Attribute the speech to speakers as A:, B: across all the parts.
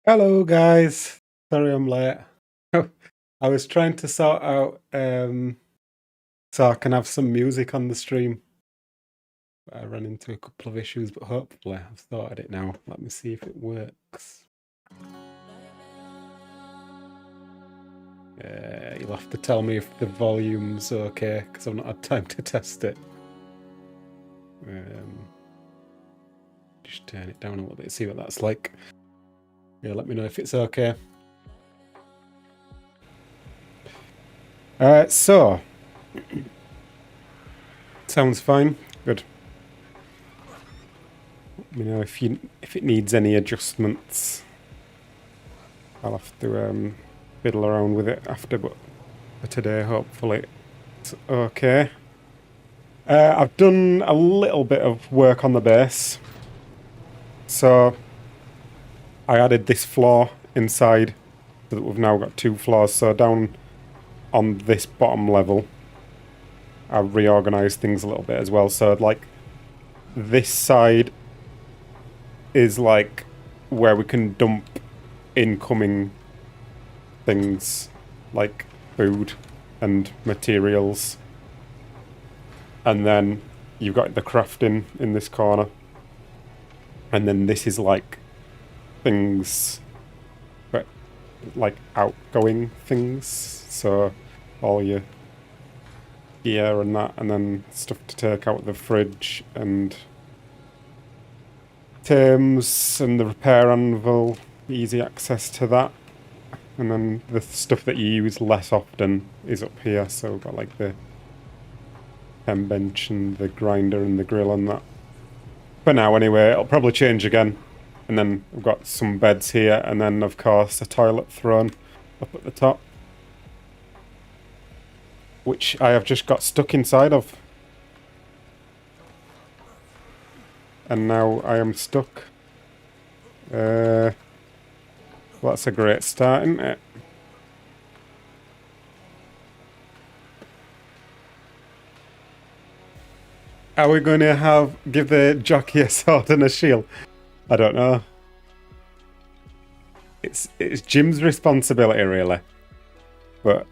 A: Hello, guys. Sorry I'm late. I was trying to sort out so I can have some music on the stream. I ran into a couple of issues, but hopefully I've sorted it now. Let me see if it works. You'll have to tell me if the volume's okay, because I've not had time to test it. Just turn it down a little bit, see what that's like. Yeah, let me know if it's okay. So sounds fine. Good. Let me know if it needs any adjustments. I'll have to fiddle around with it after, but for today, hopefully it's okay. I've done a little bit of work on the base. So I added this floor inside so that we've now got two floors. So down on this bottom level, I reorganized things a little bit as well. So like this side is like where we can dump incoming things like food and materials. And then you've got the crafting in this corner. And then this is like things, but like outgoing things. So all your gear and that, and then stuff to take out of the fridge and terms and the repair anvil, easy access to that. And then the stuff that you use less often is up here. So we've got like the pen bench and the grinder and the grill and that. For now anyway, it'll probably change again. And then we've got some beds here, and then of course a toilet throne up at the top, which I have just got stuck inside of. And now I am stuck. Well, that's a great start, isn't it? Are we going to give the jockey a sword and a shield? I don't know. It's Jim's responsibility, really. But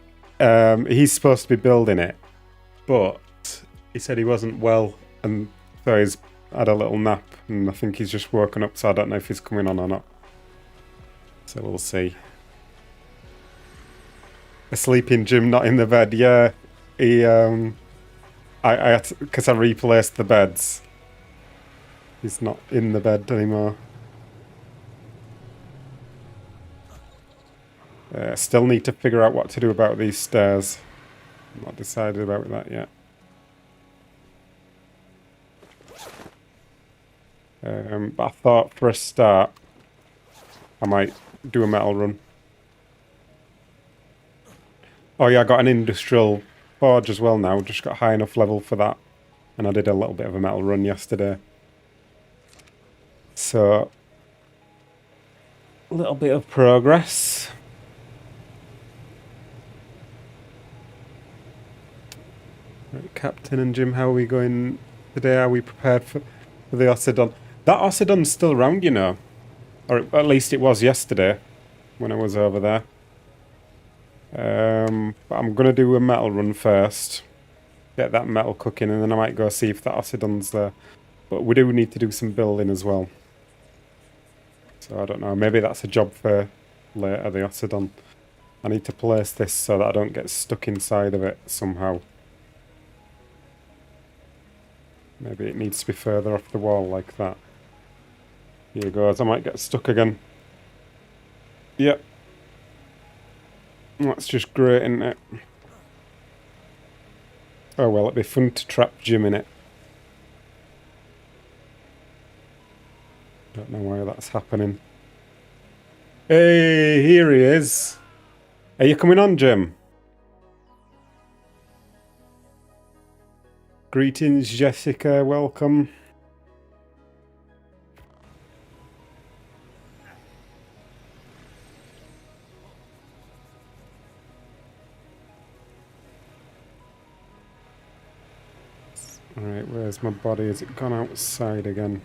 A: he's supposed to be building it. But he said he wasn't well, and so he's had a little nap, and I think he's just woken up, so I don't know if he's coming on or not. So we'll see. A sleeping Jim, not in the bed. Yeah, he I had because I replaced the beds. He's not in the bed anymore. Still need to figure out what to do about these stairs. I'm not decided about that yet. But I thought for a start, I might do a metal run. Oh yeah, I got an industrial forge as well now. Just got high enough level for that. And I did a little bit of a metal run yesterday. So, a little bit of progress. Right, Captain and Jim, how are we going today? Are we prepared for the Occidon? That Occidon's still around, you know. Or at least it was yesterday when I was over there. But I'm going to do a metal run first. Get that metal cooking, and then I might go see if that Occidon's there. But we do need to do some building as well. So I don't know, maybe that's a job for later, the Occidon. I need to place this so that I don't get stuck inside of it somehow. Maybe it needs to be further off the wall like that. Here goes, I might get stuck again. Yep. That's just great, isn't it? Oh well, it'd be fun to trap Jim in it. Don't know why that's happening. Hey, here he is. Are you coming on, Jim? Greetings, Jessica. Welcome. Alright, where's my body? Has it gone outside again?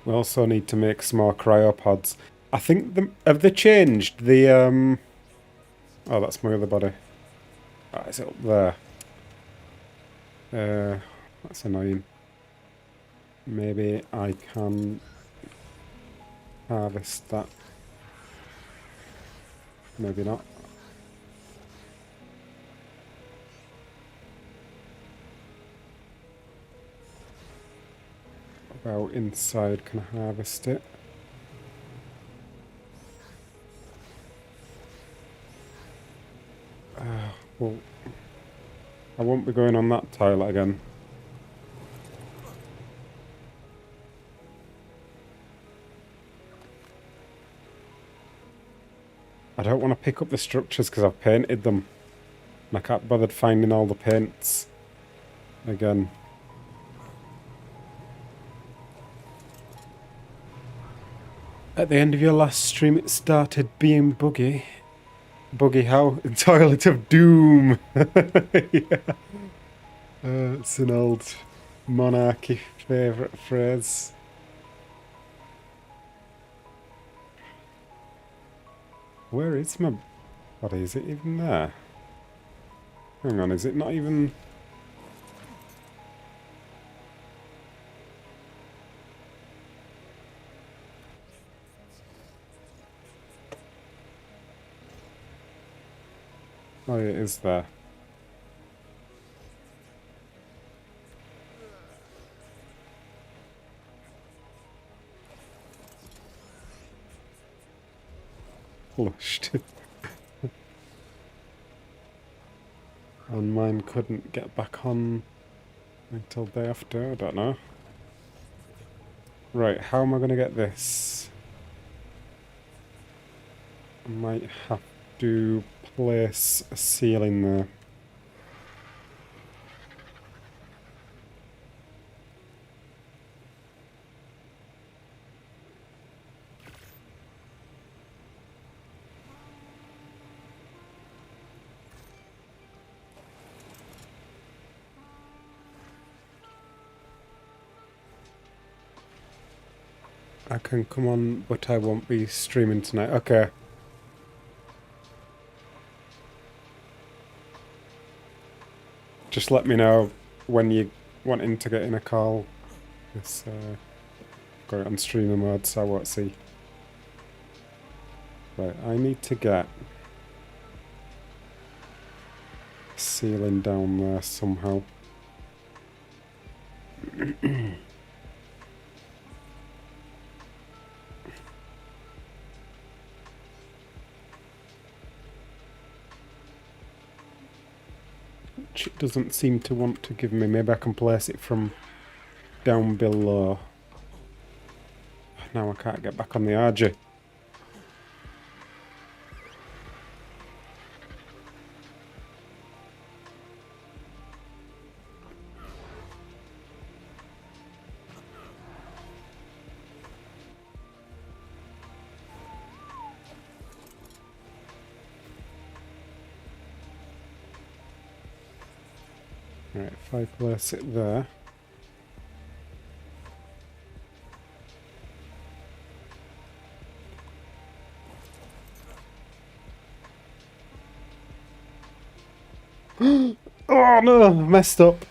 A: We also need to make some more cryopods. I think have they changed the oh, that's my other body. Oh, is it up there? That's annoying. Maybe I can harvest that. Maybe not. About inside, can I harvest it? Well, I won't be going on that tile again. I don't want to pick up the structures because I've painted them. And I can't bother finding all the paints again. At the end of your last stream, it started being buggy. Buggy how? Toilet of Doom! Yeah. It's an old monarchy favourite phrase. Where is my body? Is it even there? Hang on, is it not even... Oh, it is there. Flushed. And mine couldn't get back on until day after, I don't know. Right, how am I going to get this? I might have to place a ceiling there. I can come on, but I won't be streaming tonight. Okay. Just let me know when you're wanting to get in a call. It's got it on streamer mode, so I won't see. Right, I need to get a ceiling down there somehow. Which it doesn't seem to want to give me. Maybe I can place it from down below. Now I can't get back on the RG. Right, if I place it there. Oh no, I've messed up.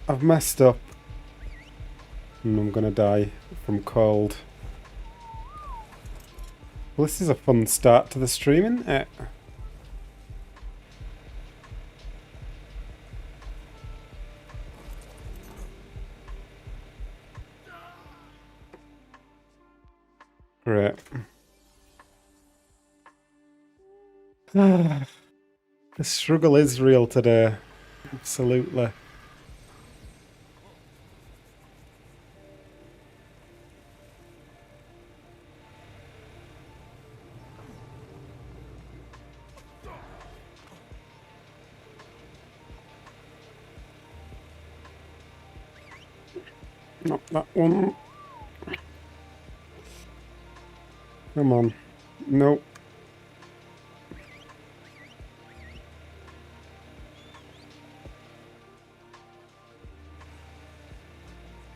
A: I've messed up. And I'm gonna die from cold. Well, this is a fun start to the stream, isn't it? Great. The struggle is real today. Absolutely. Not that one. Come on. Nope.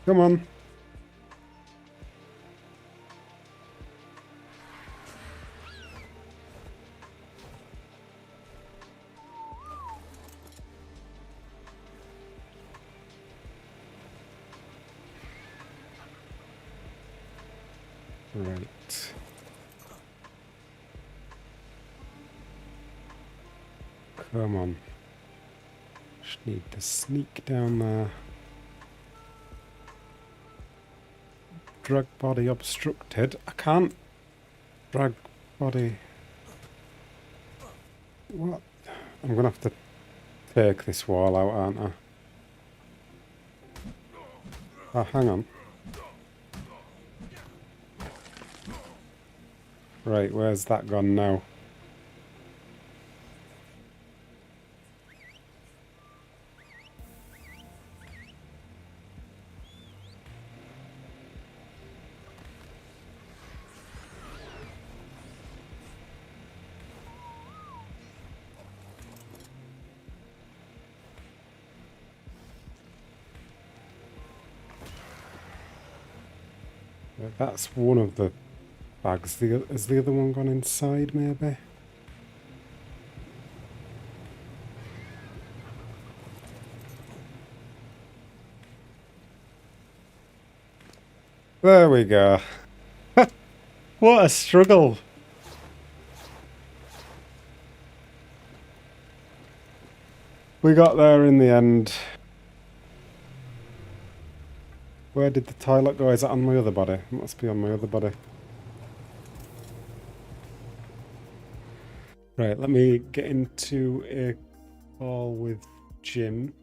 A: Come on. Right. Come on. Just need to sneak down there. Drag body obstructed. I can't drag body. What? I'm gonna have to take this wall out, aren't I? Oh, hang on. Right, where's that gone now? That's one of the bags. Has the other one gone inside, maybe? There we go. What a struggle. We got there in the end. Where did the toilet go? Is it on my other body? It must be on my other body. Right, let me get into a call with Jim.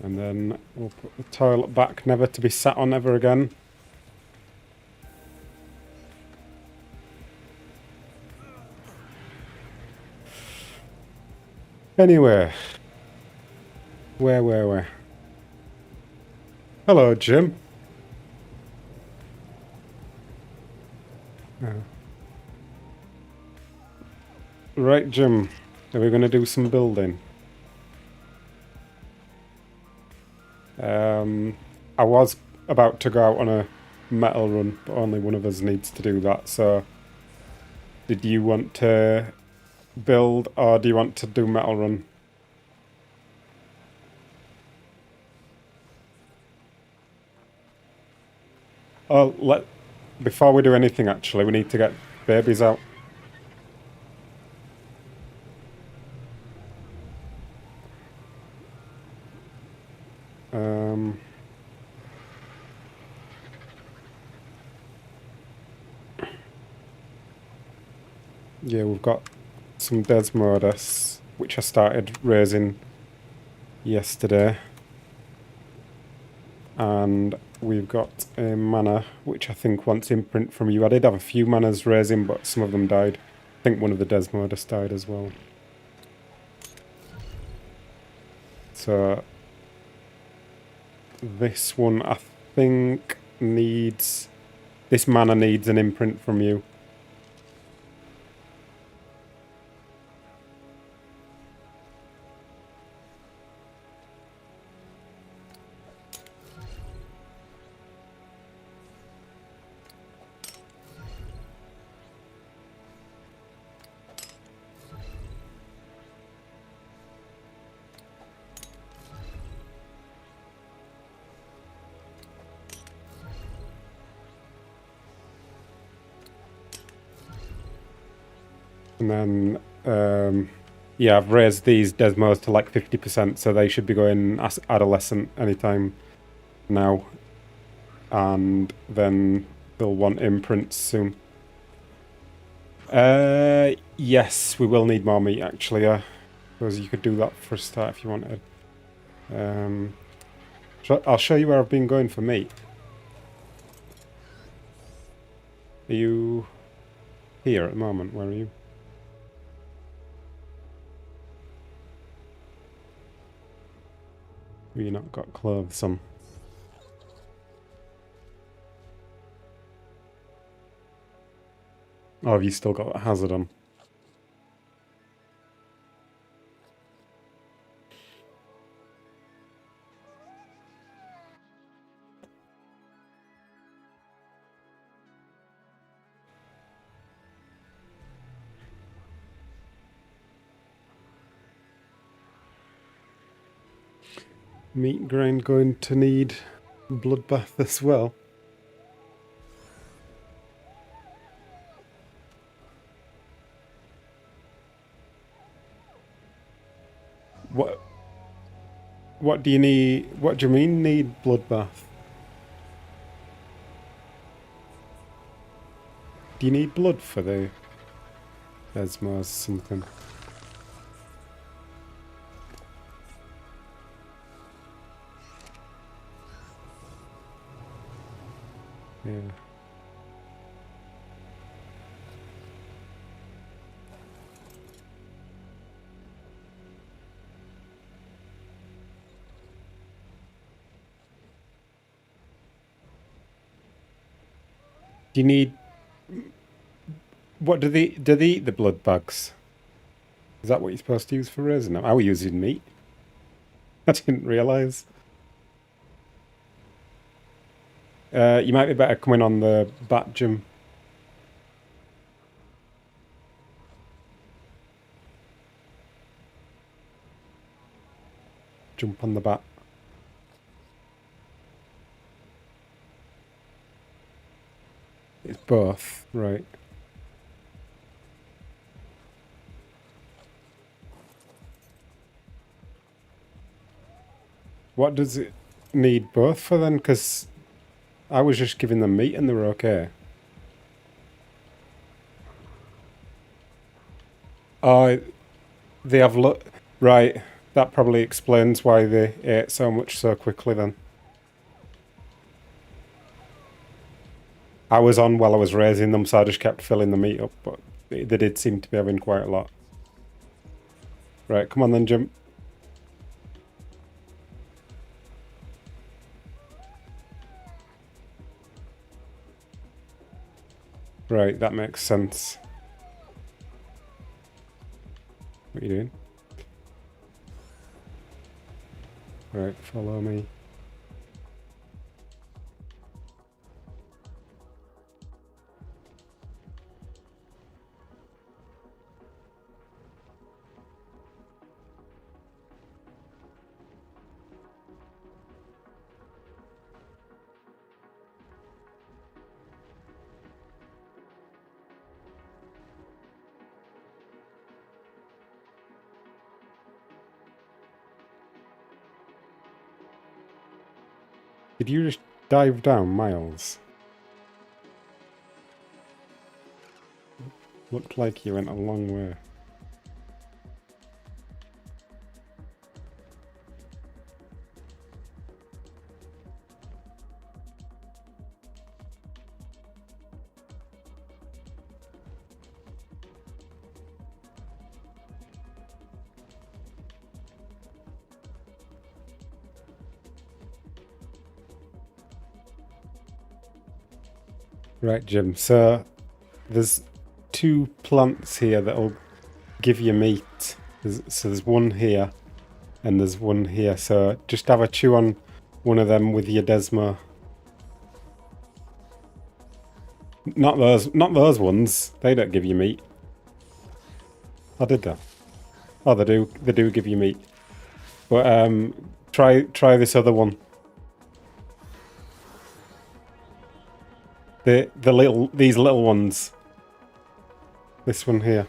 A: And then we'll put the toilet back, never to be sat on ever again. Anyway. Where? Hello, Jim. Oh. Right, Jim. Are we going to do some building? I was about to go out on a metal run, but only one of us needs to do that, so... Did you want to build, or do you want to do metal run? Oh, before we do anything, actually, we need to get babies out. Yeah, we've got some Desmodus, which I started raising yesterday. And we've got a mana, which I think wants imprint from you. I did have a few manas raising, but some of them died. I think one of the Desmodus died as well. So this one, I think, needs... This mana needs an imprint from you. And then, yeah, I've raised these Desmos to like 50%, so they should be going adolescent anytime now. And then they'll want imprints soon. Yes, we will need more meat, actually, yeah. Because you could do that for a start if you wanted. I'll show you where I've been going for meat. Are you here at the moment? Where are you? Have you not got clothes on? Or have you still got a hazard on? Meat grind going to need bloodbath as well. What do you need? What do you mean need bloodbath? Do you need blood for the Desmos something? Yeah. Do you need... What do they eat the blood bags? Is that what you're supposed to use for raising them? Are we using meat? I didn't realise. You might be better coming on the bat gym. Jump on the bat. It's both, right. What does it need both for then? Because I was just giving them meat and they were okay. Oh, they have right. That probably explains why they ate so much so quickly then. I was on while I was raising them, so I just kept filling the meat up, but they did seem to be having quite a lot. Right, come on then, Jim. Right, that makes sense. What are you doing? Right, follow me. Did you just dive down miles? Looked like you went a long way. Right, Jim. So there's two plants here that'll give you meat. There's one here and there's one here. So just have a chew on one of them with your Desmo. Not those ones. They don't give you meat. Oh, did they? Oh, they do give you meat. But try this other one. These little ones. This one here.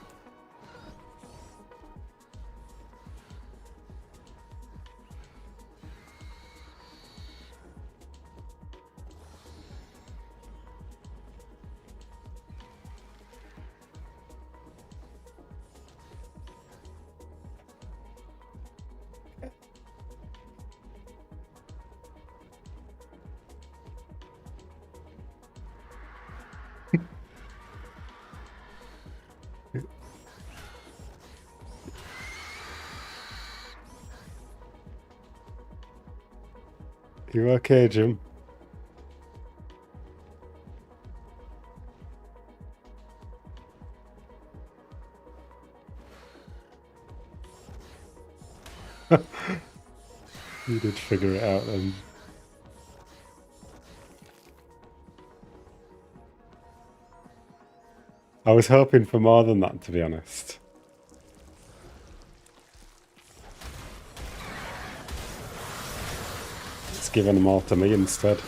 A: You okay, Jim? You did figure it out then. I was hoping for more than that, to be honest. It's giving them all to me instead.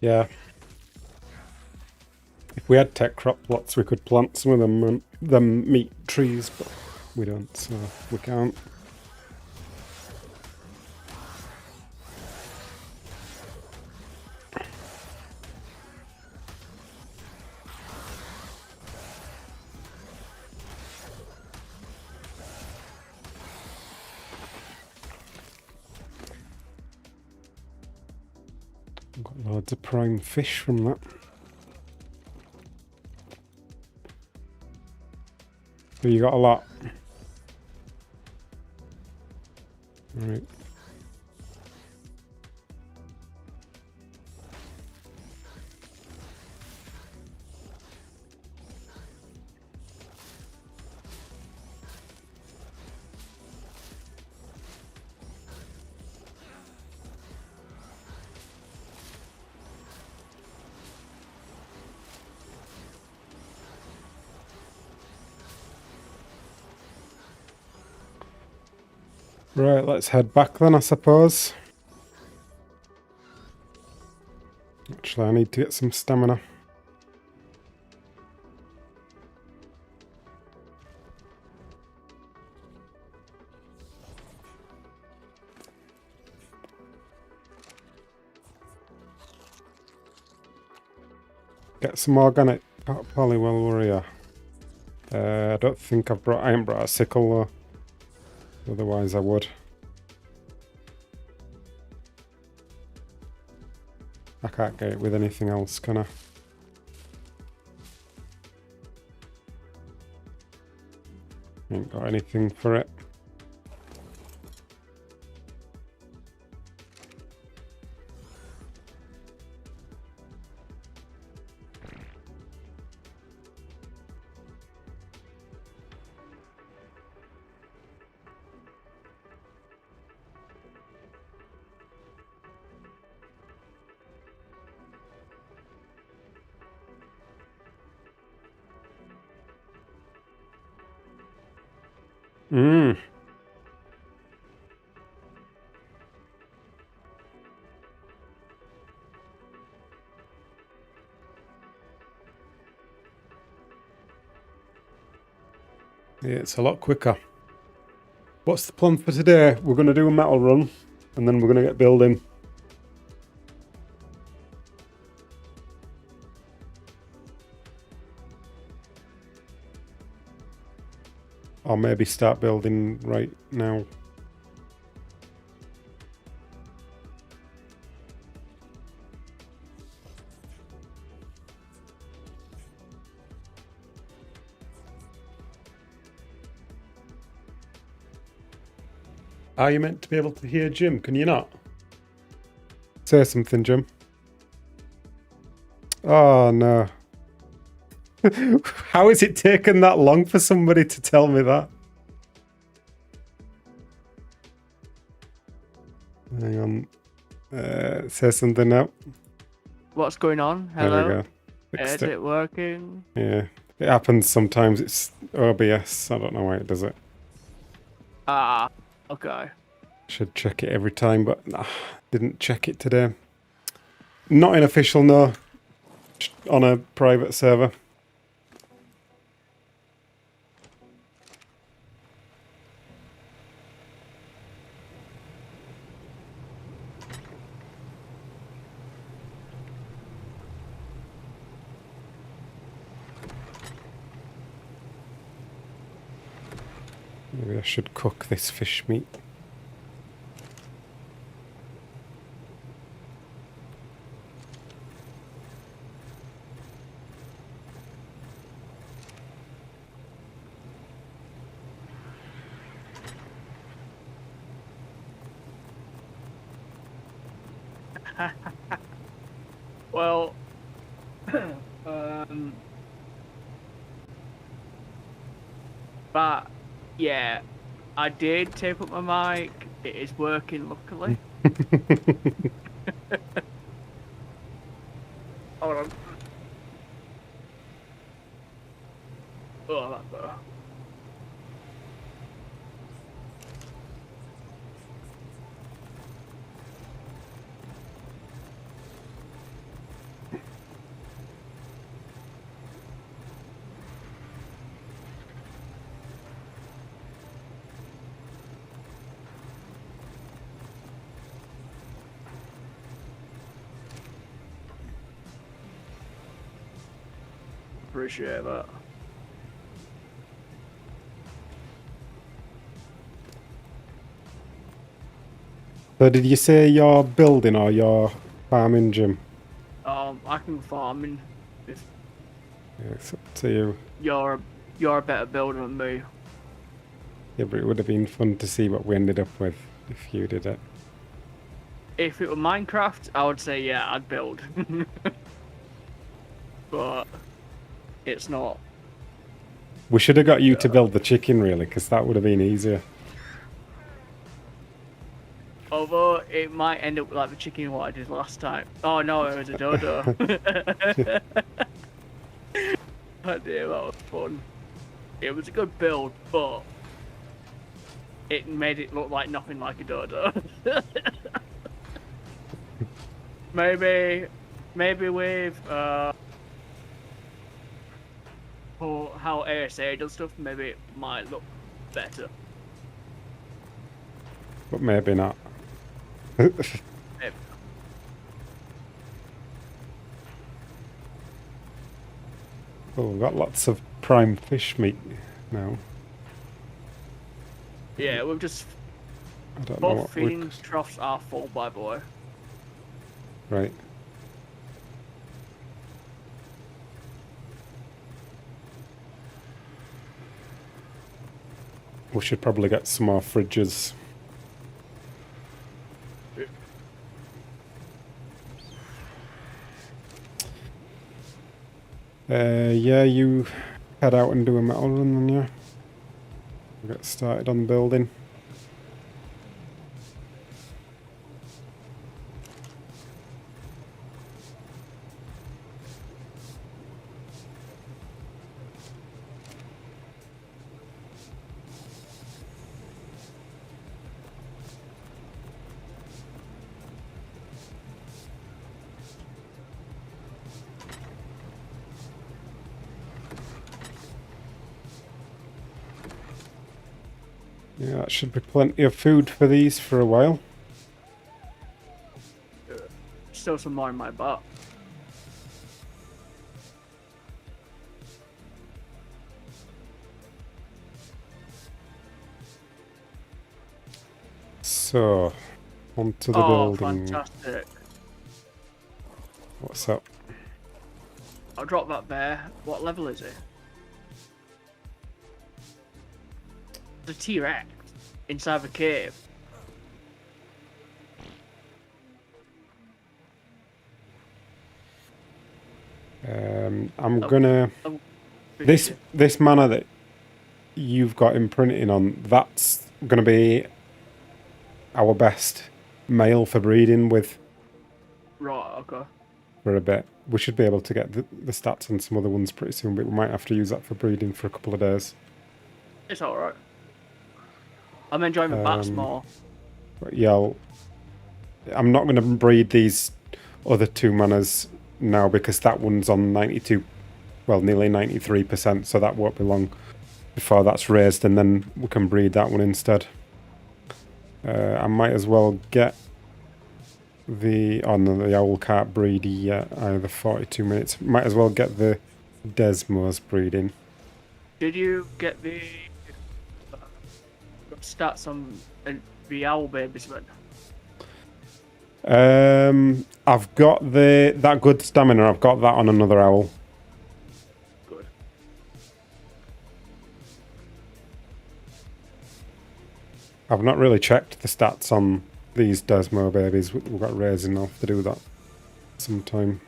A: Yeah. If we had tech crop plots, we could plant some of them meat trees, but we don't, so we can't. Got loads of prime fish from that. So you got a lot. Right. Right, let's head back then, I suppose. Actually, I need to get some stamina. Get some organic polywell warrior. I don't think I ain't brought a sickle though. Otherwise I would. I can't get it with anything else, can I? Ain't got anything for it. Yeah, it's a lot quicker. What's the plan for today? We're going to do a metal run, and then we're going to get building. Or maybe start building right now. Are you meant to be able to hear Jim? Can you not? Say something, Jim. Oh, no. How has it taken that long for somebody to tell me that? Hang on. Say something now.
B: What's going on? Hello?
A: There we go.
B: Is it working?
A: Yeah. It happens sometimes. It's OBS. I don't know why it does it.
B: Ah, okay.
A: Should check it every time, but nah, didn't check it today. Not an official, no. On a private server. Maybe I should cook this fish meat.
B: Well, um, but yeah, I did tape up my mic. It is working, luckily. Hold on. Oh, that's better. Appreciate that.
A: So did you say you're building or you're farming, Jim?
B: I can farm if
A: Yeah, it's up to you.
B: you're a better builder than me.
A: Yeah, but it would have been fun to see what we ended up with if you did it.
B: If it were Minecraft, I would say yeah, I'd build. But it's not.
A: We should have got you to build the chicken, really, because that would have been easier.
B: Although it might end up like the chicken what I did last time. Oh no, it was a dodo. Oh dear, that was fun. It was a good build, but it made it look like nothing like a dodo. maybe with for how ASA does stuff, maybe it might look better.
A: But maybe not.
B: Maybe.
A: Oh, we've got lots of prime fish meat now.
B: Yeah, we've just
A: I don't know
B: both
A: what
B: feeding troughs are full, by the way.
A: Right. We should probably get some more fridges. Yeah, you head out and do a metal run then, yeah. We'll get started on building. Yeah, that should be plenty of food for these for a while.
B: Still some more in my butt.
A: So, onto the
B: Oh,
A: building.
B: fantastic.
A: What's up?
B: I'll drop that there. What level is it? The T-Rex inside the cave.
A: I'm gonna this manor that you've got imprinting on, that's gonna be our best male for breeding with
B: Right, okay.
A: for a bit. We should be able to get the stats on some other ones pretty soon, but we might have to use that for breeding for a couple of days.
B: It's alright. I'm enjoying the bats more.
A: But yeah, I'm not going to breed these other two manors now because that one's on 92, well, nearly 93%, so that won't be long before that's raised, and then we can breed that one instead. I might as well get the owl can't breed yet either. 42 minutes. Might as well get the Desmos breeding.
B: Did you get the got stats on the owl babies, man?
A: I've got that good stamina. I've got that on another owl.
B: Good.
A: I've not really checked the stats on these Desmo babies. We've got raising. I'll have to do that sometime.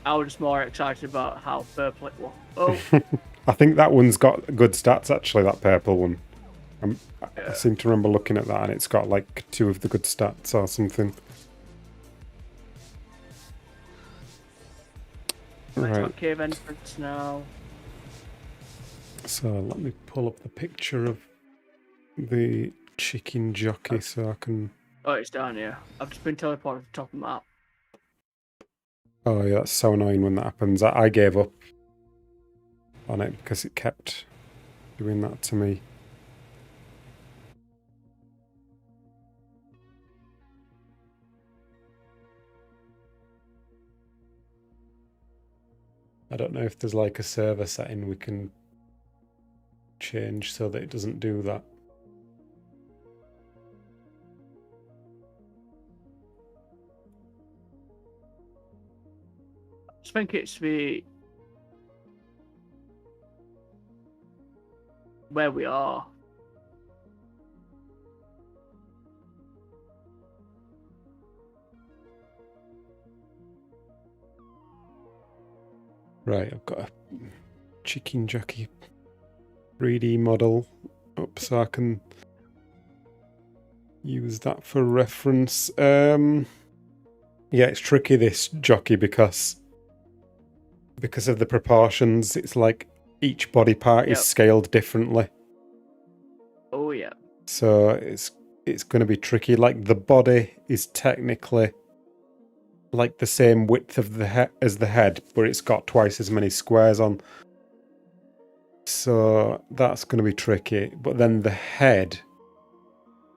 B: I was just more excited about how purple it was. Oh,
A: I think that one's got good stats, actually, that purple one. I seem to remember looking at that, and it's got like 2 of the good stats or something.
B: right. Got cave entrance now.
A: So let me pull up the picture of the chicken jockey so I can...
B: Oh, it's down here. I've just been teleported to the top of the map.
A: Oh yeah, that's so annoying when that happens. I gave up on it because it kept doing that to me. I don't know if there's like a server setting we can change so that it doesn't do that.
B: I just think it's where we are.
A: Right, I've got a chicken jockey 3D model up so I can use that for reference. Yeah, it's tricky, this jockey, because of the proportions. It's like each body part is scaled differently.
B: Oh yeah.
A: So it's going to be tricky. Like the body is technically like the same width of the as the head, but it's got twice as many squares on. So that's going to be tricky. But then the head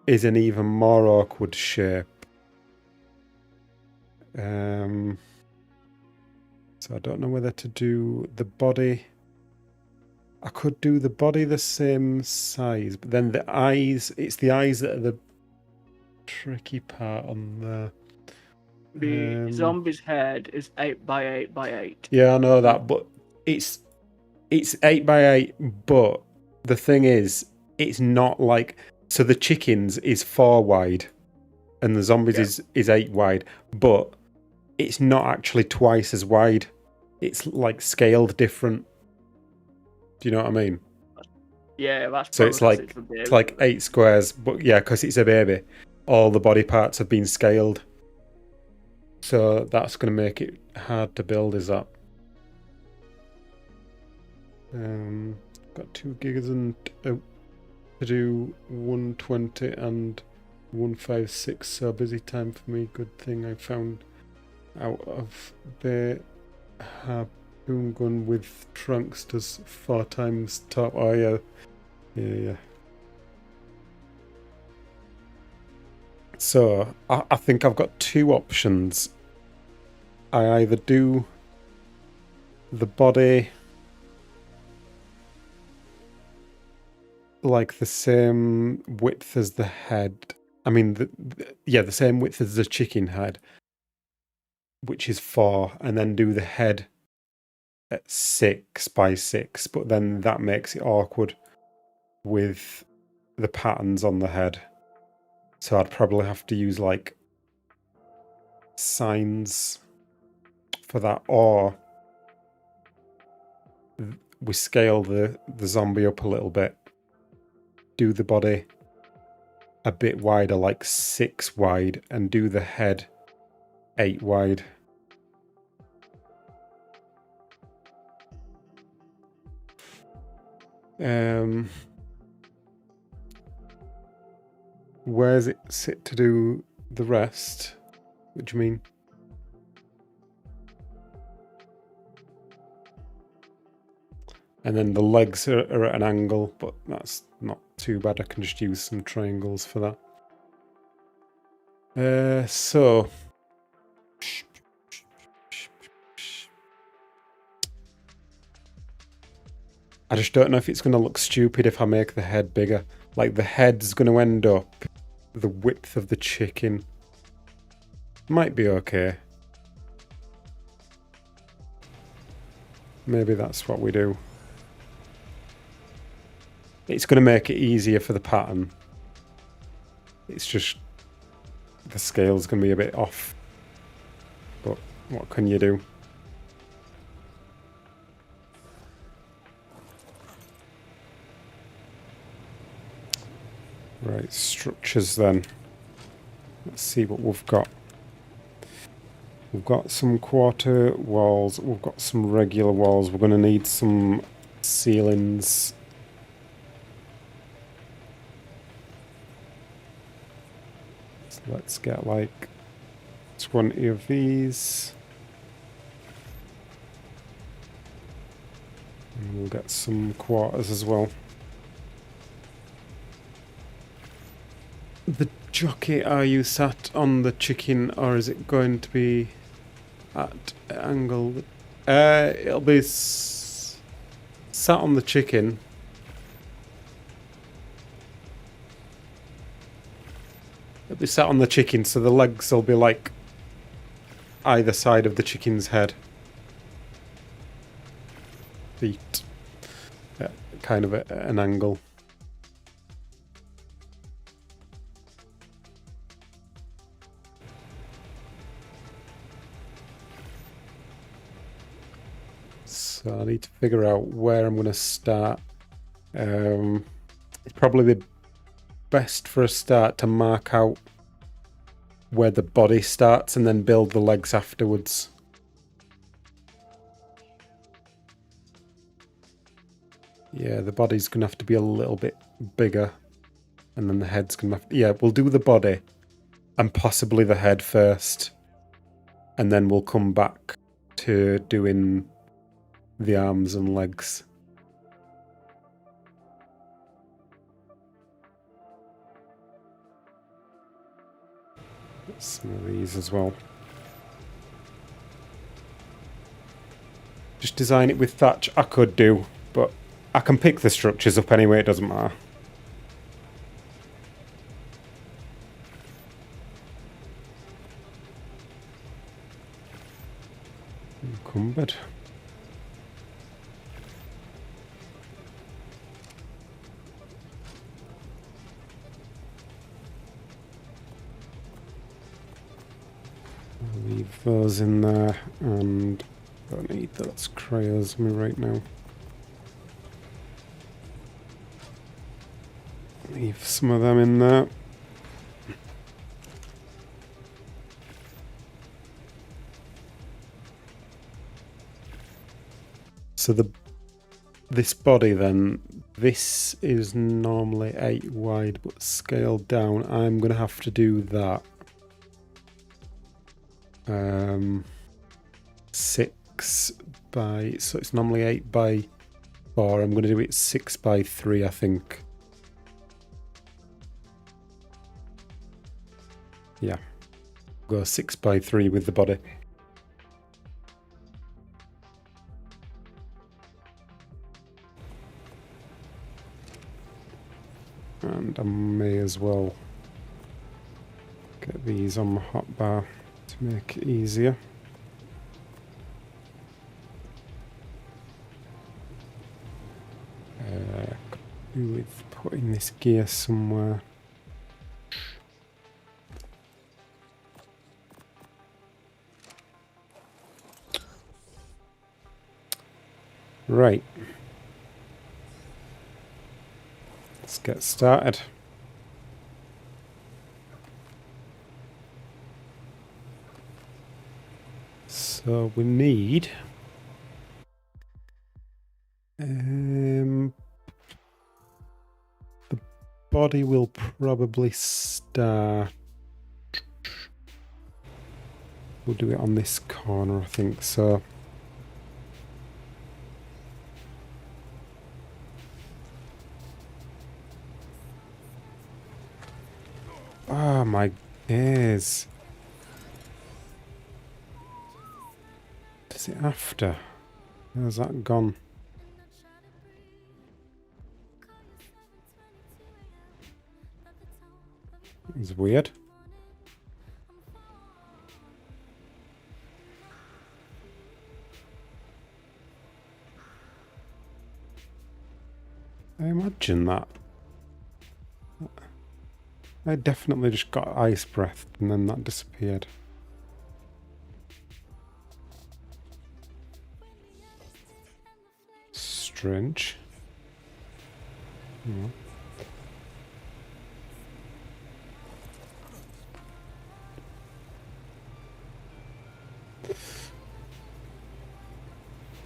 A: is an even more awkward shape. So I don't know whether to do the body. I could do the body the same size, but then the eyes, it's the eyes that are the tricky part on there.
B: The zombie's head is 8 by 8 by 8.
A: Yeah, I know that, but it's 8 by 8, but the thing is, it's not like... So the chickens is 4 wide, and the zombies is 8 wide, but it's not actually twice as wide. It's like scaled different. Do you know what I mean?
B: Yeah, that's
A: so it's like 8 squares, but yeah, because it's a baby, all the body parts have been scaled. So that's going to make it hard to build, is that? Got 2 gigas and to do 120 and 156, so busy time for me. Good thing I found out of the harpoon gun with trunks does 4 times top. Oh yeah. So I think I've got 2 options. I either do the body like the same width as the head. I mean, the same width as the chicken head, which is 4, and then do the head at 6 by 6. But then that makes it awkward with the patterns on the head. So I'd probably have to use like signs for that, or we scale the zombie up a little bit, do the body a bit wider, like 6 wide, and do the head 8 wide. Where's it sit to do the rest? What do you mean? And then the legs are at an angle, but that's not too bad. I can just use some triangles for that. So I just don't know if it's going to look stupid if I make the head bigger. Like, the head's going to end up the width of the chicken. Might be okay. Maybe that's what we do. It's going to make it easier for the pattern. It's just the scale's going to be a bit off. But what can you do? Right, structures then. Let's see what we've got. We've got some quarter walls. We've got some regular walls. We're going to need some ceilings. So let's get like 20 of these. And we'll get some quarters as well. The jockey, are you sat on the chicken or is it going to be at an angle? It'll be sat on the chicken. It'll be sat on the chicken, so the legs will be like either side of the chicken's head. Feet. Kind of at an angle. So I need to figure out where I'm going to start. It's probably the best for a start to mark out where the body starts and then build the legs afterwards. Yeah, the body's going to have to be a little bit bigger. And then the head's going to have to... Yeah, we'll do the body and possibly the head first. And then we'll come back to doing the arms and legs. Some of these as well. Just design it with thatch. I could do, but I can pick the structures up anyway, it doesn't matter. Encumbered. I'll leave those in there, and don't need those crayons with me right now. Leave some of them in there. So this body then, this is normally 8 wide, but scaled down. I'm going to have to do that. 6 by, so it's normally 8 by 4. I'm going to do it 6 by 3, I think. Yeah, go 6 by 3 with the body. And I may as well get these on my hotbar to make it easier. Could do with putting this gear somewhere. Right. Let's get started. So we need the body will probably start. We'll do it on this corner, I think. So oh my days. Is it after? Where's that gone? It was weird. I imagine that. I definitely just got ice breath and then that disappeared. Strange. Hmm.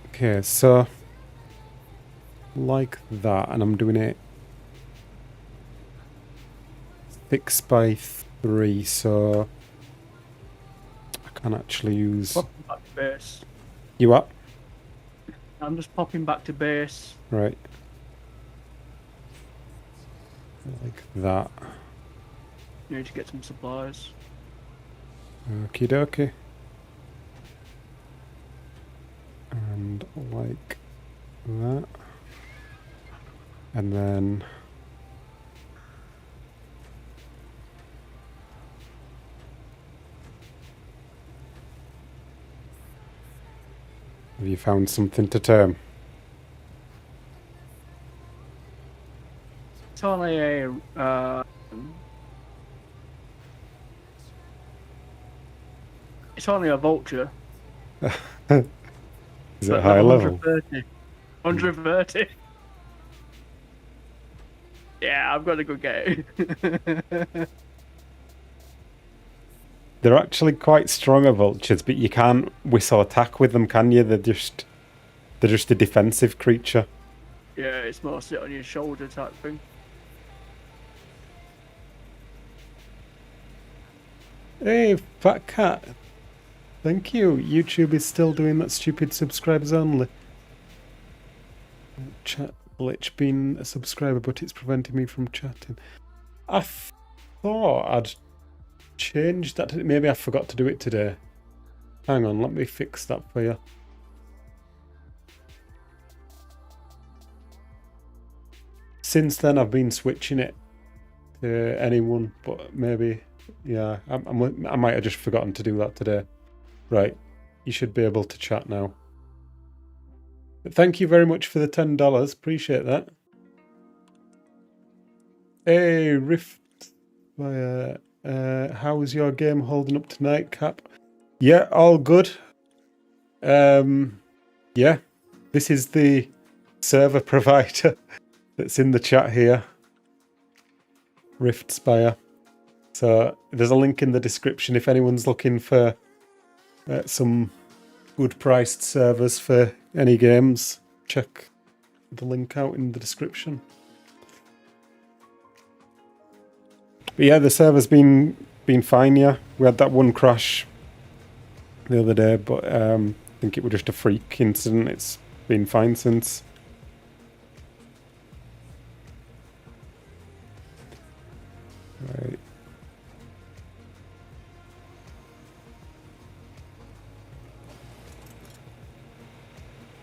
A: Okay, so like that, and I'm doing it 6x3, so I can actually use.
B: Popping back to base.
A: You up?
B: I'm just popping back to base.
A: Right. Like that.
B: Need to get some supplies.
A: Okie dokie. And like that. And then have you found something to term?
B: It's only a it's only a vulture.
A: Is it high level?
B: 130. 130. Yeah, I've got a good game.
A: They're actually quite stronger vultures, but you can't whistle attack with them, can you? They're just a defensive creature.
B: Yeah, it's more sit on your shoulder type thing.
A: Hey, Fat Cat. Thank you. YouTube is still doing that stupid subscribers only. Chat glitch being a subscriber, but it's preventing me from chatting. I thought I'd changed that. Maybe I forgot to do it today. Hang on, let me fix that for you. Since then, I've been switching it to anyone, but maybe, yeah, I might have just forgotten to do that today. Right, you should be able to chat now. But thank you very much for the $10. Appreciate that. Hey, Rift. How's your game holding up tonight, Cap? Yeah, all good. Yeah, this is the server provider that's in the chat here. Rift Spire. So there's a link in the description if anyone's looking for some good priced servers for any games. Check the link out in the description. But yeah, the server's been fine. Yeah, we had that one crash the other day, but I think it was just a freak incident. It's been fine since. Right.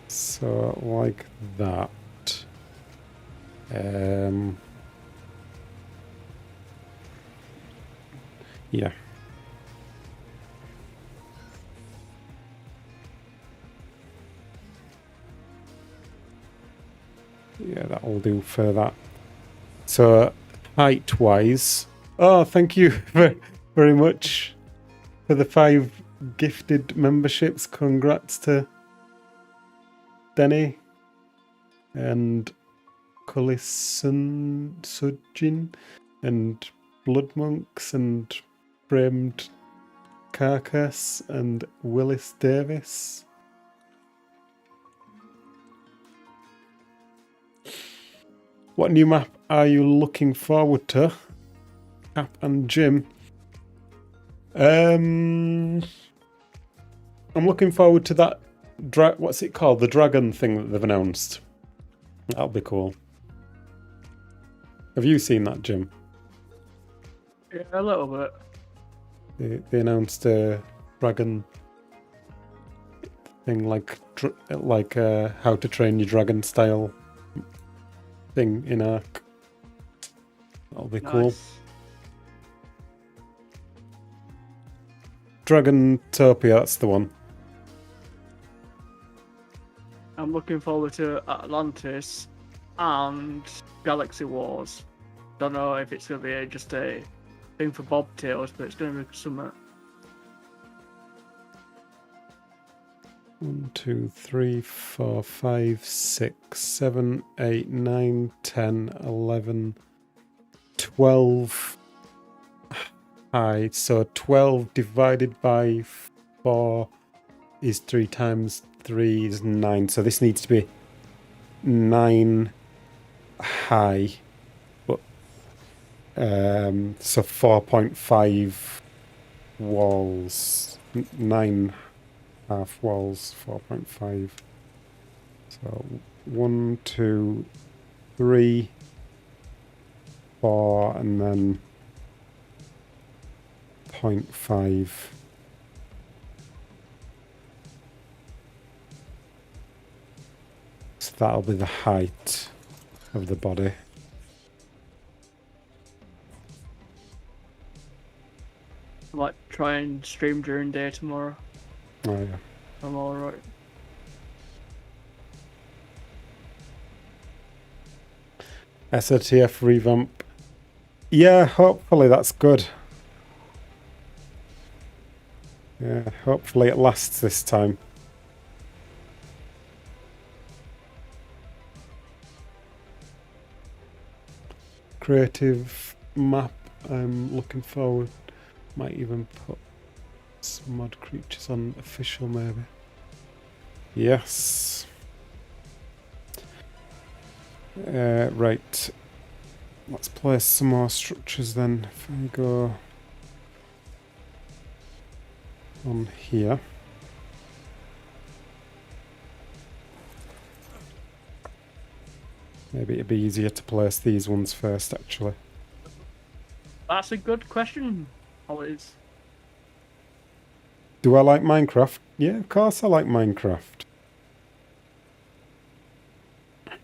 A: So like that. Yeah. Yeah, that'll do for that. So height-wise, oh, thank you very much for the 5 gifted memberships. Congrats to Denny and Collison Sujin and Blood Monks and Framed Carcass and Willis Davis. What new map are you looking forward to, Cap and Jim? I'm looking forward to that. What's it called? The dragon thing that they've announced. That'll be cool. Have you seen that, Jim?
B: Yeah, a little bit.
A: They announced a dragon thing, like how to train your dragon style thing in Ark. That'll be cool. Dragantopia, that's the one.
B: I'm looking forward to Atlantis and Galaxy Wars. Don't know if it's going to be just a thing for bobtails, but it's going to be something.
A: 1, 2, 3, 4, 5, 6, 7, 8, 9, 10, 11, 12 high. So 12 divided by 4 is 3 times 3 is 9. So this needs to be 9 high. But so 4.5 walls. 9 half walls, 4.5. So 1, 2, 3, 4, and then 0.5. So that'll be the height of the body.
B: I might try and stream during day tomorrow.
A: Oh yeah.
B: I'm alright.
A: SOTF revamp. Yeah, hopefully that's good. Yeah, hopefully it lasts this time. Creative map, I'm looking forward. Might even put some mod creatures on official maybe. Yes. Right. Let's place some more structures then. If I go on here. Maybe it'd be easier to place these ones first actually.
B: That's a good question, always.
A: Do I like Minecraft? Yeah, of course I like Minecraft. I've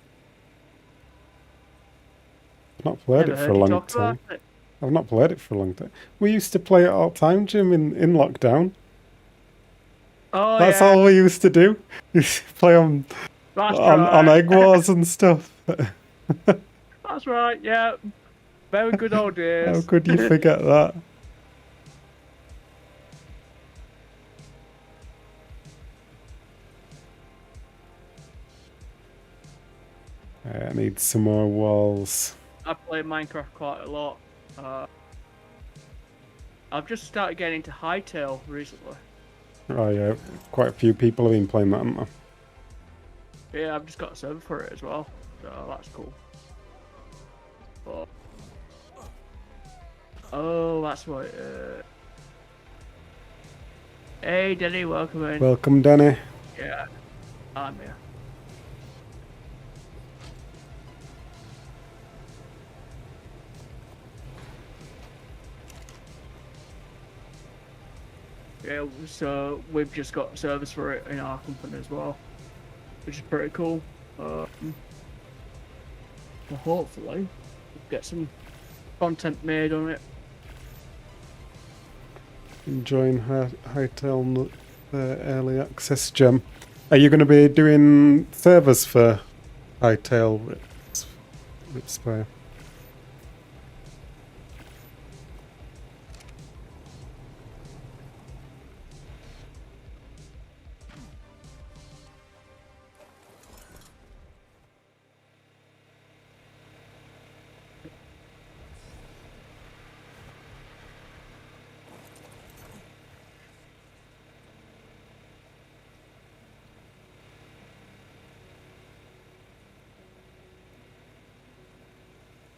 A: not played it for a long time. I've not played it for a long time. We used to play it all the time, Jim, in lockdown.
B: Oh,
A: That's
B: yeah.
A: all we used to do. We used to play on Egg Wars and stuff.
B: That's right, yeah. Very good old days.
A: How could you forget that? I need some more walls.
B: I play Minecraft quite a lot. I've just started getting into Hightail recently.
A: Oh yeah, quite a few people have been playing that, haven't they?
B: Yeah, I've just got a server for it as well, so that's cool. But... oh, that's what. Hey, Denny, welcome in.
A: Welcome, Danny.
B: Yeah, I'm here. Yeah, so we've just got servers for it in our company as well, which is pretty cool. So hopefully, we'll get some content made on it.
A: Enjoying Hightail early access, Gem. Are you going to be doing servers for Hightail Ripspire?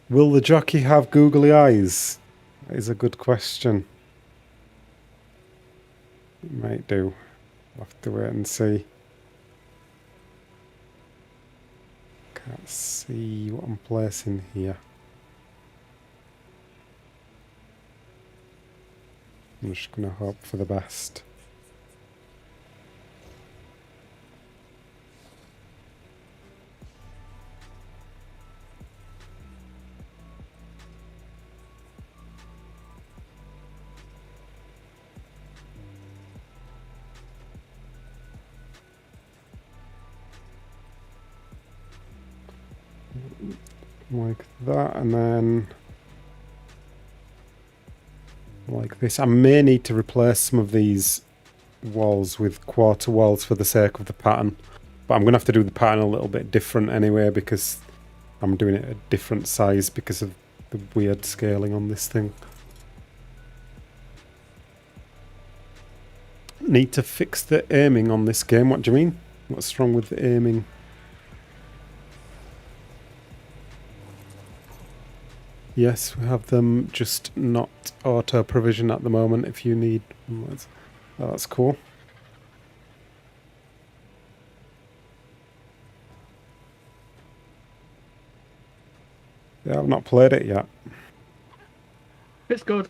A: Will the jockey have googly eyes? That is a good question. It might do. We'll have to wait and see. Can't see what I'm placing here. I'm just going to hope for the best. like that, and then like this. I may need to replace some of these walls with quarter walls for the sake of the pattern, but I'm gonna have to do the pattern a little bit different anyway because I'm doing it a different size because of the weird scaling on this thing. Need to fix the aiming on this game. What do you mean? What's wrong with the aiming? Yes, we have them, just not auto provision at the moment. If you need, that's cool. Yeah, I've not played it yet.
B: It's good.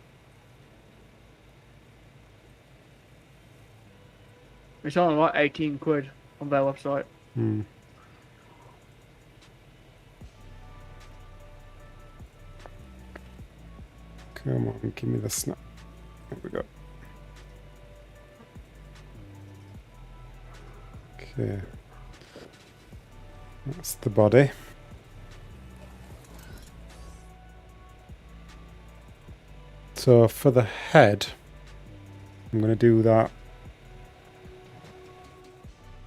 B: It's only like 18 quid on their website.
A: Hmm. Come on, give me the snap. There we go. Okay. That's the body. So for the head, I'm going to do that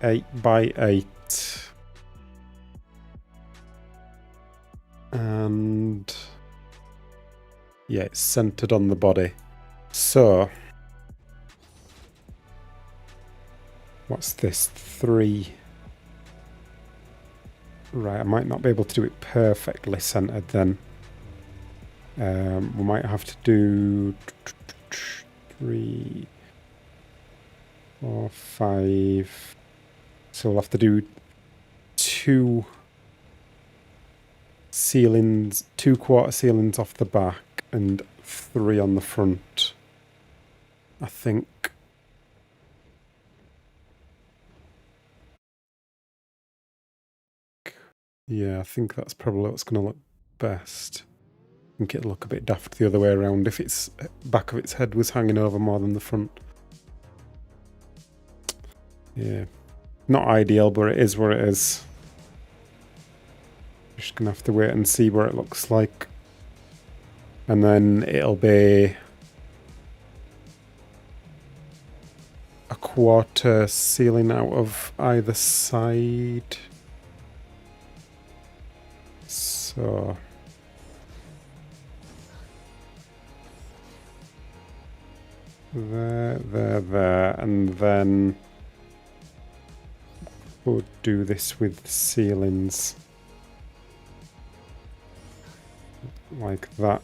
A: 8 by 8. And yeah, it's centered on the body. So what's this? 3. Right, I might not be able to do it perfectly centered then. We might have to do 3, 4, 5. So we'll have to do 2 ceilings, 2 quarter ceilings off the back and 3 on the front, I think. Yeah, I think that's probably what's going to look best. I think it'll look a bit daft the other way around if its back of its head was hanging over more than the front. Yeah, not ideal, but it is what it is. Just gonna have to wait and see what it looks like. And then it'll be a quarter ceiling out of either side. So there, and then we'll do this with ceilings like that.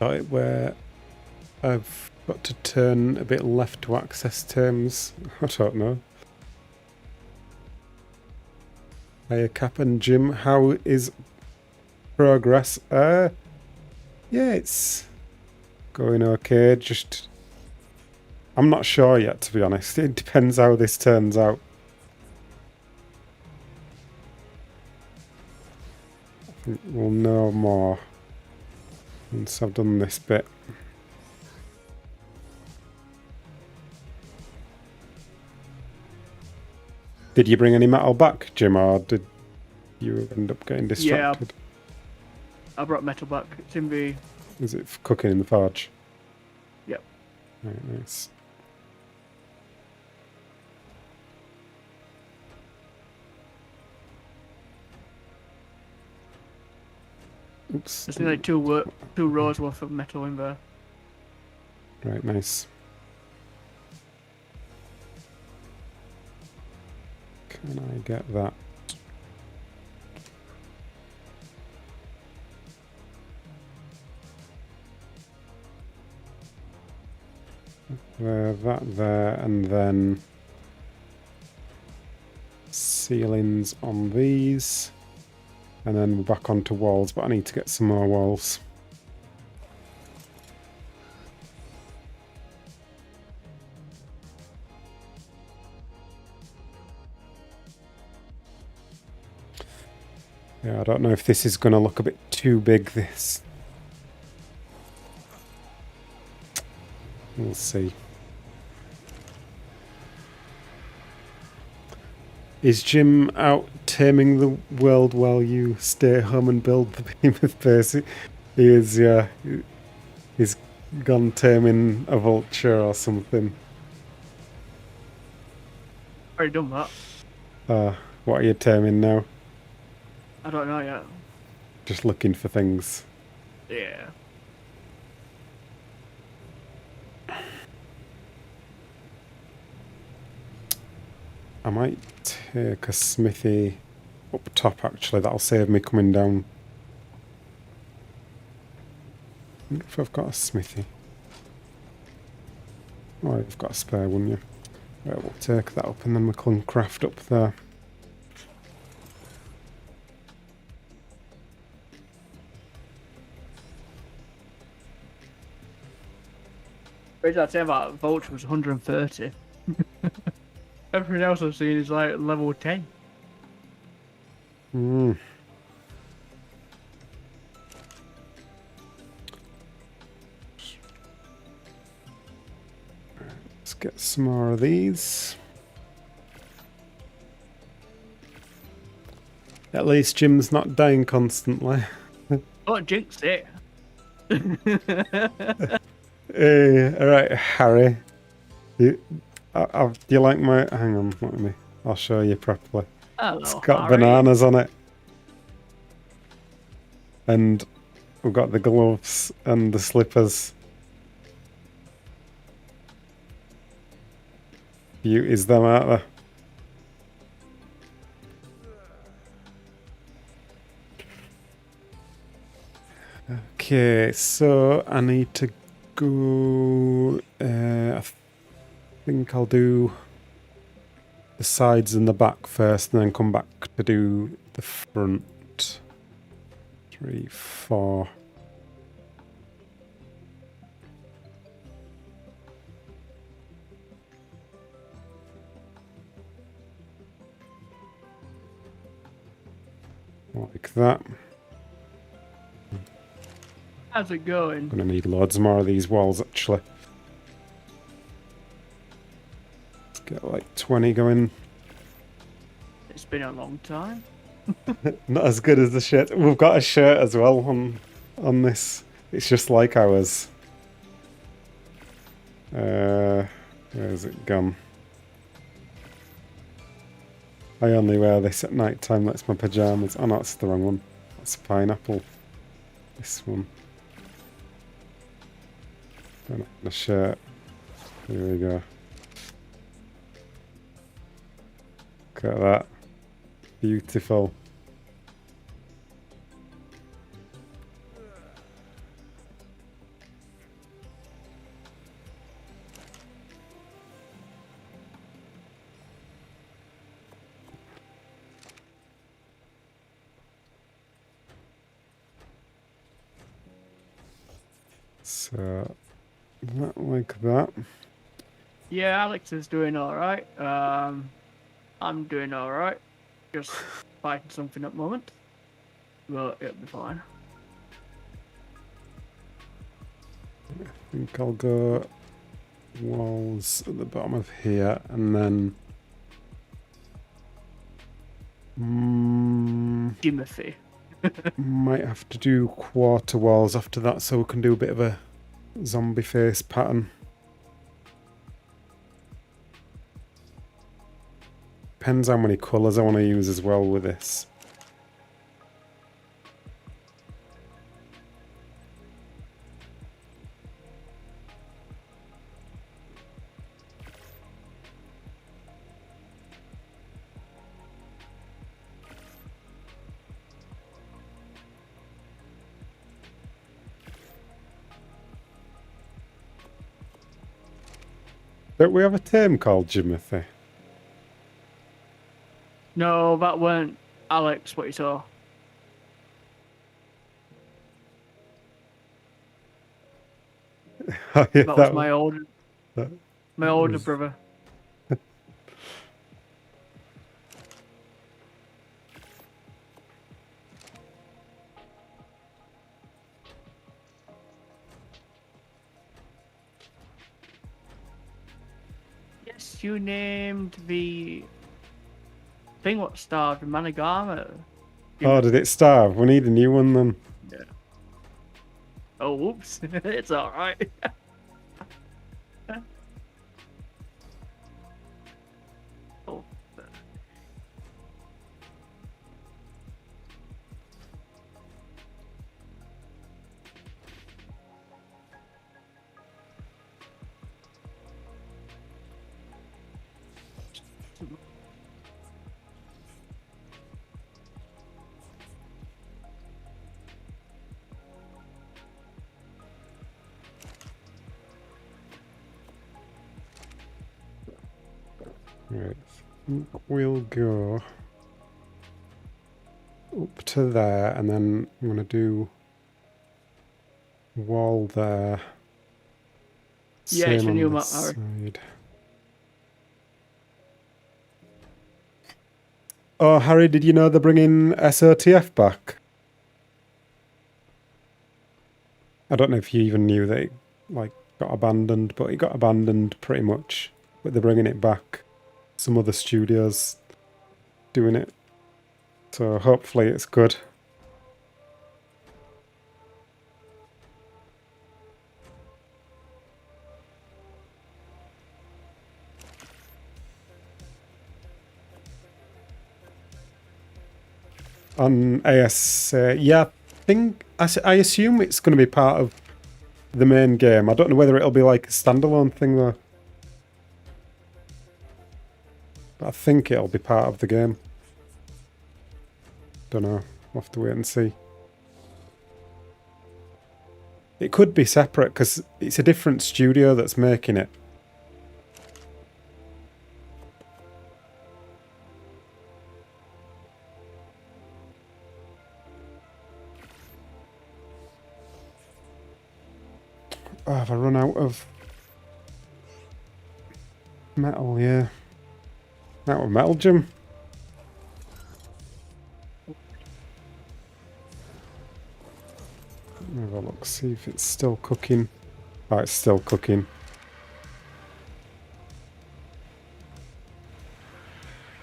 A: Right, where I've got to turn a bit left to access terms. I don't know. Hiya Cap and Jim, how is progress? Yeah, it's going okay. Just I'm not sure yet, to be honest. It depends how this turns out. I think we'll know more once I've done this bit. Did you bring any metal back, Jim, or did you end up getting distracted?
B: Yeah, I brought metal back. It's in the...
A: Is it cooking in the forge?
B: Yep.
A: Right, nice. Oops.
B: There's like two rows worth of metal in there.
A: Right, nice. Can I get that? That there, and then ceilings on these, and then we're back onto walls, but I need to get some more walls. Yeah, I don't know if this is going to look a bit too big, this. We'll see. Is Jim out taming the world while you stay home and build the behemoth base? He is, yeah. He's gone taming a vulture or something.
B: Already done that.
A: What are you taming now?
B: I don't know yet.
A: Just looking for things.
B: Yeah.
A: I might take a smithy up top, actually. That'll save me coming down. I wonder if I've got a smithy. Oh, you've got a spare one, you. Right, we'll take that up and then we can craft up there.
B: What did I say about Vulture was 130? Everything else I've seen is like level 10.
A: Let's get some more of these. At least Jim's not dying constantly.
B: Don't jinx it.
A: Alright, Harry. Do you like my... Hang on, let me... I'll show you properly.
B: Hello,
A: It's got
B: Harry.
A: bananas on it. And we've got the gloves and the slippers. Beauties them, aren't they? Okay, so I need to go... I think I'll do the sides and the back first and then come back to do the front. 3, 4... Like that.
B: How's it going?
A: I'm gonna need loads more of these walls, actually. Let's get like 20 going.
B: It's been a long time.
A: Not as good as the shirt. We've got a shirt as well on this. It's just like ours. Where's it gone? I only wear this at night time. That's my pajamas. Oh no, that's the wrong one. That's pineapple. This one. Don't have the shirt. Here we go. Look at that. Beautiful. So, that like that.
B: Yeah, Alex is doing alright. I'm doing alright. Just fighting something at the moment. But it'll be fine.
A: I think I'll go walls at the bottom of here and then
B: Jimothy.
A: might have to do quarter walls after that so we can do a bit of a zombie face pattern. Depends how many colours I want to use as well with this. Don't we have a term called Jimothy?
B: No, that weren't Alex what you saw.
A: Oh, yeah,
B: That was my older
A: was-
B: brother. you named the thing what starved Managama?
A: Oh, did it starve? We need a new one then.
B: Yeah. Oh, whoops. It's alright. Oh.
A: Right. We'll go up to there, and then I'm going to do wall there.
B: Yeah, it's
A: Same
B: a
A: on
B: new
A: this
B: map, Harry.
A: side. Oh, Harry, did you know they're bringing SOTF back? I don't know if you even knew that it got abandoned, but it got abandoned pretty much. But they're bringing it back. Some other studios doing it. So hopefully it's good. On AS, yeah, I assume it's going to be part of the main game. I don't know whether it'll be like a standalone thing though. But I think it'll be part of the game. Don't know. We'll have to wait and see. It could be separate because it's a different studio that's making it. Oh, have I run out of metal? Yeah. Out of metal, Jim. Have a look, see if it's still cooking. Oh, it's still cooking.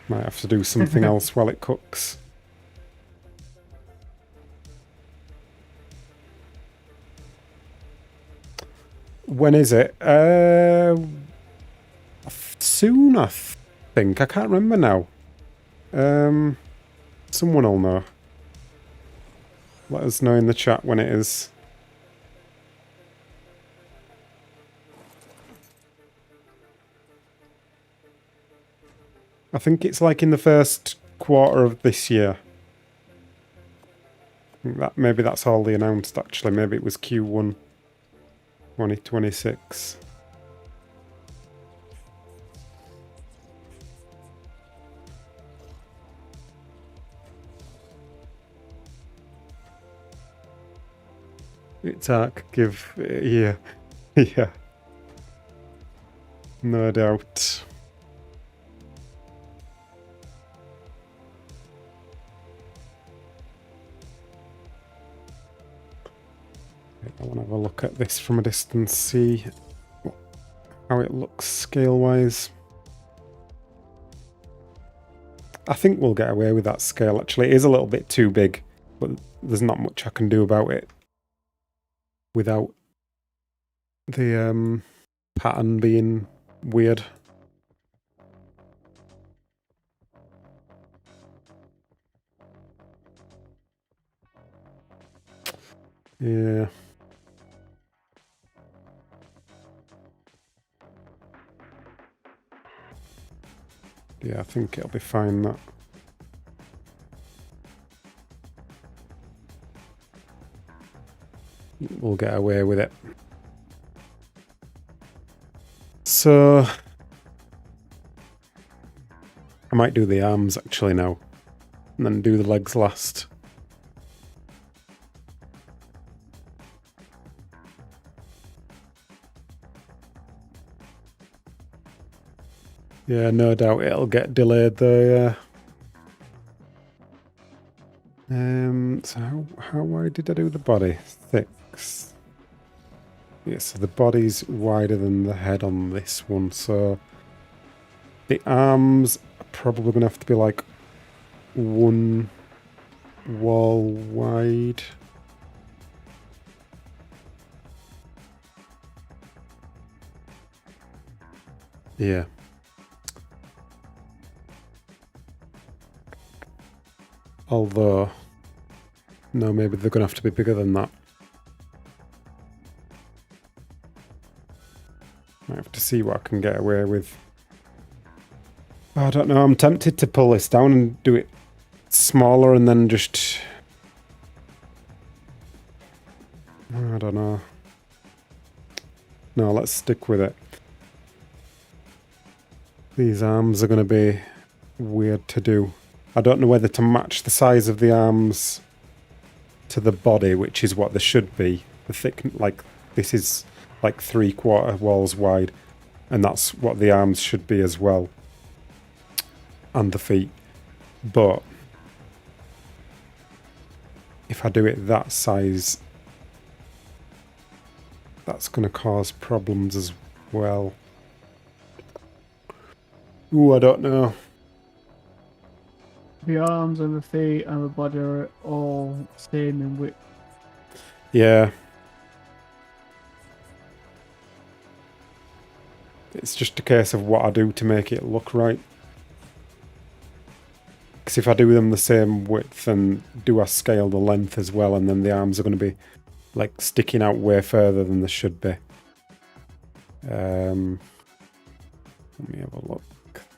A: Might have to do something else while it cooks. When is it? Soon, I think. I can't remember now. Someone will know. Let us know in the chat when it is. I think it's like in the first quarter of this year. I think maybe that's all they announced actually. Maybe it was Q1 2026. It's Ark, give, yeah, yeah, no doubt. I want to have a look at this from a distance, see how it looks scale-wise. I think we'll get away with that scale, actually. It is a little bit too big, but there's not much I can do about it without the pattern being weird. Yeah. Yeah, I think it'll be fine, that. We'll get away with it. So I might do the arms actually now, and then do the legs last. Yeah, no doubt it'll get delayed though, yeah. So how wide did I do the body? 6. Yeah, so the body's wider than the head on this one, so The arms are probably going to have to be like one wall wide. Yeah. Although, no, maybe they're going to have to be bigger than that. Might have to see what I can get away with. I don't know, I'm tempted to pull this down and do it smaller and then just... I don't know. No, let's stick with it. These arms are going to be weird to do. I don't know whether to match the size of the arms to the body, which is what they should be. The thick, like, this is like 3/4 walls wide, and that's what the arms should be as well. And the feet. But if I do it that size, that's going to cause problems as well. Ooh, I don't know.
B: The arms and the feet and the body are all same in width.
A: Yeah. It's just a case of what I do to make it look right. Because if I do them the same width, then do I scale the length as well, and then the arms are going to be like sticking out way further than they should be. Let me have a look.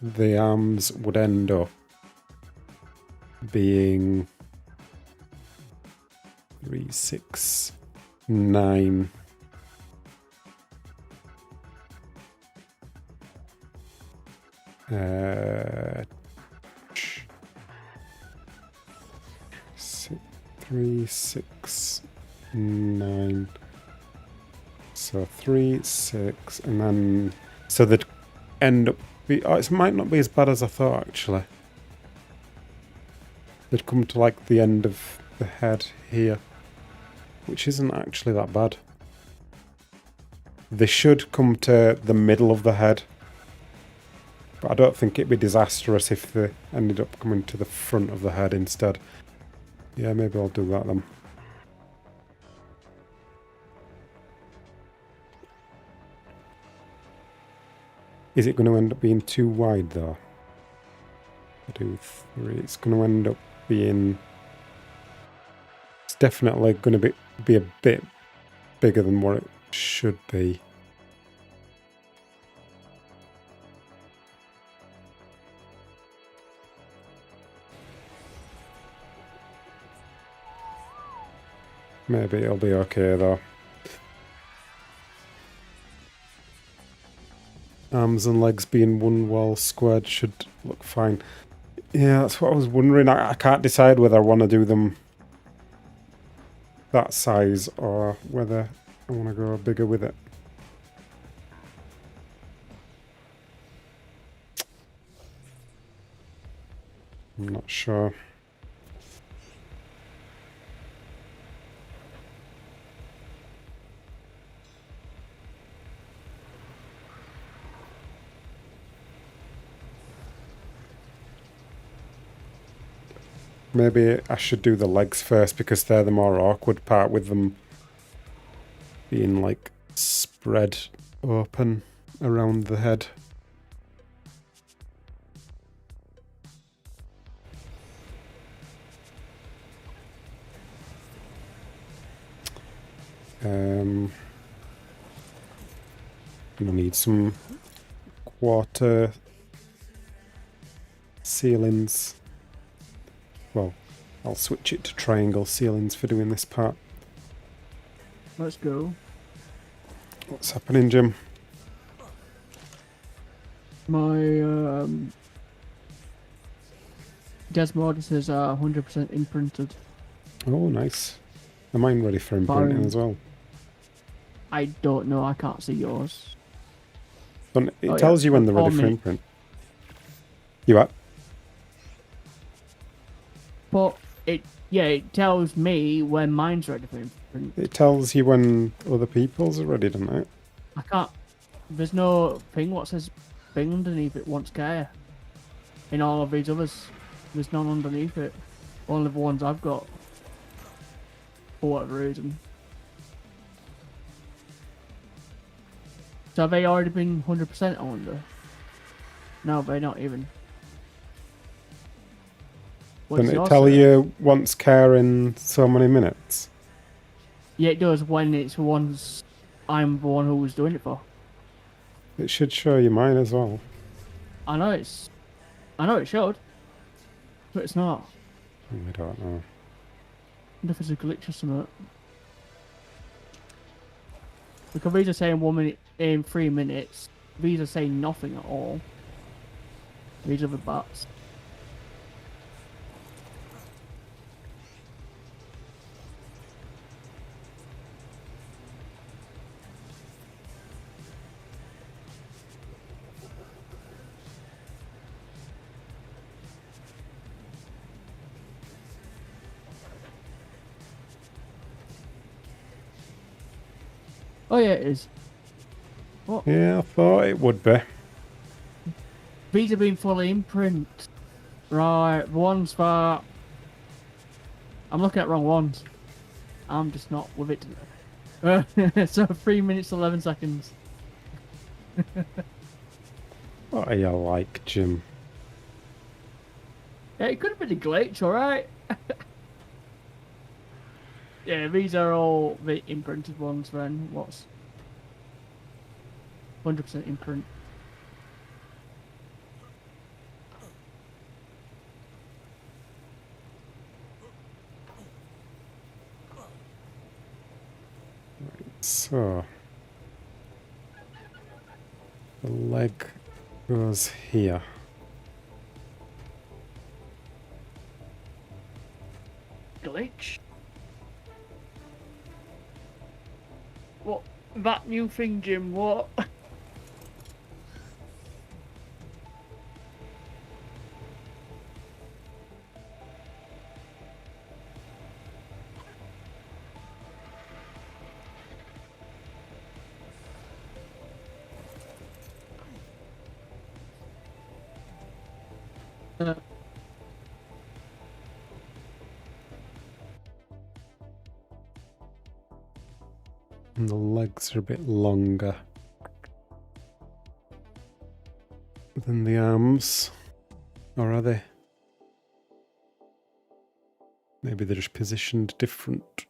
A: The arms would end up being 3, 6, 9. Three, 6, 9. So 3, 6, and then so they'd end up be. Oh, it might not be as bad as I thought actually. They'd come to like the end of the head here, which isn't actually that bad. They should come to the middle of the head, but I don't think it'd be disastrous if they ended up coming to the front of the head instead. Yeah, maybe I'll do that then. Is it going to end up being too wide though? I do 3. It's going to end up being... It's definitely going to be a bit bigger than what it should be. Maybe it'll be okay though. Arms and legs being one wall squared should look fine. Yeah, that's what I was wondering. I can't decide whether I want to do them that size or whether I want to go bigger with it. I'm not sure. Maybe I should do the legs first because they're the more awkward part with them being like spread open around the head. I need some quarter ceilings. Well, I'll switch it to triangle ceilings for doing this part.
B: Let's go.
A: What's happening, Jim?
B: My Desmodus are 100% imprinted.
A: Oh, nice. Are mine ready for imprinting as well?
B: I don't know, I can't see yours.
A: But it tells you when they're ready for imprint. You what?
B: But it tells me when mine's ready for imprint.
A: It tells you when other people's are ready, doesn't it?
B: I can't. There's no thing what says thing underneath it wants care. In all of these others, there's none underneath it. Only the ones I've got. For whatever reason. So have they already been 100%, I wonder? No, they're not even.
A: Doesn't it tell you wants care in so many minutes?
B: Yeah, it does when it's the ones I'm the one who was doing it for.
A: It should show you mine as well.
B: I know it showed, but it's not.
A: I don't know.
B: I wonder if there's a glitch or something. Because these are saying 1 minute in 3 minutes. These are saying nothing at all. These are the bats. Oh yeah, it is. What?
A: Yeah, I thought it would be.
B: These have been fully imprint. Right, the ones that... I'm looking at wrong ones. I'm just not with it. So 3 minutes 11 seconds.
A: What are you like, Jim?
B: Yeah, it could have been a glitch, alright? Yeah, these are all the imprinted ones then. What's 100% imprint?
A: So, the leg goes here.
B: Glitch? What? That new thing, Jim, what?
A: And the legs are a bit longer than the arms. Or are they? Maybe they're just positioned different.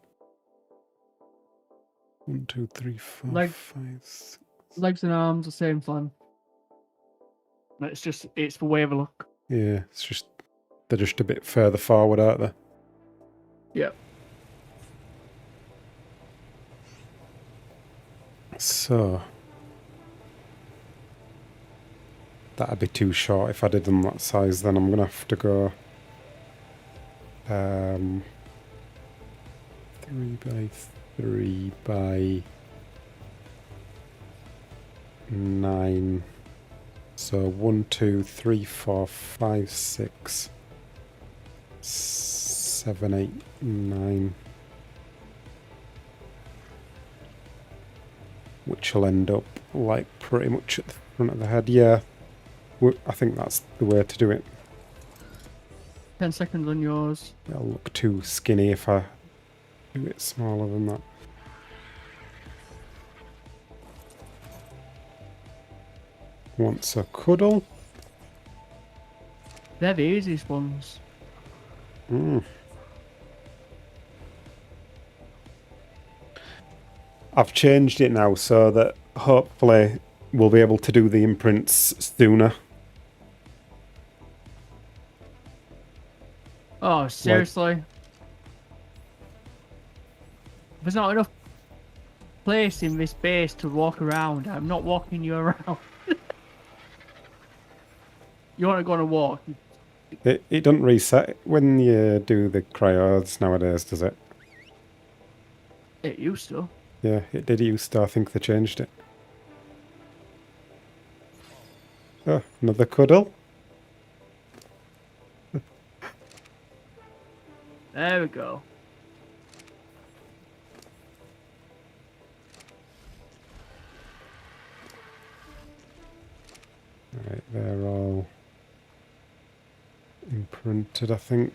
A: 1, 2, 3, 4,
B: Leg-
A: 5, 6.
B: Legs and arms, the same fun. It's the way of a look.
A: Yeah, it's just they're just a bit further forward, aren't they?
B: Yep.
A: So that'd be too short if I did them that size. Then I'm gonna have to go 3 by 3 by 9. So 1, 2, 3, 4, 5, 6, 7, 8, 9. Which will end up like pretty much at the front of the head. Yeah, I think that's the way to do it.
B: 10 seconds on yours.
A: It'll look too skinny if I do it smaller than that. Wants a cuddle.
B: They're the easiest ones.
A: I've changed it now so that hopefully we'll be able to do the imprints sooner.
B: Oh, seriously? There's not enough place in this base to walk around. I'm not walking you around. You want to go on a walk?
A: It doesn't reset when you do the cryos nowadays, does it?
B: It used to.
A: Yeah, it did used to. I think they changed it. Oh, another cuddle.
B: There we go.
A: hatted, I think.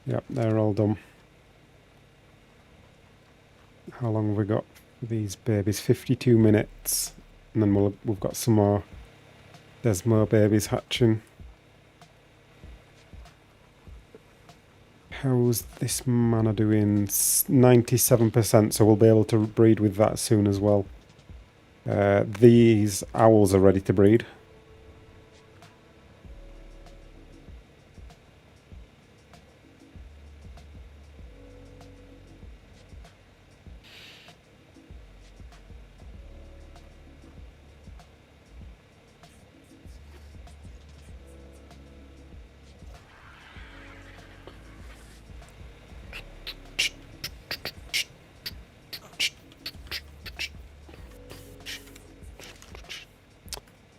A: Yep, they're all done. How long have we got for these babies? 52 minutes. And then we've got some more. There's more babies hatching. How's this manor doing? 97%, so we'll be able to breed with that soon as well. These owls are ready to breed.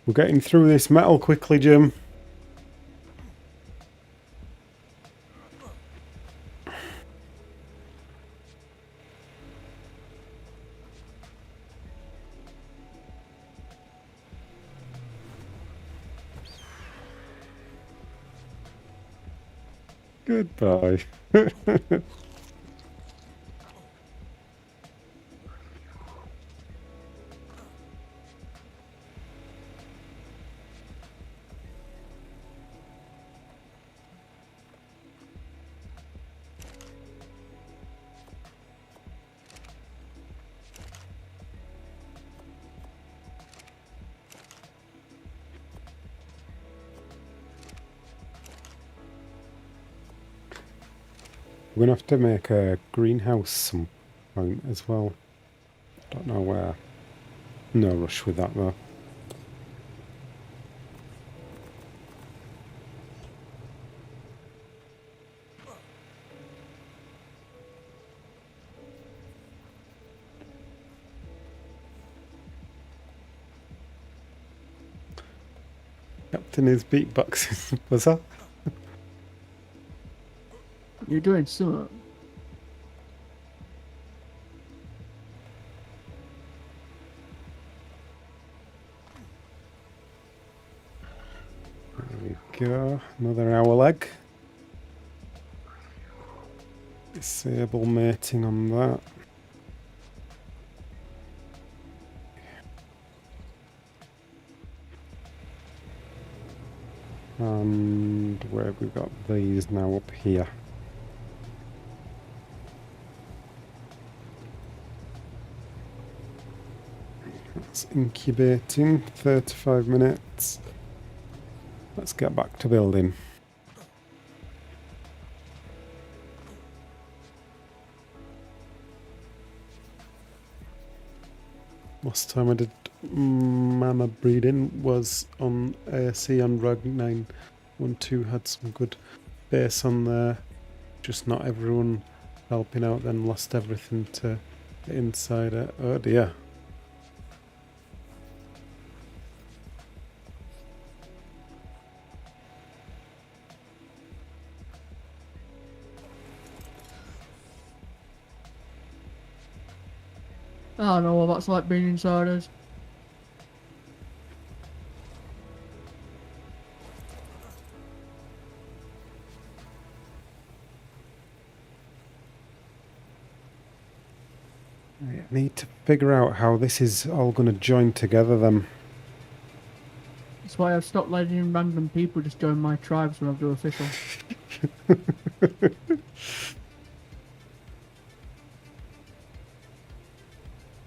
A: We're getting through this metal quickly, Jim. Goodbye. We're going to have to make a greenhouse some point as well. Don't know where. No rush with that though. Captain is beatboxing. What's that?
B: You're doing something.
A: There we go. Another owl egg. Disable mating on that. And where have we got these now? Up here. That's incubating, 35 minutes. Let's get back to building. Last time I did manor breeding was on ASC on Rug 912, had some good base on there. Just not everyone helping out, then lost everything to the insider. Oh dear.
B: I don't know what that's like being insiders.
A: I need to figure out how this is all going to join together then.
B: That's why I've stopped letting random people just join my tribes when I do official.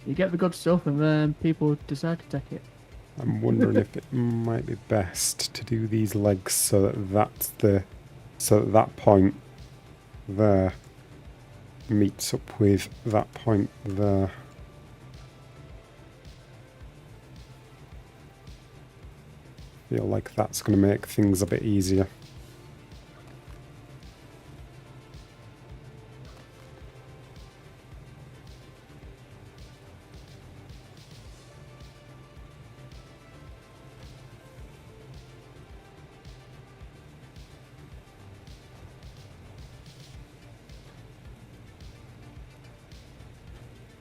B: You get the good stuff and then people decide to take it.
A: I'm wondering if it might be best to do these legs so that that point there meets up with that point there. Feel like that's going to make things a bit easier.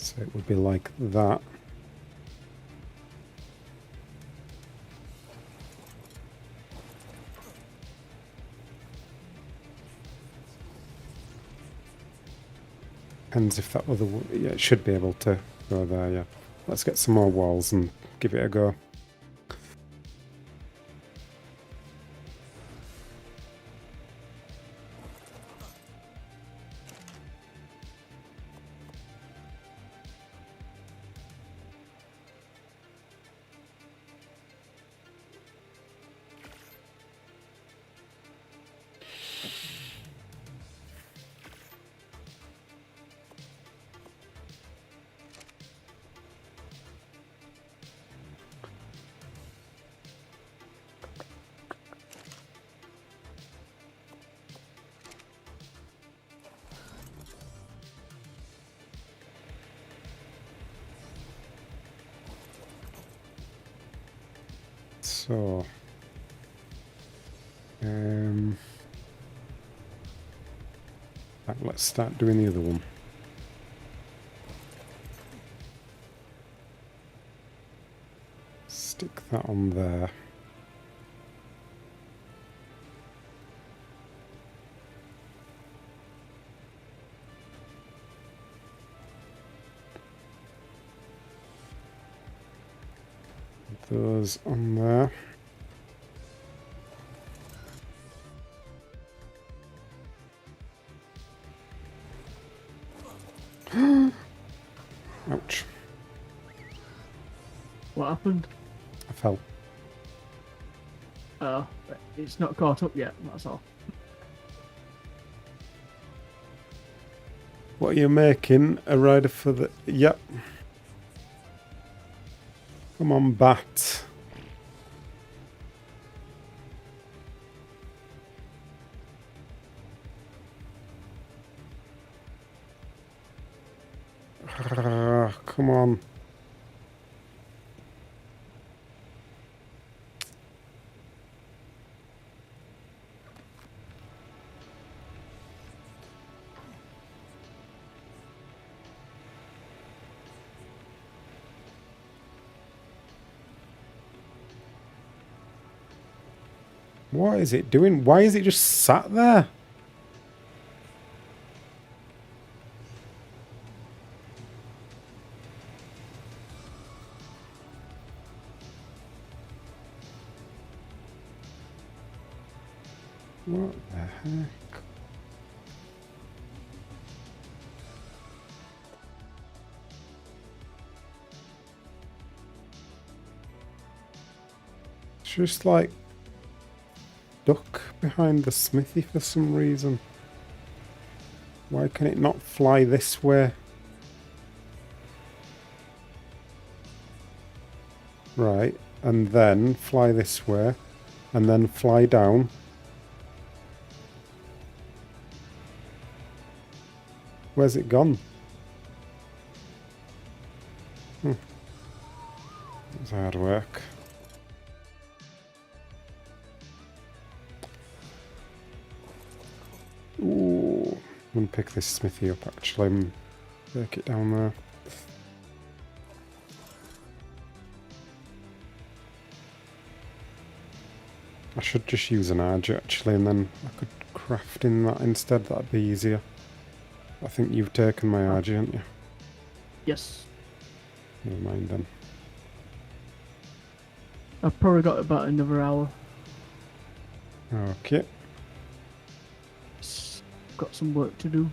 A: So it would be like that. Depends if that other... Yeah, it should be able to go there, yeah. Let's get some more walls and give it a go. So, right, let's start doing the other one. Stick that on there. Those on there. Ouch.
B: What happened?
A: I fell.
B: Oh, it's not caught up yet, that's all.
A: What are you making? A rider for the... Yep. Come on, bat. Come on. What is it doing? Why is it just sat there? What the heck? It's just like stuck behind the smithy for some reason. Why can it not fly this way? Right, and then fly this way, and then fly down. Where's it gone? It's hard work. Ooh, I'm gonna pick this smithy up actually and take it down there. I should just use an arger actually, and then I could craft in that instead. That'd be easier. I think you've taken my arger, haven't you?
B: Yes.
A: Never mind then.
B: I've probably got about another hour.
A: Okay.
B: Got some work to do.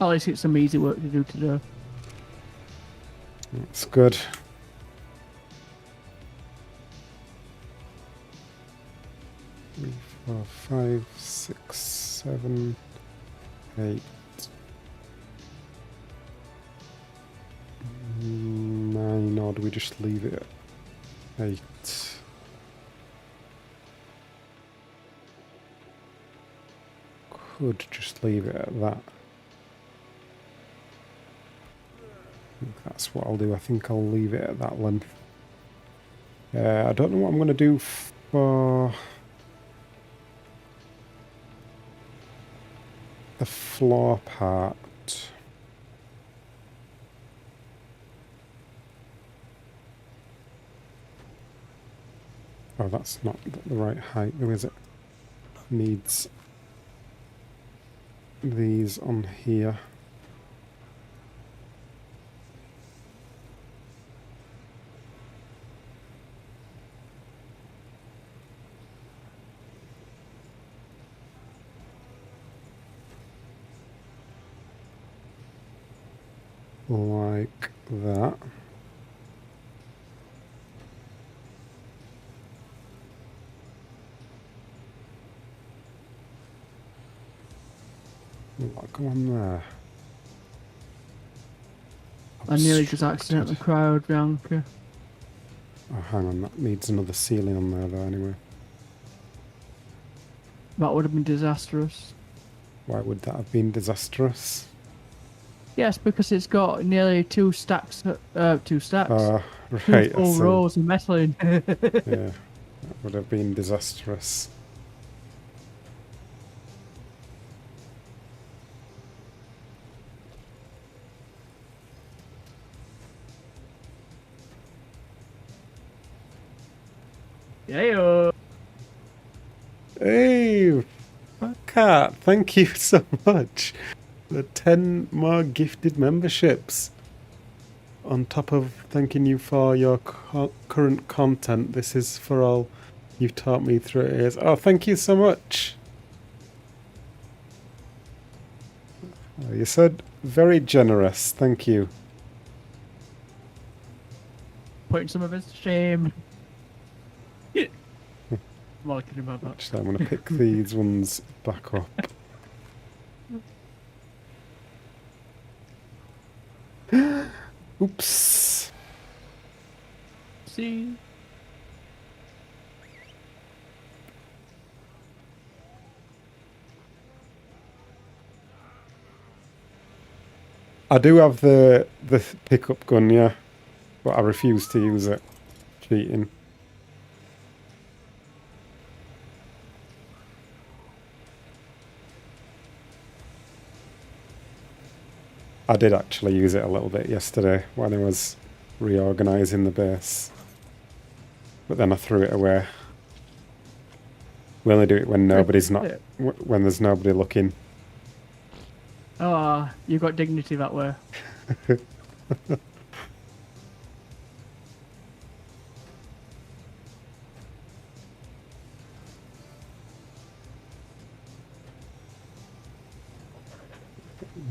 B: At least it's some easy work to do today.
A: That's good. Three, 4, 5, 6, 7, 8, 9, or do we just leave it at 8? Could just leave it at that. think that's what I'll do. I think I'll leave it at that length. I don't know what I'm going to do for the floor part. Oh, that's not the right height, though, is it? Needs these on here. Like that. What go on there?
B: I nearly just accidentally crowd Bianca.
A: Oh, hang on, that needs another ceiling on there though anyway.
B: That would have been disastrous.
A: Why would that have been disastrous?
B: Yes, because it's got nearly two stacks. Right,
A: Two
B: full rows of metal.
A: Yeah, that would have been disastrous.
B: Yeah.
A: Hey, cat! Thank you so much. The 10 more gifted memberships. On top of thanking you for your current content, this is for all you've taught me through years. Oh, thank you so much. Oh, you said very generous. Thank you.
B: Putting some of us to shame. I'm not kidding about that.
A: Actually, I'm going to pick these ones back up. Oops.
B: See?
A: I do have the pickup gun, yeah, but I refuse to use it. Cheating. I did actually use it a little bit yesterday when I was reorganising the base, but then I threw it away. We only do it when nobody's when there's nobody looking.
B: Oh, you got dignity that way.
A: There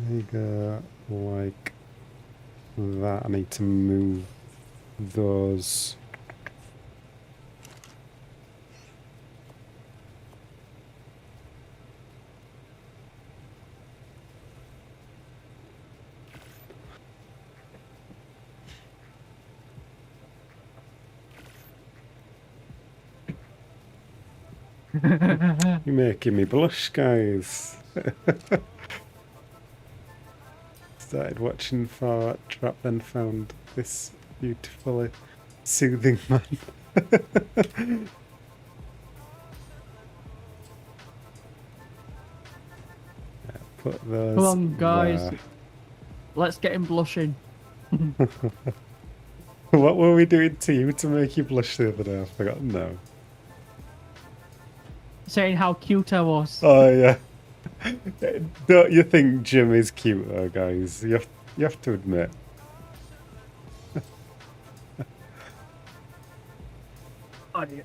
A: you go, like that. I need to move those. You're making me blush, guys. Started watching for Trap, then found this beautifully soothing man. Put those.
B: Come on, guys.
A: there.
B: Let's get him blushing.
A: What were we doing to you to make you blush the other day? I forgot. No.
B: Saying how cute I was.
A: Oh yeah. Don't you think Jim is cute though, guys? You have to admit.
B: Oh, dear.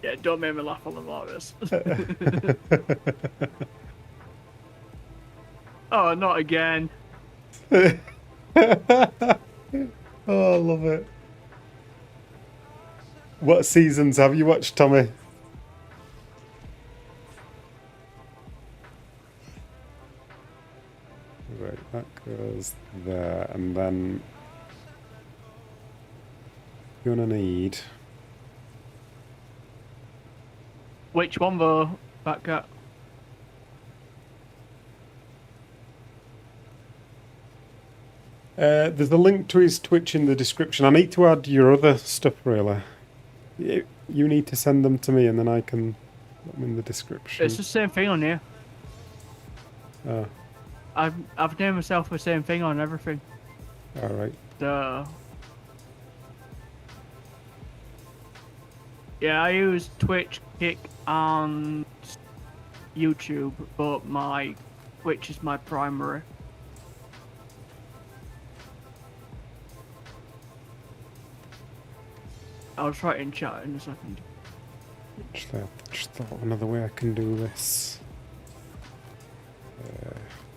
B: Yeah, don't make me laugh on the Morris. Oh, not again.
A: Oh, I love it. What seasons have you watched, Tommy? Right, that goes there, and then you're gonna need.
B: Which one though? Back at.
A: There's a link to his Twitch in the description. I need to add your other stuff, really. You need to send them to me, and then I can put them in the description.
B: It's the same thing on here.
A: Oh,
B: I've named myself the same thing on everything.
A: all right.
B: Yeah, I use Twitch, Kick, and YouTube, but my Twitch is my primary. I'll try it in chat in a second.
A: Actually, I just thought of another way I can do this.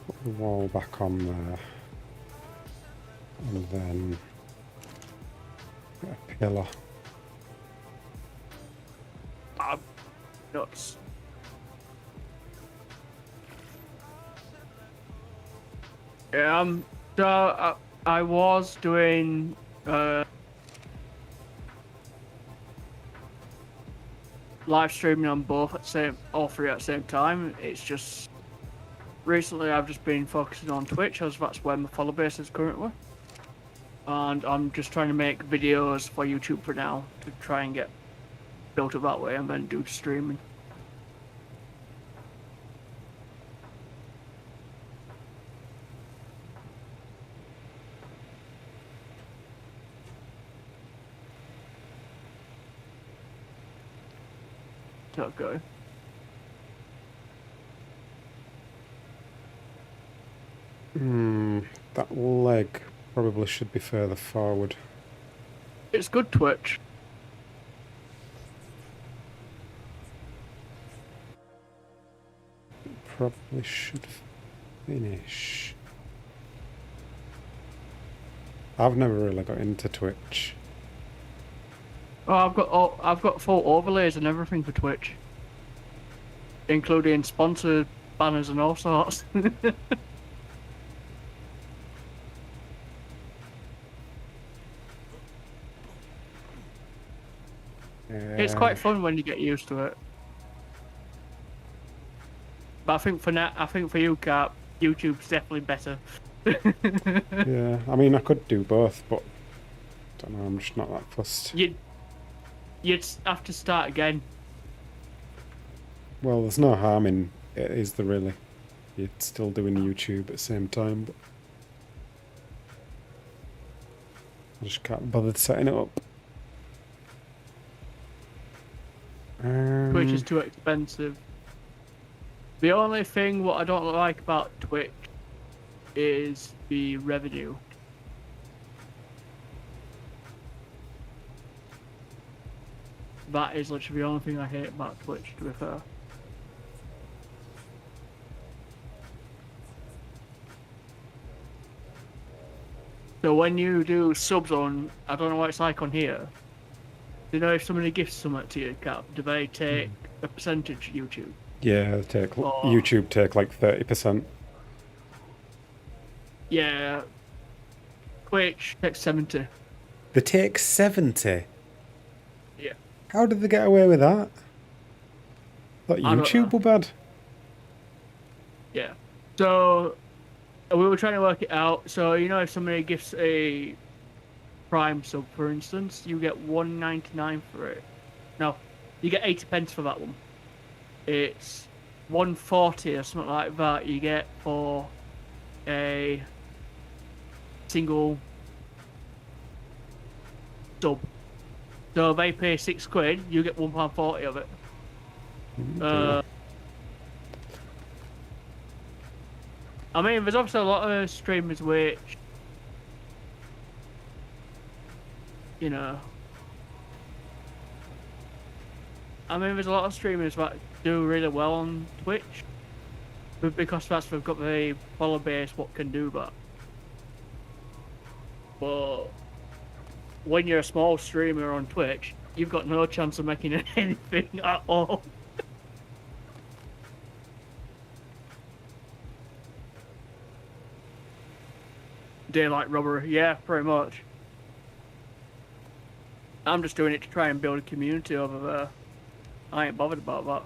A: Put the wall back on there. And then get a pillar.
B: Nuts. Yeah, so I was doing live streaming on both all three at the same time. It's just recently I've just been focusing on Twitch, as that's where my follower base is currently, and I'm just trying to make videos for YouTube for now to try and get built up that way, and then do streaming. Okay.
A: That leg probably should be further forward.
B: It's good Twitch.
A: Probably should finish. I've never really got into Twitch.
B: Oh, I've got full overlays and everything for Twitch, including sponsored banners and all sorts. It's quite fun when you get used to it. But I think for you, Cap, YouTube's definitely better.
A: Yeah, I mean, I could do both, but I don't know, I'm just not that fussed.
B: You'd have to start again.
A: Well, there's no harm in it, is there really? You're still doing YouTube at the same time, but I just can't bother setting it up.
B: Twitch is too expensive. The only thing what I don't like about Twitch is the revenue. That is literally the only thing I hate about Twitch, to be fair. So when you do subs on, I don't know what it's like on here. You know, if somebody gives something to you, Cap, do they take a percentage YouTube?
A: Yeah, YouTube take like 30%.
B: Yeah. Twitch takes 70.
A: They take 70?
B: Yeah.
A: How did they get away with that? Thought
B: I don't
A: YouTube
B: know.
A: were bad.
B: Yeah. So we were trying to work it out. So you know, if somebody gives a Prime sub, for instance, you get $1.99 for it. No, you get 80 pence for that one. It's $1.40 or something like that you get for a single sub. So they pay £6, you get £1.40 of it. I mean, there's obviously a lot of streamers which, you know, I mean, there's a lot of streamers that do really well on Twitch, but because they've got the follower base what can do that. But when you're a small streamer on Twitch, you've got no chance of making anything at all. Daylight robbery, yeah, pretty much. I'm just doing it to try and build a community over there. I ain't bothered about that.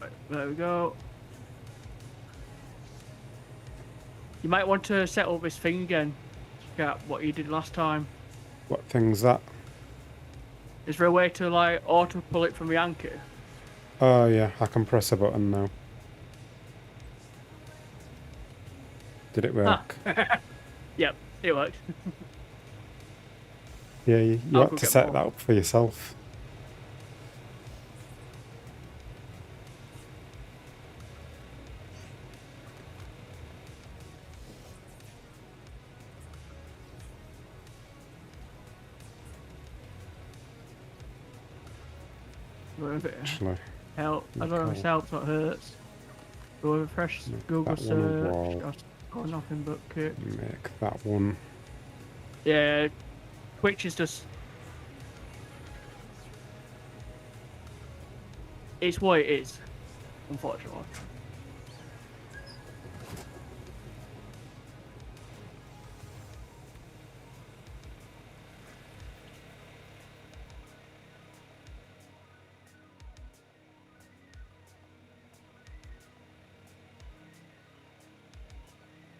B: Right, there we go. You might want to set up this thing again. Check what you did last time.
A: What thing's that?
B: Is there a way to like auto pull it from the anchor?
A: Oh yeah, I can press a button now. Did it work?
B: Yep, it worked.
A: Yeah, you
B: I'll
A: had
B: go
A: to
B: get
A: set
B: more.
A: that up for yourself.
B: Go with it.
A: Actually,
B: Help. I don't know if it helps or hurts. Go with a fresh
A: Make
B: Google
A: that one a
B: search.
A: wall.
B: I've got nothing but kick.
A: make that one.
B: Yeah, Twitch is just. It's what it is, unfortunately.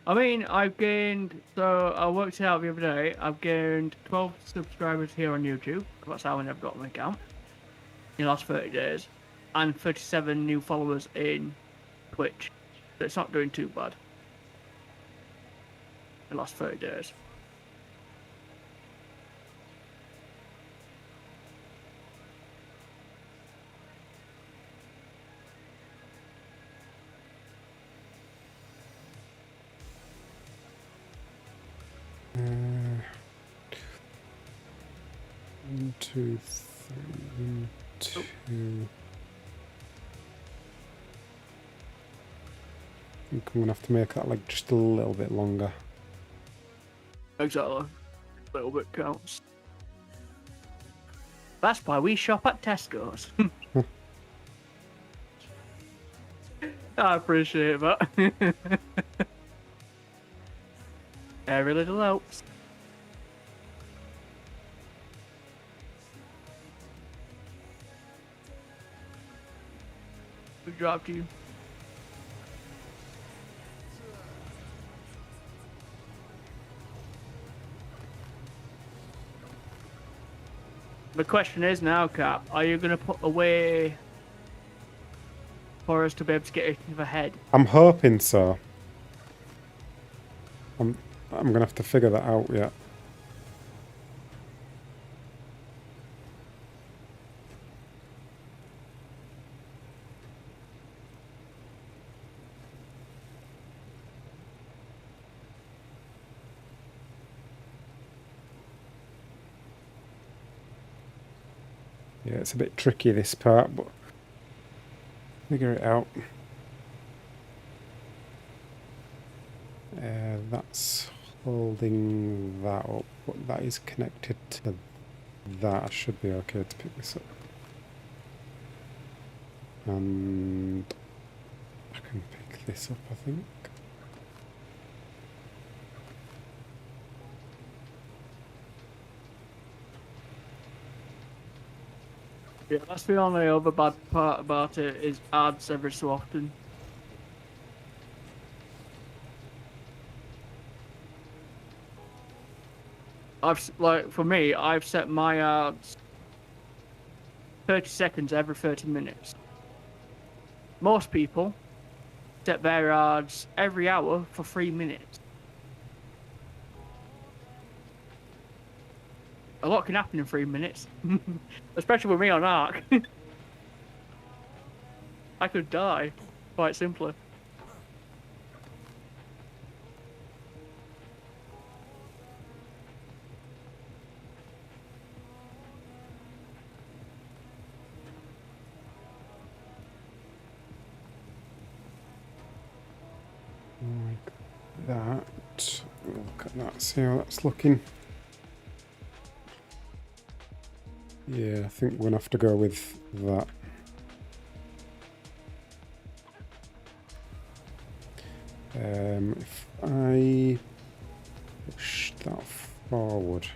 B: I mean, I've gained, so I worked it out the other day, I've gained 12 subscribers here on YouTube, that's how many I've got on my account, in the last 30 days, and 37 new followers in Twitch. So it's not doing too bad in the last 30 days.
A: One, two, three, one, two. I think I'm gonna have to make that like just a little bit longer.
B: Exactly. A little bit counts. That's why we shop at Tesco's. I appreciate that. Every little helps. We dropped you. The question is now, Cap, are you going to put a way for us to be able to get into the head?
A: I'm hoping so. I'm gonna have to figure that out yet. Yeah, it's a bit tricky this part, but figure it out. That's holding that up, but that is connected to that. I should be okay to pick this up. And I can pick this up, I think.
B: Yeah, that's the only other bad part about it is ads every so often. For me, I've set my ads 30 seconds every 30 minutes. Most people set their ads every hour for 3 minutes. A lot can happen in 3 minutes, especially with me on Ark. I could die, quite simply.
A: Like that. Look at that, see how that's looking. Yeah, I think we're gonna have to go with that. If I push that forward,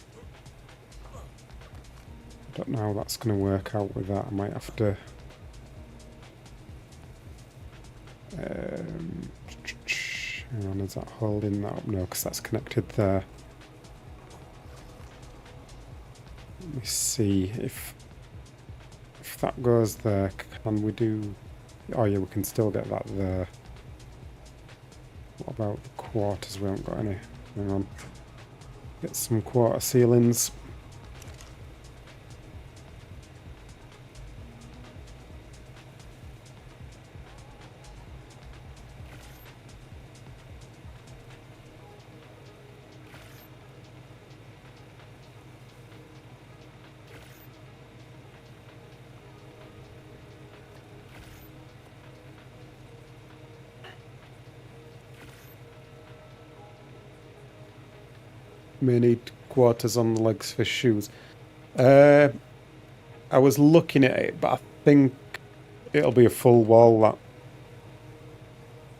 A: I don't know how that's going to work out with that. I might have to Hang on, is that holding that up? No, because that's connected there. Let me see if that goes there. Can we do? Oh yeah, we can still get that there. What about the quarters? We haven't got any. Hang on. Get some quarter ceilings. May need quarters on the legs for shoes. I was looking at it, but I think it'll be a full wall. That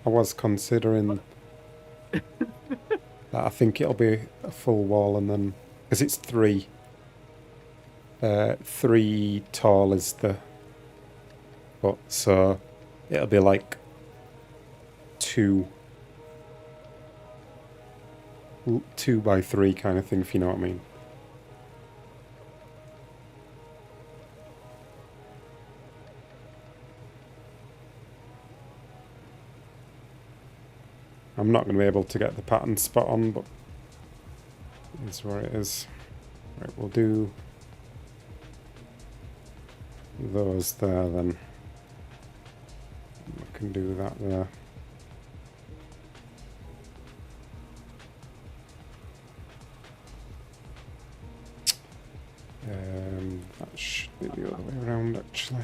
A: I was considering that. I think it'll be a full wall, and then because it's three tall is the foot, so it'll be like two 2 by 3 kind of thing, if you know what I mean. I'm not going to be able to get the pattern spot on, but it's where it is. Right, we'll do those there then. I can do that there. That should be the other way around, actually.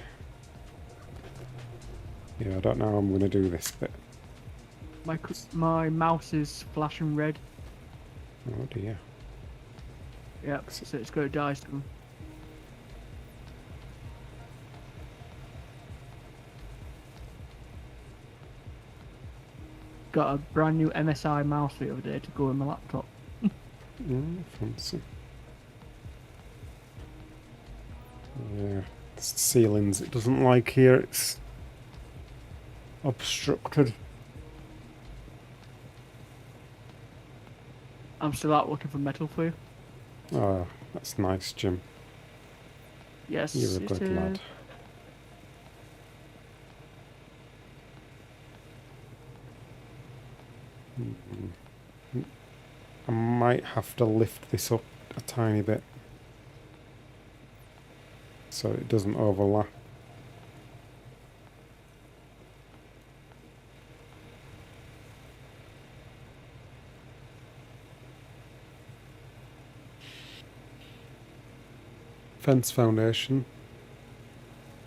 A: Yeah, I don't know how I'm going to do this bit.
B: My mouse is flashing red.
A: Oh dear.
B: Yep, so it's going to die soon. Got a brand new MSI mouse the other day to go in my laptop.
A: Fancy. Yeah, it's the ceilings it doesn't like here. It's obstructed.
B: I'm still out looking for metal for you.
A: Oh, that's nice, Jim.
B: Yes,
A: You're a good lad. I might have to lift this up a tiny bit so it doesn't overlap. Fence foundation.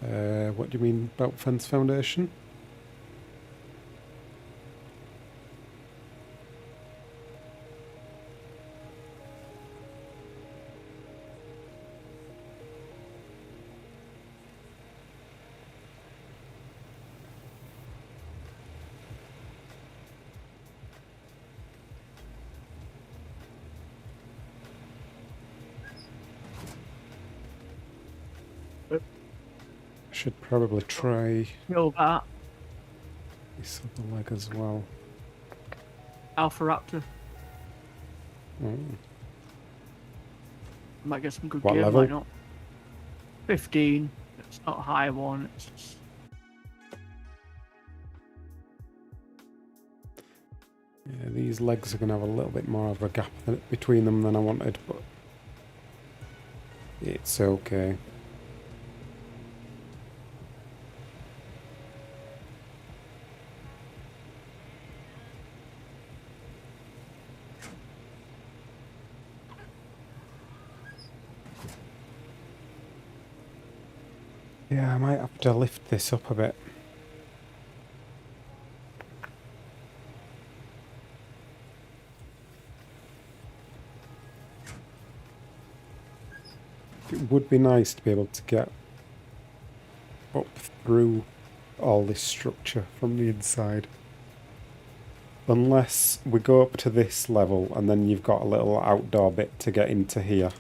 A: What do you mean about fence foundation? Should probably try
B: Kill that.
A: this other leg as well.
B: Alpha Raptor.
A: Oh.
B: Might get some good
A: What
B: gear,
A: level?
B: might not. 15. It's not a high one. It's just...
A: Yeah, these legs are going to have a little bit more of a gap between them than I wanted, but it's okay. Yeah, I might have to lift this up a bit. It would be nice to be able to get up through all this structure from the inside. Unless we go up to this level and then you've got a little outdoor bit to get into here.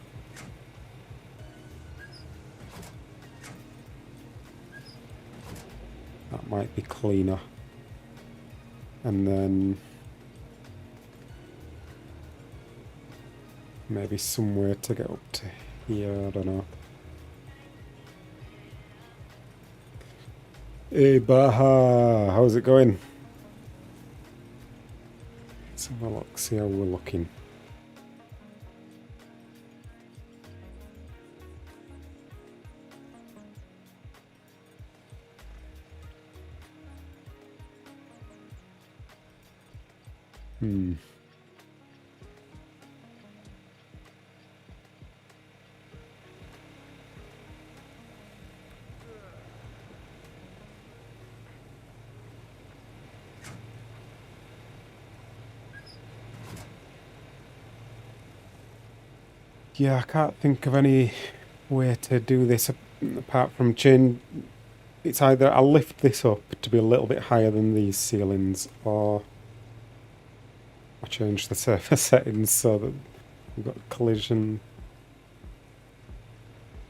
A: That might be cleaner. And then maybe somewhere to get up to here, I don't know. Hey Baha, how's it going? Let's have a look, see how we're looking. Yeah, I can't think of any way to do this apart from change. It's either I'll lift this up to be a little bit higher than these ceilings, or I change the surface settings so that we've got collision.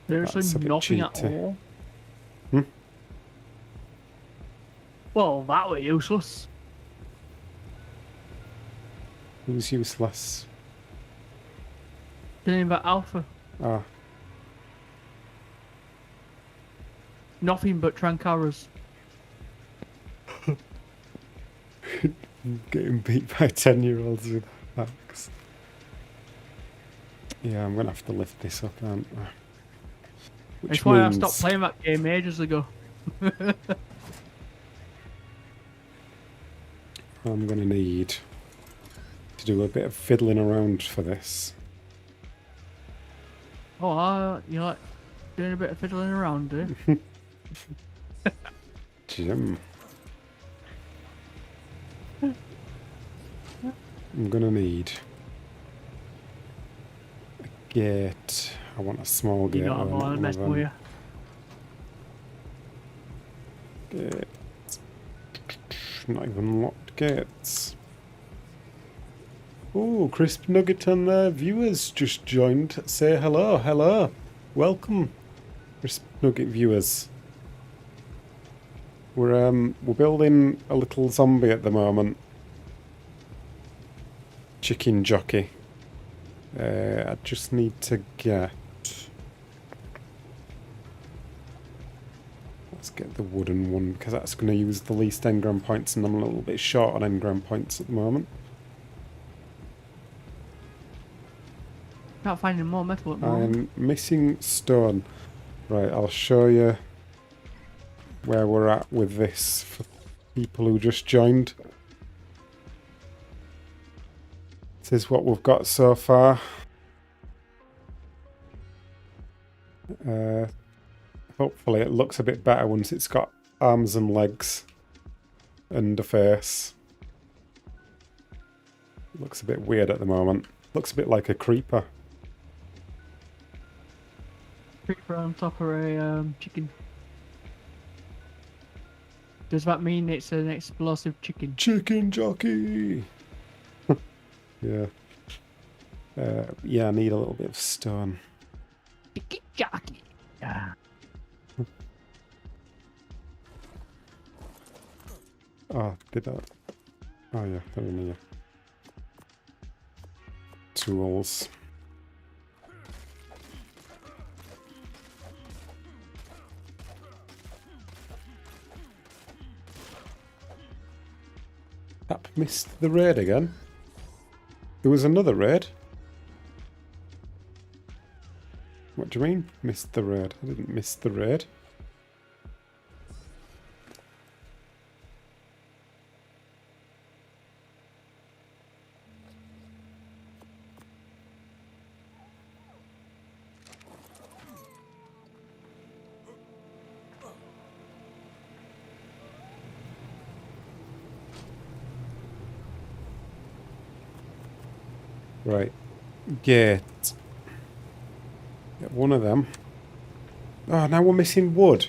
B: Seriously,
A: That's a bit
B: nothing at
A: cheaty.
B: all.
A: Hmm?
B: Well, that were useless.
A: Who's useless?
B: Didn't even alpha.
A: Ah,
B: Nothing but Trancaras.
A: getting beat by 10-year-olds with hacks. Yeah, I'm gonna have to lift this up, aren't I? Which
B: That's why I
A: means
B: stopped playing that game ages ago.
A: I'm gonna need to do a bit of fiddling around for this.
B: Oh, you like doing a bit of fiddling around, do you?
A: Jim. I'm gonna need a gate. I want a small gate.
B: You know I'm
A: though, not
B: on a
A: one
B: mess
A: of
B: for you.
A: them. Gates. Not even locked gates. Oh, Crisp Nugget and their viewers just joined. Say hello, hello. Welcome, Crisp Nugget viewers. We're building a little zombie at the moment. Chicken jockey. I just need to get... Let's get the wooden one, because that's going to use the least engram points, and I'm a little bit short on engram points at the moment.
B: Can't find any more metal at the moment.
A: I'm missing stone. Right, I'll show you where we're at with this for people who just joined. This is what we've got so far. Hopefully it looks a bit better once it's got arms and legs and a face. Looks a bit weird at the moment. Looks a bit like a creeper.
B: Creeper on top of a chicken. Does that mean it's an explosive chicken?
A: Chicken jockey! Yeah. Yeah, I need a little bit of stone.
B: Chicken jockey. Yeah.
A: Oh, did that? Oh yeah, they're in here. Tools. Tap missed the raid again. There was another raid. What do you mean, missed the raid? I didn't miss the raid. Right. Gate. Get one of them. Oh, now we're missing wood.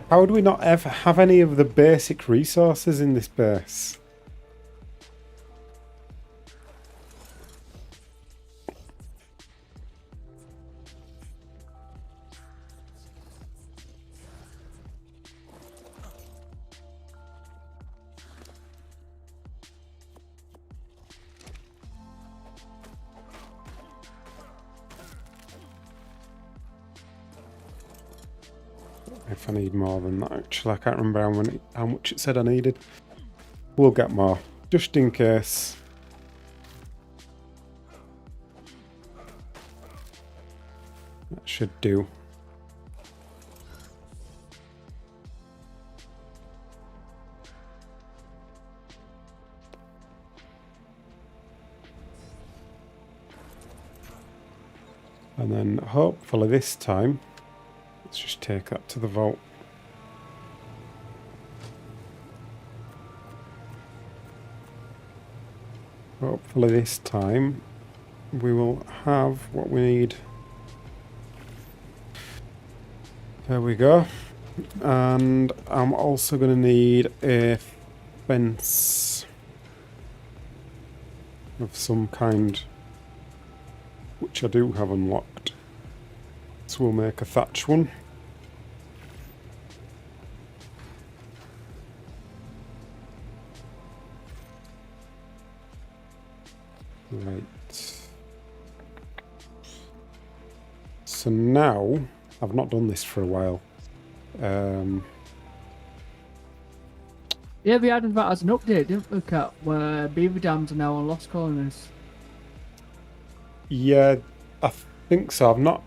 A: How do we not ever have any of the basic resources in this base? If I need more than that, actually, I can't remember how much it said I needed. We'll get more, just in case. That should do. And then hopefully this time, let's just take that to the vault. Hopefully this time we will have what we need. There we go. And I'm also going to need a fence of some kind, which I do have unlocked. So we'll make a thatch one. Right. So now, I've not done this for a while.
B: Yeah, we added that as an update, didn't we, Kat? Where beaver dams are now on lost colonies.
A: Yeah, I think so. I've not...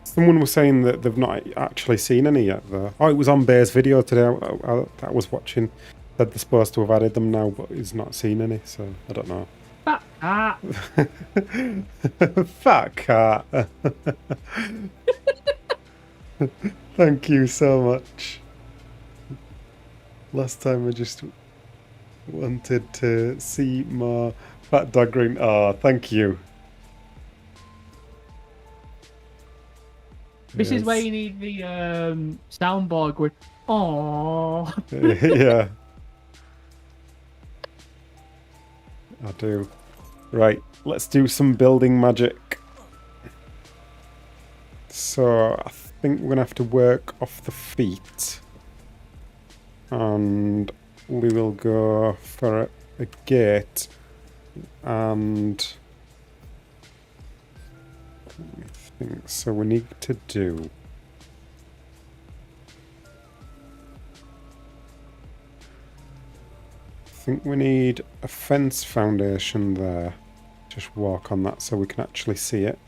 A: Someone was saying that they've not actually seen any yet, though. Oh, it was on Bear's video today I was watching. Said they're supposed to have added them now, but he's not seen any, so I don't know. Fat cat. Thank you so much. Last time I just wanted to see more fat dog green. Oh, thank you.
B: This is where you need the soundboard with "Aww."
A: Yeah. I do. Right, let's do some building magic. So I think we're gonna have to work off the feet. And we will go for a gate and I think so we need to do I think we need a fence foundation there. Just walk on that so we can actually see it.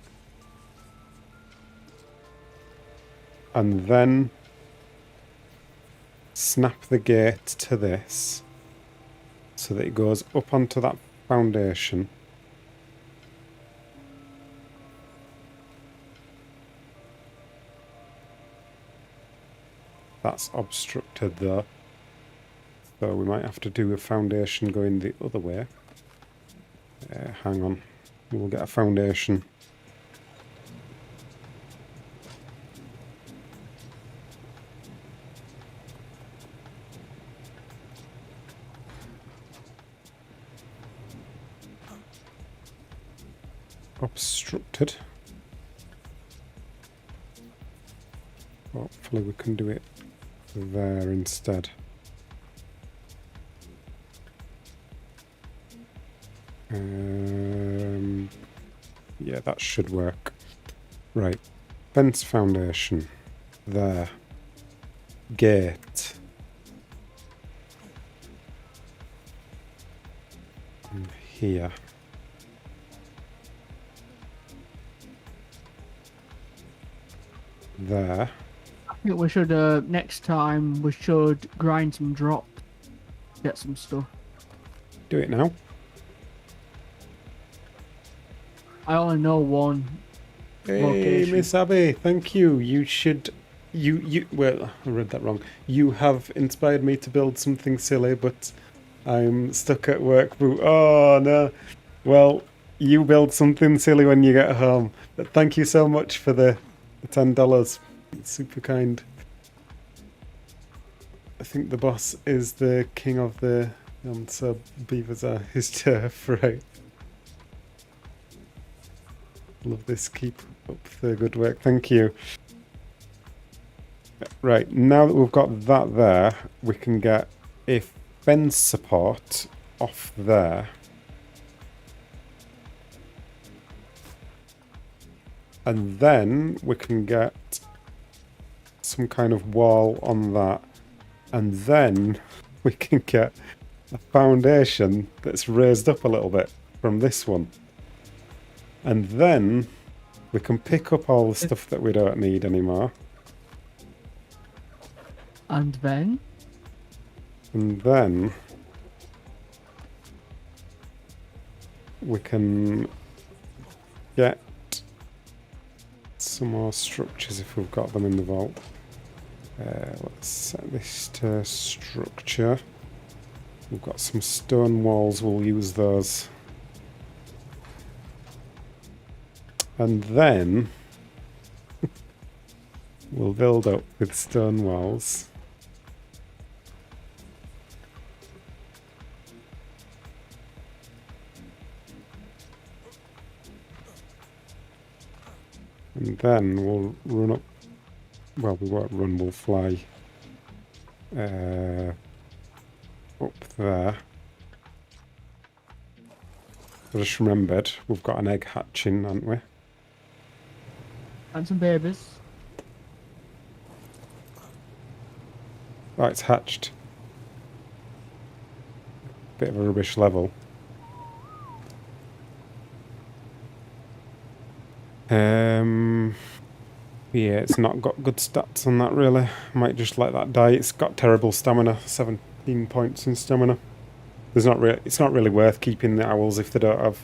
A: And then snap the gate to this so that it goes up onto that foundation. That's obstructed though, so we might have to do a foundation going the other way. Hang on, we'll get a foundation. Obstructed. Hopefully we can do it there instead. Yeah, that should work. Right, fence foundation there. Gate. And here. There.
B: I think we should next time we should grind some drops, get some stuff.
A: Do it now.
B: I only know one
A: Hey,
B: location.
A: Miss Abby, thank you. You should... Well, I read that wrong. You have inspired me to build something silly, but I'm stuck at work. Oh, no. Well, you build something silly when you get home. But thank you so much for the $10. It's super kind. I think the boss is the king of the... so beavers are his turf, right? Love this. Keep up the good work. Thank you. Right, now that we've got that there, we can get a fence support off there. And then we can get some kind of wall on that, and then we can get a foundation that's raised up a little bit from this one. And then we can pick up all the stuff that we don't need anymore.
B: And then?
A: And then we can get some more structures if we've got them in the vault. Let's set this to structure. We've got some stone walls, we'll use those. And then we'll build up with stone walls. And then we'll run up. Well, we won't run, we'll fly up there. I just remembered, we've got an egg hatching, haven't we?
B: And some babies.
A: Oh, it's hatched. Bit of a rubbish level. Yeah, it's not got good stats on that really. Might just let that die. It's got terrible stamina, 17 points in stamina. It's not really worth keeping the owls if they don't have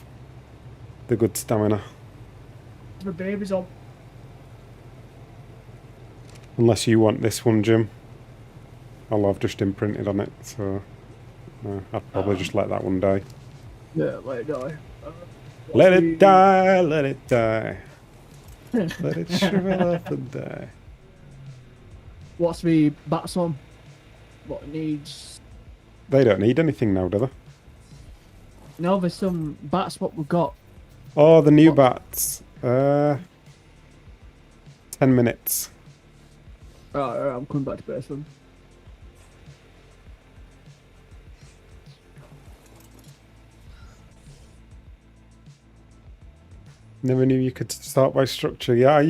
A: the good stamina.
B: The babies on.
A: Unless you want this one, Jim. Although I've just imprinted on it, so I'd probably just let that one die.
B: Yeah, let it die.
A: Let it die, let it die. Let it shrivel up and die.
B: What's the bats on? What it needs?
A: They don't need anything now, do they?
B: No, there's some bats what we've got.
A: Oh, the new bats. 10 minutes.
B: Alright, I'm coming back to base then.
A: Never knew you could sort by structure. Yeah,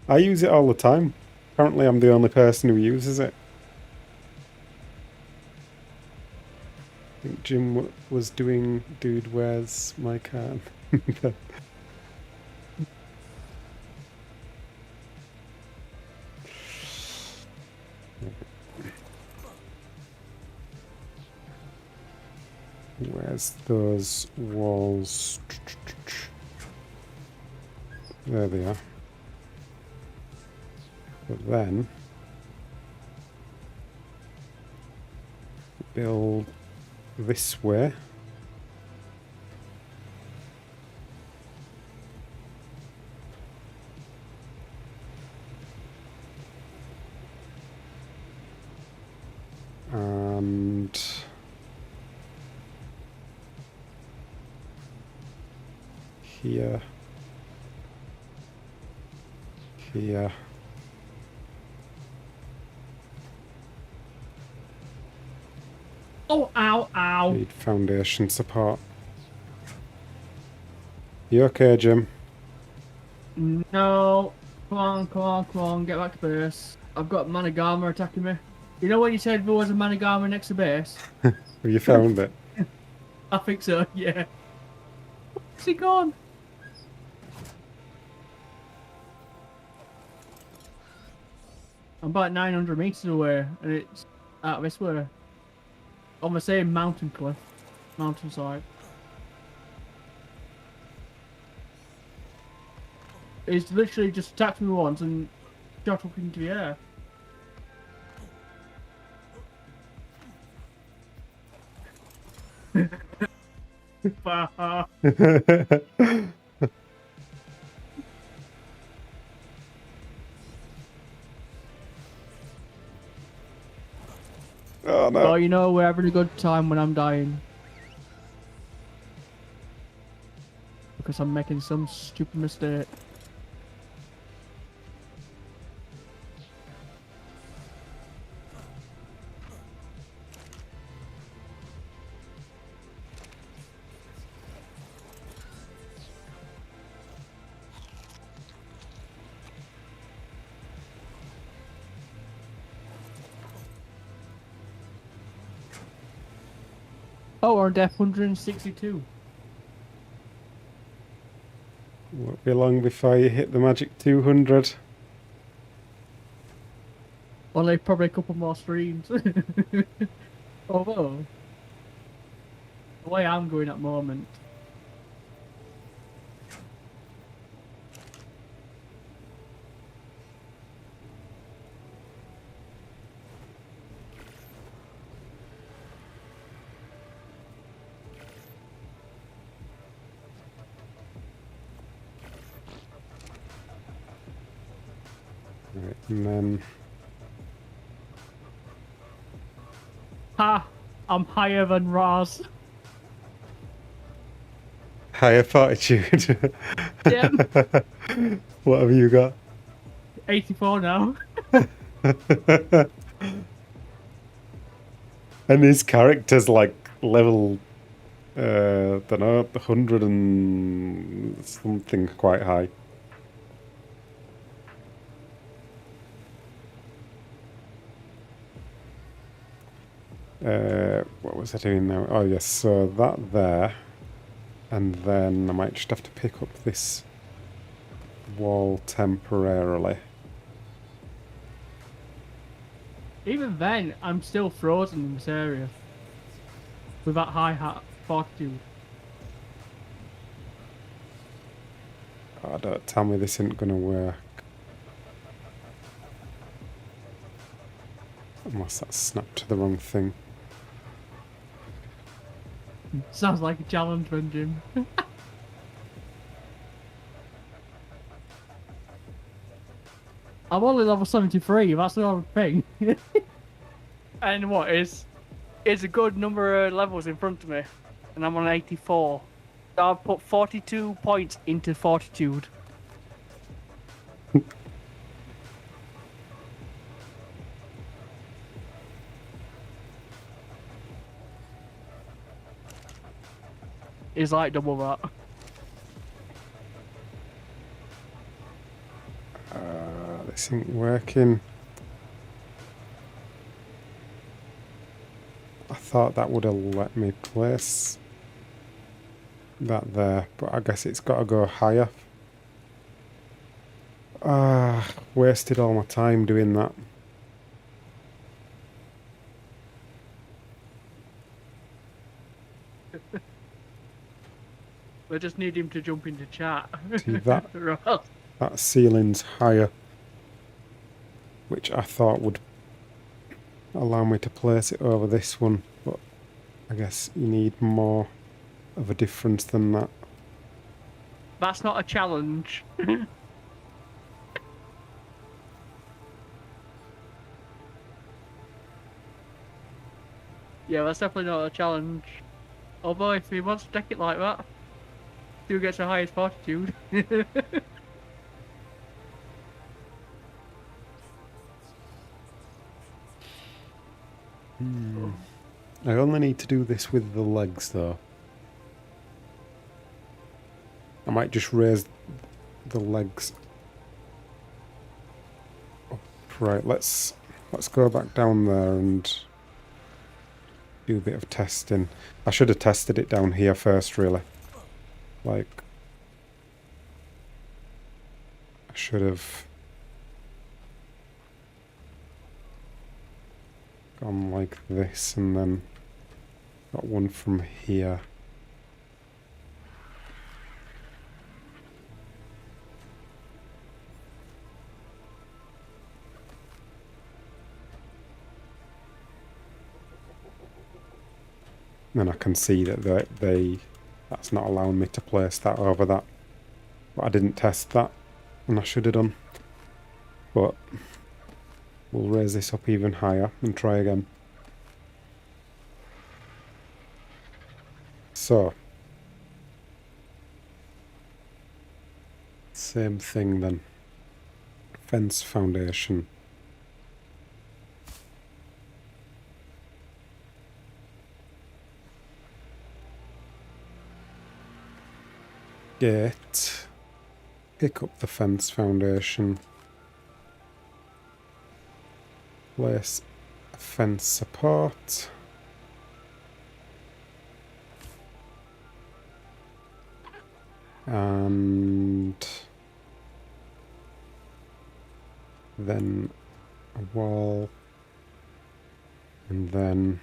A: I use it all the time. Apparently I'm the only person who uses it. I think Jim was doing Dude, Where's My Can? Where's those walls? There they are. But then build this way. And here. Here.
B: Oh, ow, ow.
A: Need foundation support. You okay, Jim?
B: No. Come on, come on, come on. Get back to base. I've got Manigama attacking me. You know when you said there was a Manigama next to base?
A: Well, you found it.
B: I think so, yeah. Where's he gone? I'm about 900 meters away, and it's out this way. On the same mountain cliff. Mountainside. It's literally just attacked me once and shot up into the air.
A: Oh no.
B: Oh, you know, we're having a good time when I'm dying. Because I'm making some stupid mistake. Oh, we're on depth 162.
A: Won't be long before you hit the magic 200.
B: Only probably a couple more streams. Although, the way I'm going at the moment,
A: Right, and then
B: ha, I'm higher than Raz.
A: higher fortitude.
B: Yep,
A: What have you got?
B: 84 now.
A: And his character's like level, don't know, 100 and something quite high. What was I doing now? Oh yes, so that there, and then I might just have to pick up this wall temporarily.
B: Even then, I'm still frozen in this area. With that high fortitude.
A: Oh, don't tell me this isn't gonna work. Unless that snapped to the wrong thing.
B: Sounds like a challenge, man, Jim. I'm only level 73, that's the only thing. And what is a good number of levels in front of me. And I'm on 84. So I've put 42 points into fortitude. It's like double that.
A: This ain't working. I thought that would have let me place that there, but I guess it's got to go higher. Wasted all my time doing that.
B: We just need him to jump into chat.
A: See that?
B: Right.
A: That ceiling's higher, which I thought would allow me to place it over this one, but I guess you need more of a difference than that.
B: That's not a challenge. Yeah, that's definitely not a challenge. Although if he wants to take it like that, who gets the highest fortitude?
A: I only need to do this with the legs though. I might just raise the legs up. Right, let's go back down there and do a bit of testing. I should have tested it down here first, really. Like, I should have gone like this and then got one from here. Then I can see that that's not allowing me to place that over that. But I didn't test that, and I should have done. But we'll raise this up even higher and try again. So, same thing then. Fence foundation. Gate. Pick up the fence foundation. Place a fence support. And then a wall, and then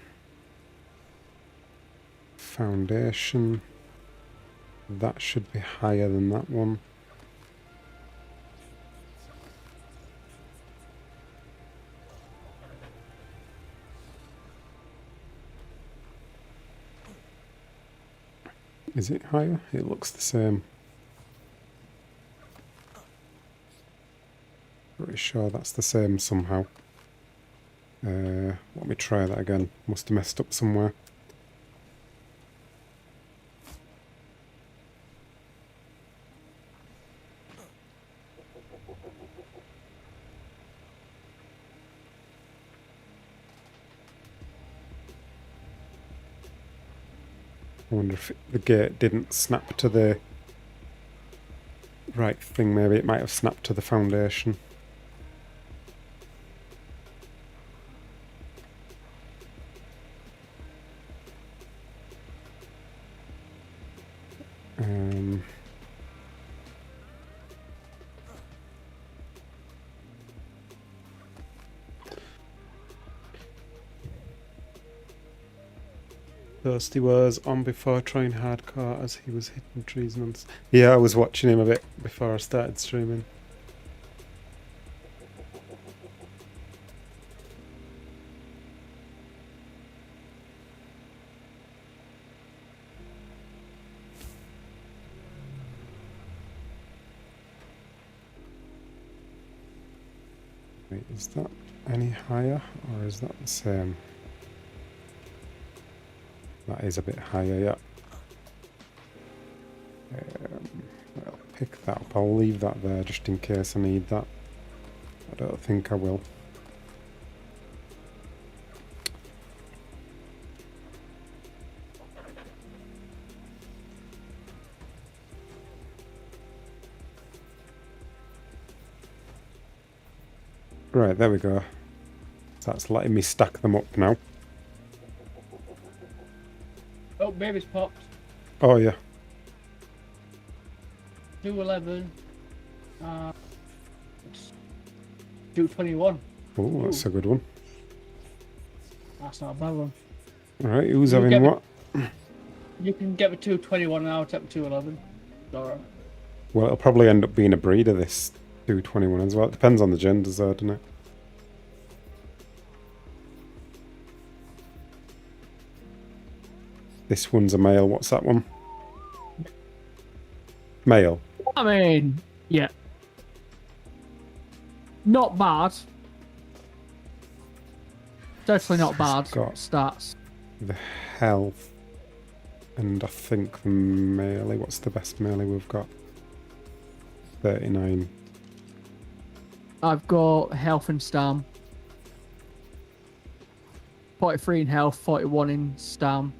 A: foundation. That should be higher than that one. Is it higher? It looks the same. Pretty sure that's the same somehow. Let me try that again. Must have messed up somewhere. I wonder if the gate didn't snap to the right thing. Maybe it might have snapped to the foundation. Thirsty was on before trying hardcore as he was hitting trees and yeah, I was watching him a bit before I started streaming. Wait, is that any higher or is that the same? That is a bit higher, yeah. Well, pick that up. I'll leave that there just in case I need that. I don't think I will. Right, there we go. That's letting me stack them up now.
B: Oh, baby's popped.
A: Oh, yeah.
B: 211. 221.
A: Oh, that's a good one.
B: That's not a bad one.
A: Right, who's having what?
B: You can get the 221 and I'll take the 211. Alright.
A: Well, it'll probably end up being a breeder, this 221 as well. It depends on the genders, though, doesn't it? This one's a male. What's that one? Male.
B: I mean, yeah. Not bad. Definitely not bad.
A: Got
B: stats.
A: The health. And I think the melee. What's the best melee we've got? 39.
B: I've got health and stam. 43 in health, 41 in stam.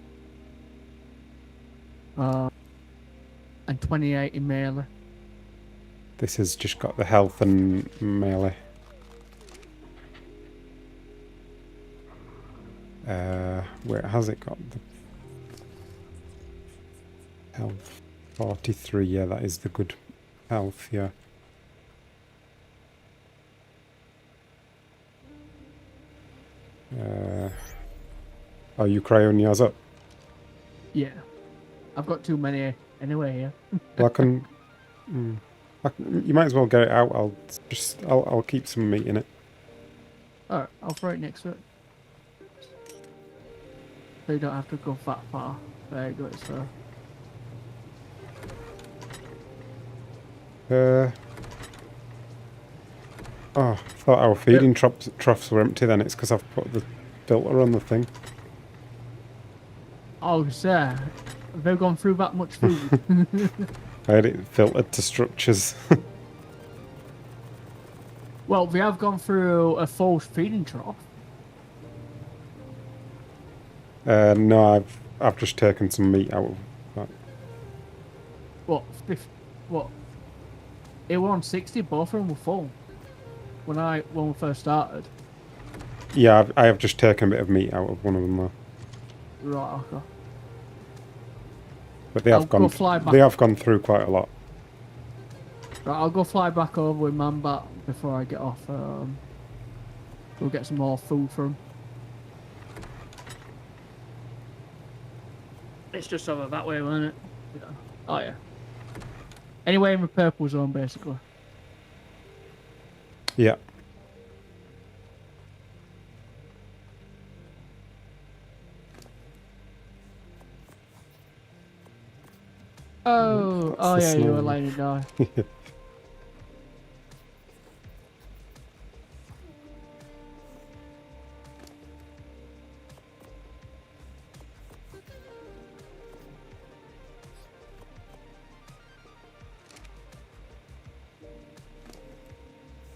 B: And 28 in melee.
A: This has just got the health and melee. Where has it got the health? 43, yeah, that is the good health, yeah. Are you crying yours up?
B: Yeah. I've got too many anyway here.
A: Well, you might as well get it out. I'll keep some meat in it.
B: Alright, I'll throw it next to it. So you don't have to go that far. There you go, it's there.
A: Oh, I thought our feeding troughs were empty then. It's because I've put the filter on the thing.
B: Oh, sir. They've gone through that much food.
A: I had it filtered to structures.
B: Well, they have gone through a full feeding trough.
A: No, I've just taken some meat out of that.
B: What? What? It were on 60, both of them were full. When we first started.
A: Yeah, I have just taken a bit of meat out of one of them though.
B: Right, okay.
A: But they have gone through quite a lot.
B: Right, I'll go fly back over with Manbat before I get off. We'll get some more food from. It's just over that way, isn't it? Yeah. Oh yeah. Anyway, in the purple zone, basically.
A: Yeah.
B: Oh,
A: That's
B: oh
A: the
B: yeah, you were
A: snow.
B: laying it down.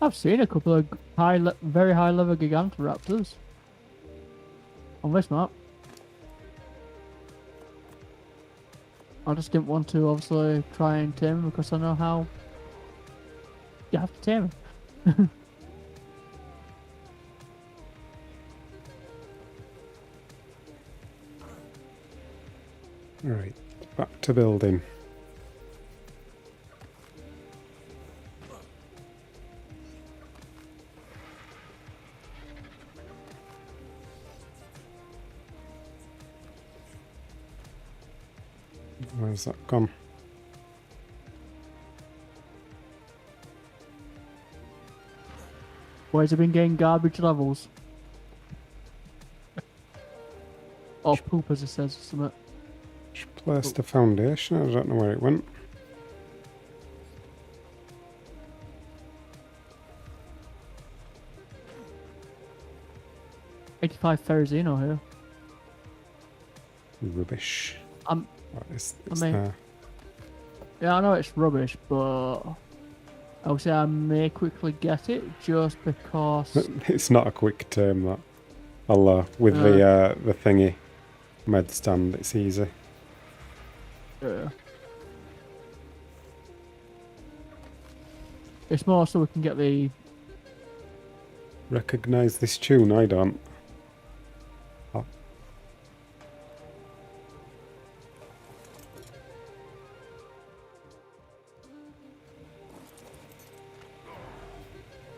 B: I've seen a couple of very high level Gigantoraptors on this map. I just didn't want to obviously try and tame him because I know how you have to tame him.
A: Right, back to building. Where's that gone?
B: Where's he been getting garbage levels? Or poop as it says or something.
A: Just placed a foundation. I don't know where it went.
B: $85 Ferrazino here.
A: Rubbish.
B: I'm
A: What is
B: I
A: this
B: mean-
A: there?
B: Yeah, I know it's rubbish, but obviously I may quickly get it just because.
A: It's not a quick term, that. I'll, with the thingy med stand, it's easy.
B: Yeah. It's more so we can get the.
A: Recognise this tune? I don't. Oh.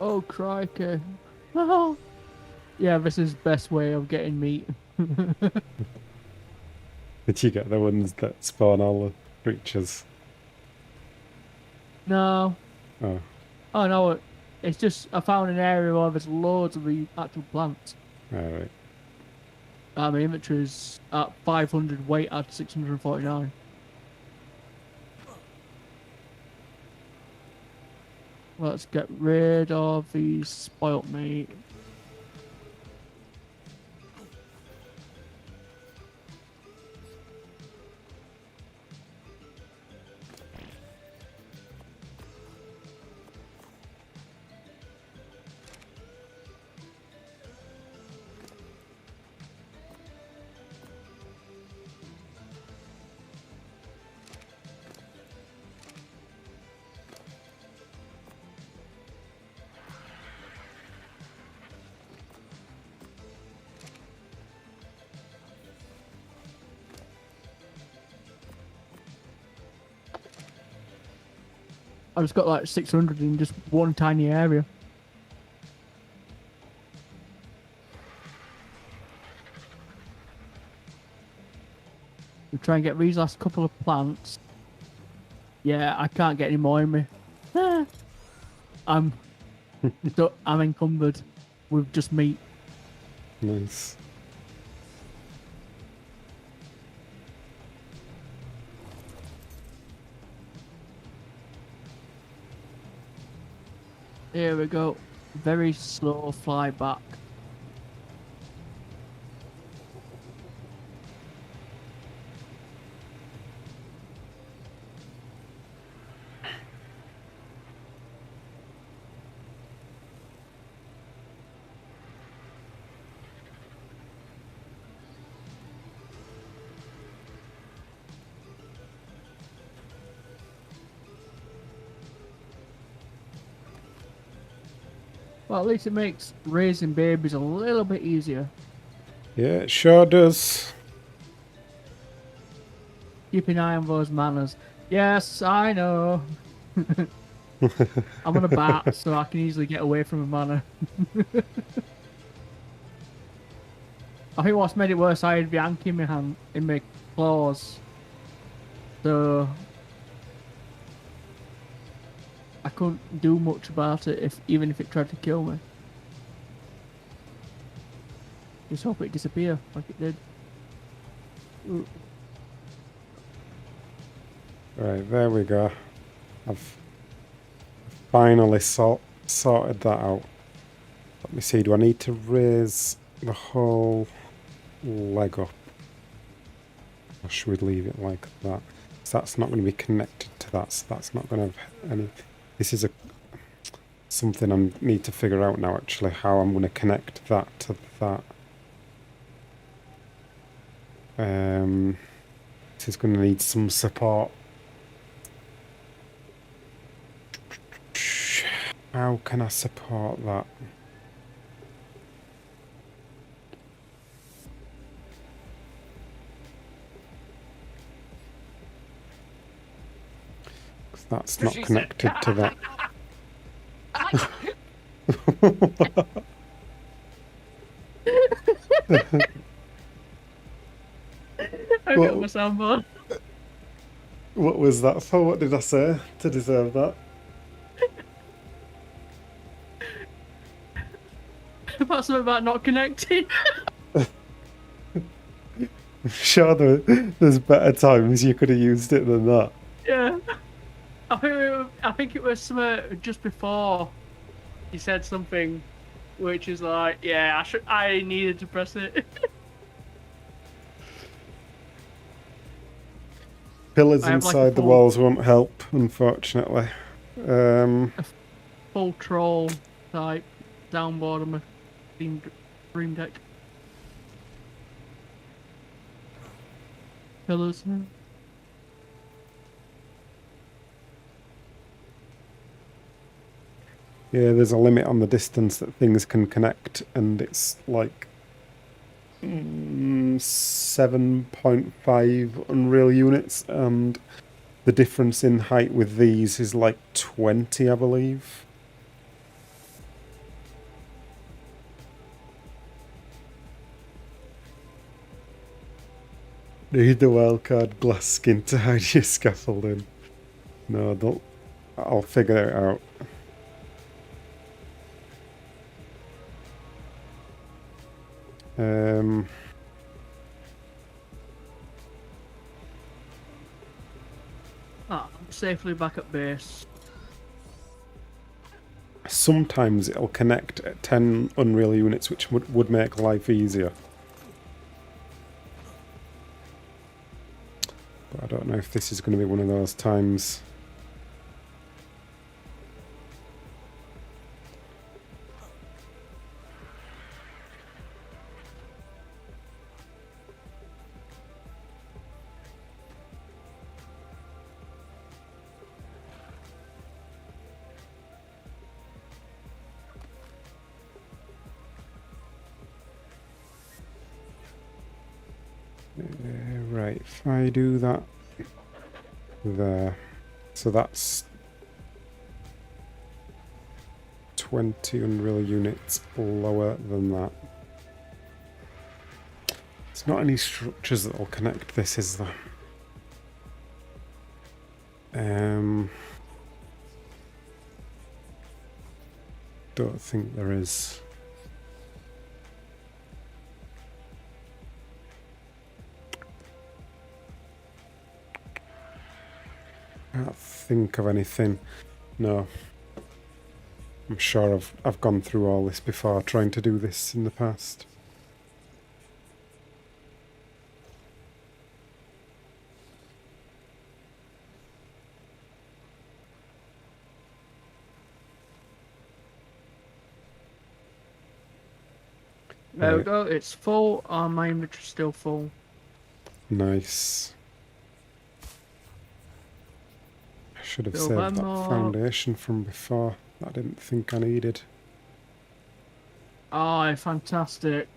B: Oh crikey! Oh. Yeah, this is best way of getting meat.
A: Did you get the ones that spawn all the creatures?
B: No.
A: Oh,
B: Oh no, it's just I found an area where there's loads of the actual plants.
A: alright.
B: My inventory is at 500, weight at 649. Let's get rid of the spoilt meat. I just got like 600 in just one tiny area. We try and get these last couple of plants. Yeah, I can't get any more in me. I'm encumbered with just meat.
A: Nice.
B: Here we go. Very slow fly back. Well, at least it makes raising babies a little bit easier.
A: Yeah, it sure does.
B: Keep an eye on those manners. Yes, I know. I'm on a bat, so I can easily get away from a mana. I think what's made it worse, I had Bianchi in my hand, in my claws. So I couldn't do much about it even if it tried to kill me. Just hope it disappear like it did. Ooh.
A: Right, there we go. I've finally sorted that out. Let me see, do I need to raise the whole leg up? Or should we leave it like that? So that's not going to be connected to that, so that's not going to have any... This is something I need to figure out now, actually, how I'm going to connect that to that. This is going to need some support. How can I support that? Because that's not connected to that.
B: I got my soundboard.
A: What was that for? What did I say to deserve that?
B: About something about not connecting.
A: Sure, there's better times you could have used it than that.
B: Yeah. I think it was something just before he said something, which is like, yeah, I needed to press it.
A: Pillars
B: I have, like, a
A: inside the
B: full-
A: walls won't help, unfortunately.
B: Full troll type downboard on my Dream Deck. Pillars.
A: Yeah, there's a limit on the distance that things can connect, and it's like 7.5 Unreal units, and the difference in height with these is like 20, I believe. Need the wildcard glass skin to hide your scaffolding. No, don't. I'll figure it out.
B: I'm safely back at base.
A: Sometimes it'll connect at 10 Unreal units, which would make life easier. But I don't know if this is going to be one of those times. Right, if I do that there, so that's 20 Unreal units lower than that. There's not any structures that will connect this, is there? Don't think there is. Can't think of anything. No. I'm sure I've gone through all this before, trying to do this in the past.
B: There we go, it's full, my inventory's still full.
A: Nice. I should have
B: Still
A: saved that
B: more.
A: foundation from before. That I didn't think I needed.
B: Oh, fantastic.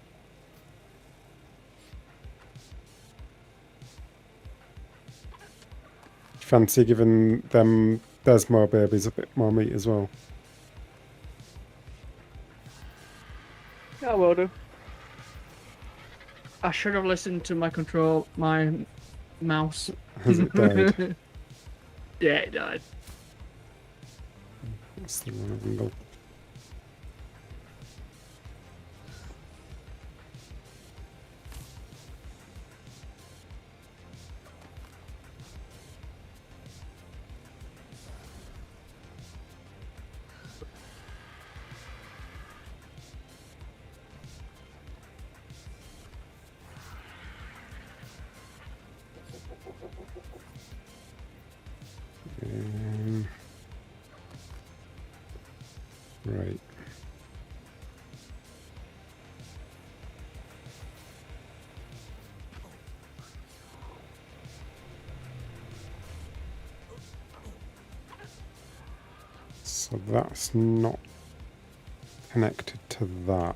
A: Fancy giving them There's more babies, a bit more meat as well.
B: Yeah, I will do. I should have listened to my mouse.
A: Has it died?
B: Yeah, it died.
A: What's the wrong angle? Right. So that's not connected to that.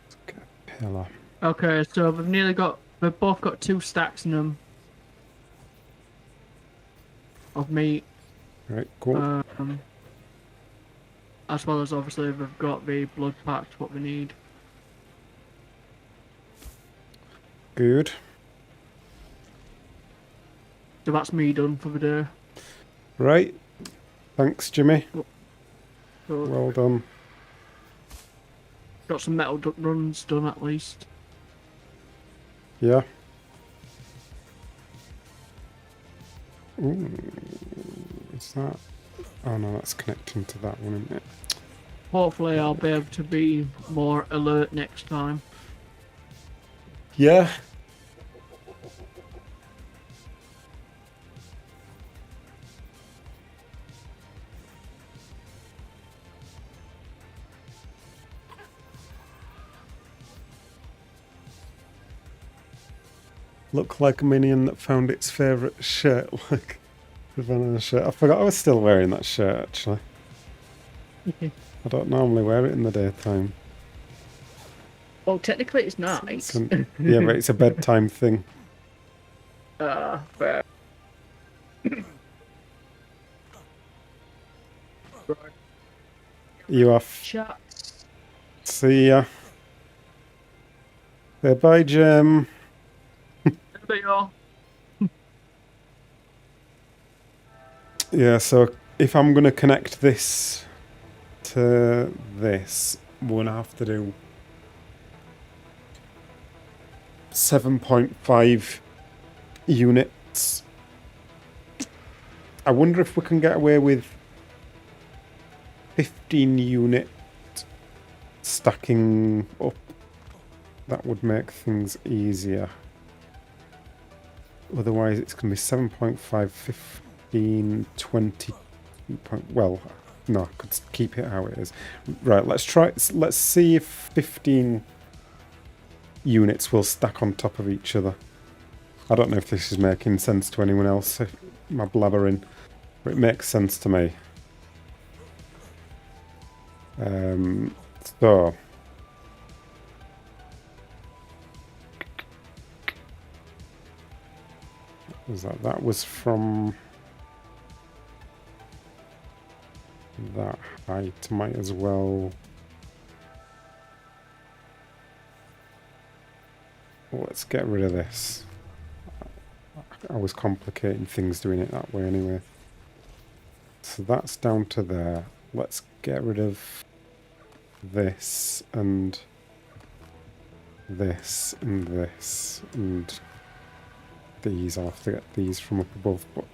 A: Let's get a pillar.
B: Okay, so we've both got 2 stacks in them of meat.
A: Right, cool.
B: As well as obviously we've got the blood packs, what we need.
A: Good.
B: So that's me done for the day.
A: Right. Thanks, Jimmy.
B: So
A: Well done.
B: got some metal runs done at least.
A: Yeah. Ooh, is that? Oh no, that's connecting to that one, isn't it?
B: Hopefully I'll be able to be more alert next time.
A: Yeah. Look like a minion that found its favourite shirt, like the vanilla shirt. I forgot I was still wearing that shirt, actually. I don't normally wear it in the daytime.
B: Well, technically it's nice.
A: Yeah, but it's a bedtime thing.
B: Fair.
A: You off?
B: Chat.
A: See ya. Say bye, Jim.
B: There you are.
A: Yeah, so if I'm going to connect this to this, we're going to have to do 7.5 units. I wonder if we can get away with 15 unit stacking up. That would make things easier. Otherwise, it's going to be 7.5, 15, 20. Well, no, I could keep it how it is. Right, let's try. Let's see if 15 units will stack on top of each other. I don't know if this is making sense to anyone else, if my blabbering, but it makes sense to me. So. What was that? That was from that height. Might as well. Let's get rid of this. I was complicating things doing it that way anyway. So that's down to there. Let's get rid of this and this and this and these. I'll have to get these from up above, but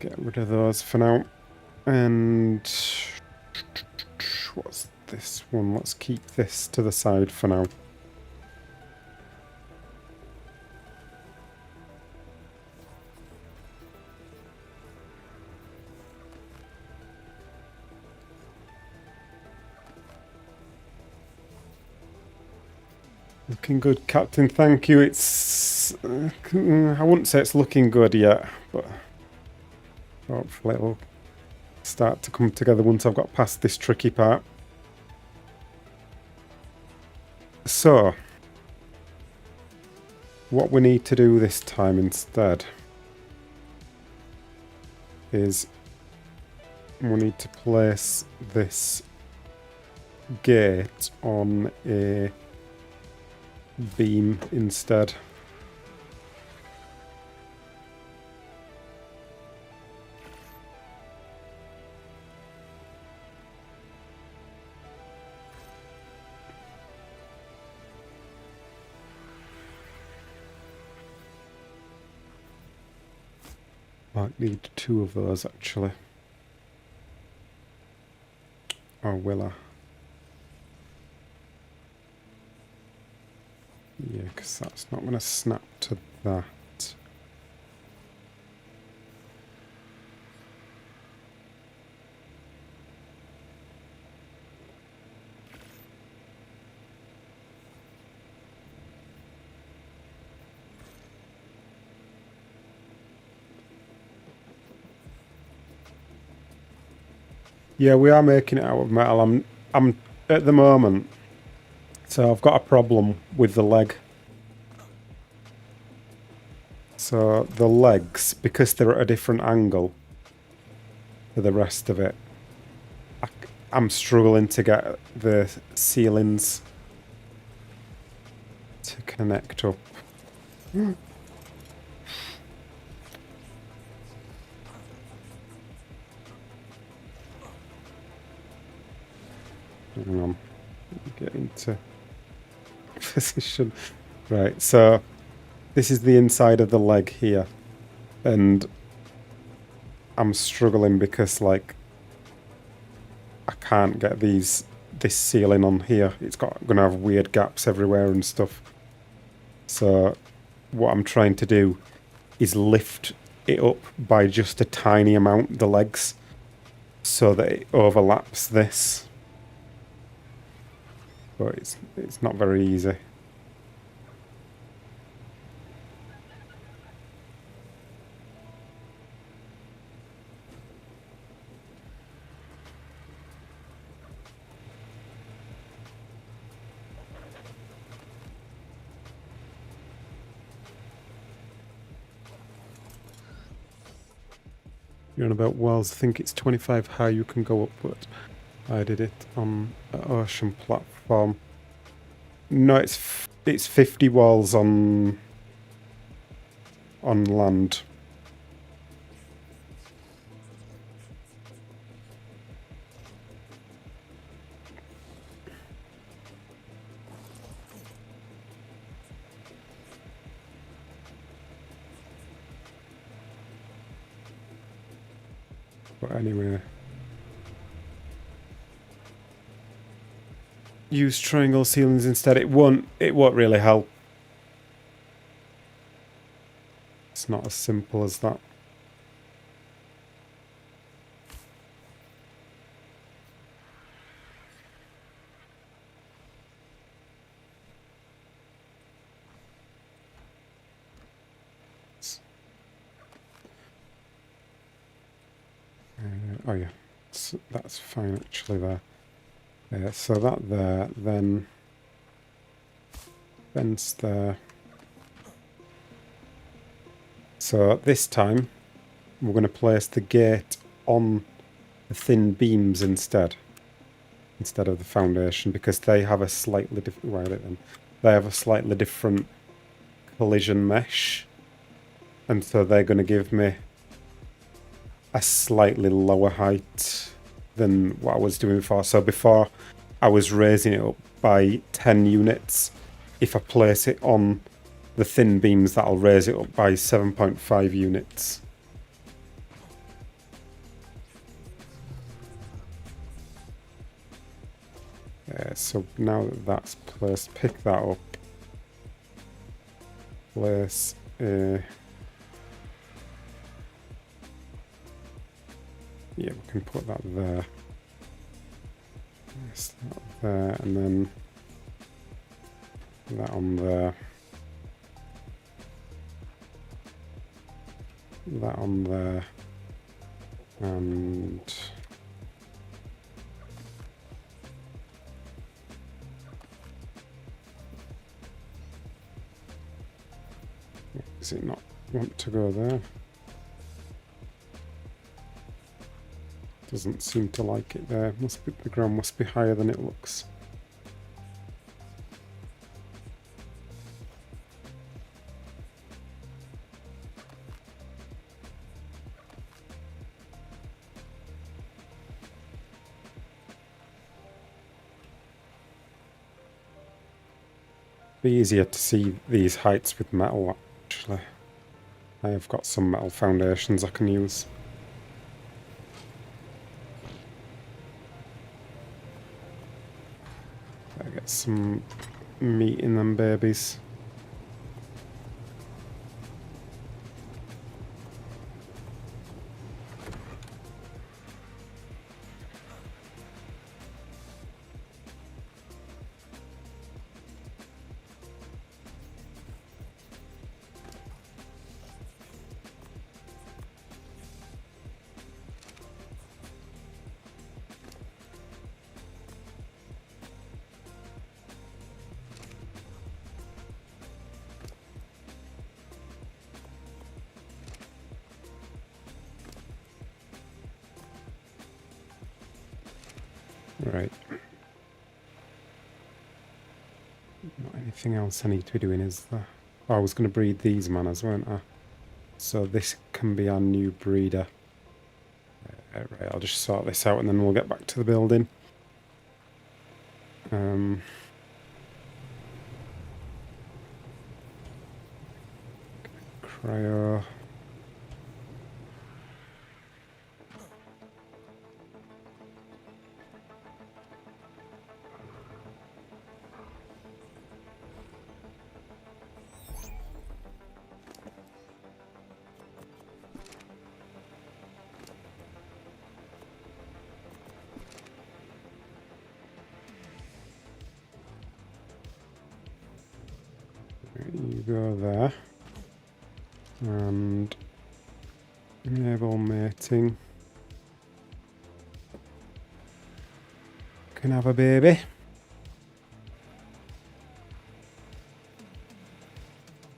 A: get rid of those for now. And what's this one? Let's keep this to the side for now. Looking good, Captain. Thank you. It's... I wouldn't say it's looking good yet, but hopefully it'll start to come together once I've got past this tricky part. So, what we need to do this time instead is we need to place this gate on a beam instead. Might need 2 of those actually. Or will I? Yeah, because that's not going to snap to that. Yeah, we are making it out of metal. I'm at the moment. So I've got a problem with the leg. So the legs, because they're at a different angle to the rest of it, I'm struggling to get the ceilings to connect up. Hang on, get into position. Right, so this is the inside of the leg here, and I'm struggling because like I can't get this ceiling on here. It's gonna have weird gaps everywhere and stuff. So what I'm trying to do is lift it up by just a tiny amount, the legs, so that it overlaps this. But it's not very easy. You're on about walls. I think it's 25 high you can go up, but I did it on an ocean platform. No, it's 50 walls on land. But anyway, use triangle ceilings instead. It won't really help. It's not as simple as that. Oh yeah, that's fine actually there. So that there, then fence there. So this time we're going to place the gate on the thin beams instead of the foundation, because they have a slightly different. They have a slightly different collision mesh, and so they're going to give me a slightly lower height than what I was doing before. So before I was raising it up by 10 units. If I place it on the thin beams, that'll raise it up by 7.5 units. So now that that's placed, pick that up. Place a... Yeah, we can put that there. Yes, that there, and then that on there. That on there. And... Does it not want to go there? Doesn't seem to like it there. Must be, the ground must be higher than it looks. Be easier to see these heights with metal, actually. I have got some metal foundations I can use. Better get some meat in them babies. Right. Not anything else I need to be doing, is there? Oh, I was going to breed these manners, weren't I? So this can be our new breeder. Right, I'll just sort this out and then we'll get back to the building. Cryo. You go there. And enable mating. Can have a baby.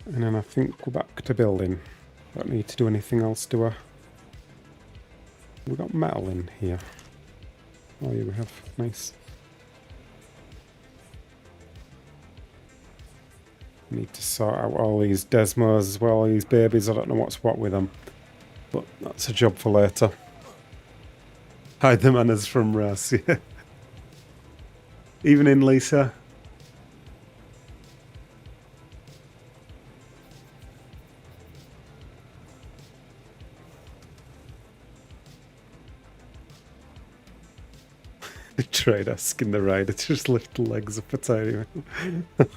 A: And then I think we're back to building. Don't need to do anything else, do I? We got metal in here. Oh yeah, we have. Nice. Need to sort out all these Desmos as well, all these babies. I don't know what's what with them. But that's a job for later. Hide the manners from Russ, yeah. Evening, Lisa. I tried asking the rider to just lift the legs up a tiny bit.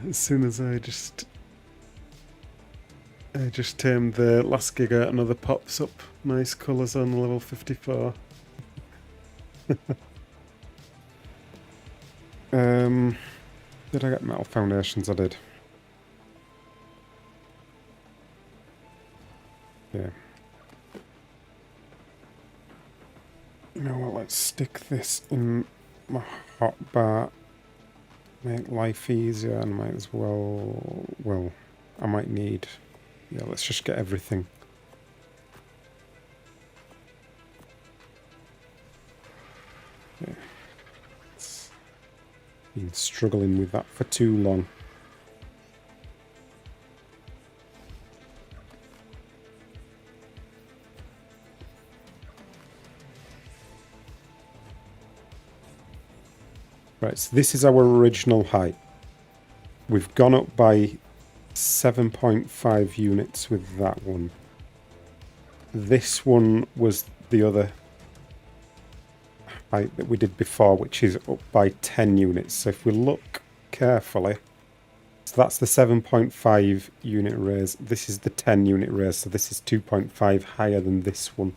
A: As soon as I just tamed the last gig out, another pops up. Nice colours on level 54. Did I get metal foundations? I did. Yeah. You know what, let's stick this in my hotbar. Make life easier, and might as well, I might need, yeah, let's just get everything. Yeah. It's been struggling with that for too long. Right, so this is our original height. We've gone up by 7.5 units with that one. This one was the other height that we did before, which is up by 10 units. So if we look carefully, so that's the 7.5 unit raise. This is the 10 unit raise, so this is 2.5 higher than this one.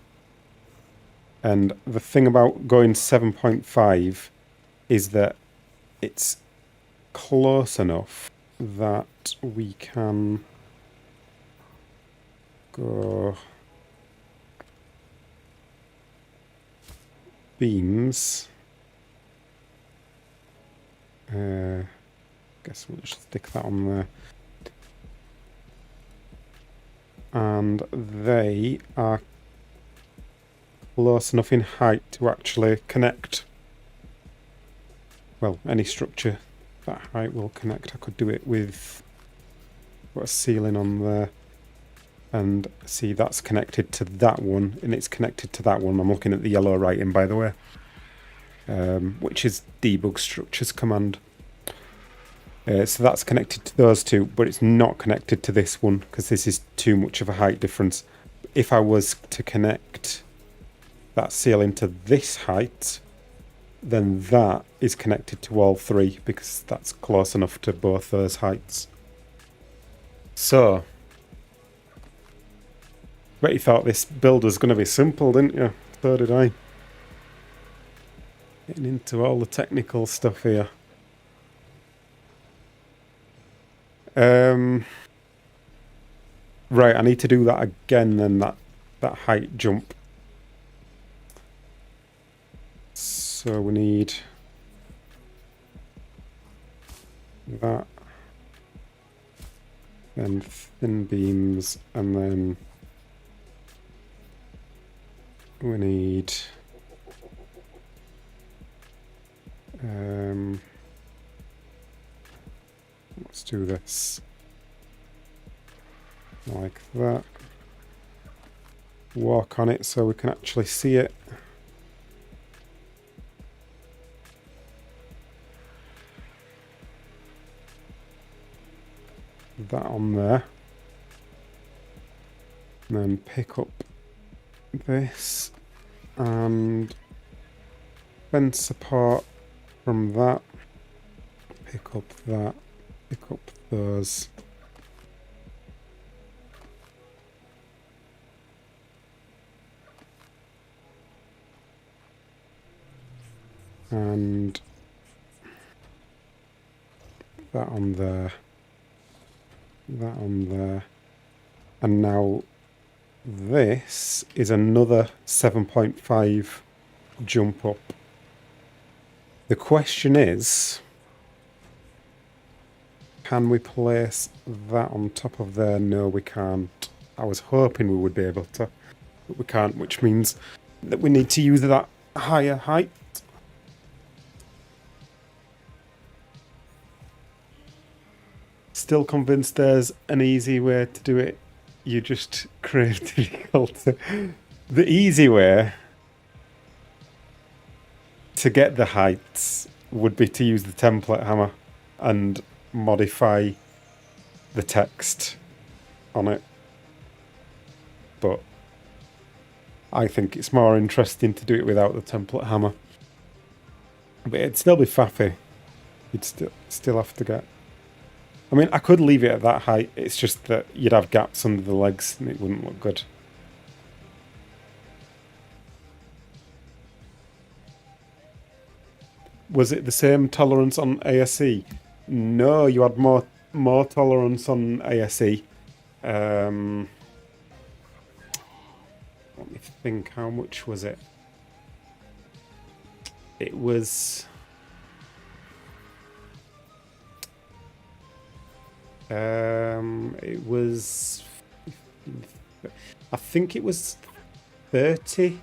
A: And the thing about going 7.5 is that it's close enough that we can go beams. Can guess we'll just stick that on there. And they are close enough in height to actually connect. Well, any structure that height will connect. I could do it with got a ceiling on there, and see that's connected to that one, and it's connected to that one. I'm looking at the yellow writing, by the way, which is debug structures command. So that's connected to those two, but it's not connected to this one because this is too much of a height difference. If I was to connect that ceiling to this height, then that is connected to all three because that's close enough to both those heights. So, bet you thought this build was going to be simple, didn't you? So did I. Getting into all the technical stuff here. Right, I need to do that again then, that height jump. So we need that, then thin beams, and then we need let's do this like that. Walk on it so we can actually see it. That on there. And then pick up this and bend support from that. Pick up that. Pick up those. And that on there. That on there. And now this is another 7.5 jump up. The question is, can we place that on top of there? No, we can't. I was hoping we would be able to, but we can't, which means that we need to use that higher height. Still convinced there's an easy way to do it. You just crave difficulty. The easy way to get the heights would be to use the template hammer and modify the text on it. But I think it's more interesting to do it without the template hammer. But it'd still be faffy. You'd still have to get... I mean, I could leave it at that height. It's just that you'd have gaps under the legs and it wouldn't look good. Was it the same tolerance on ASE? No, you had more tolerance on ASE. Let me think, how much was it? It was... I think it was 30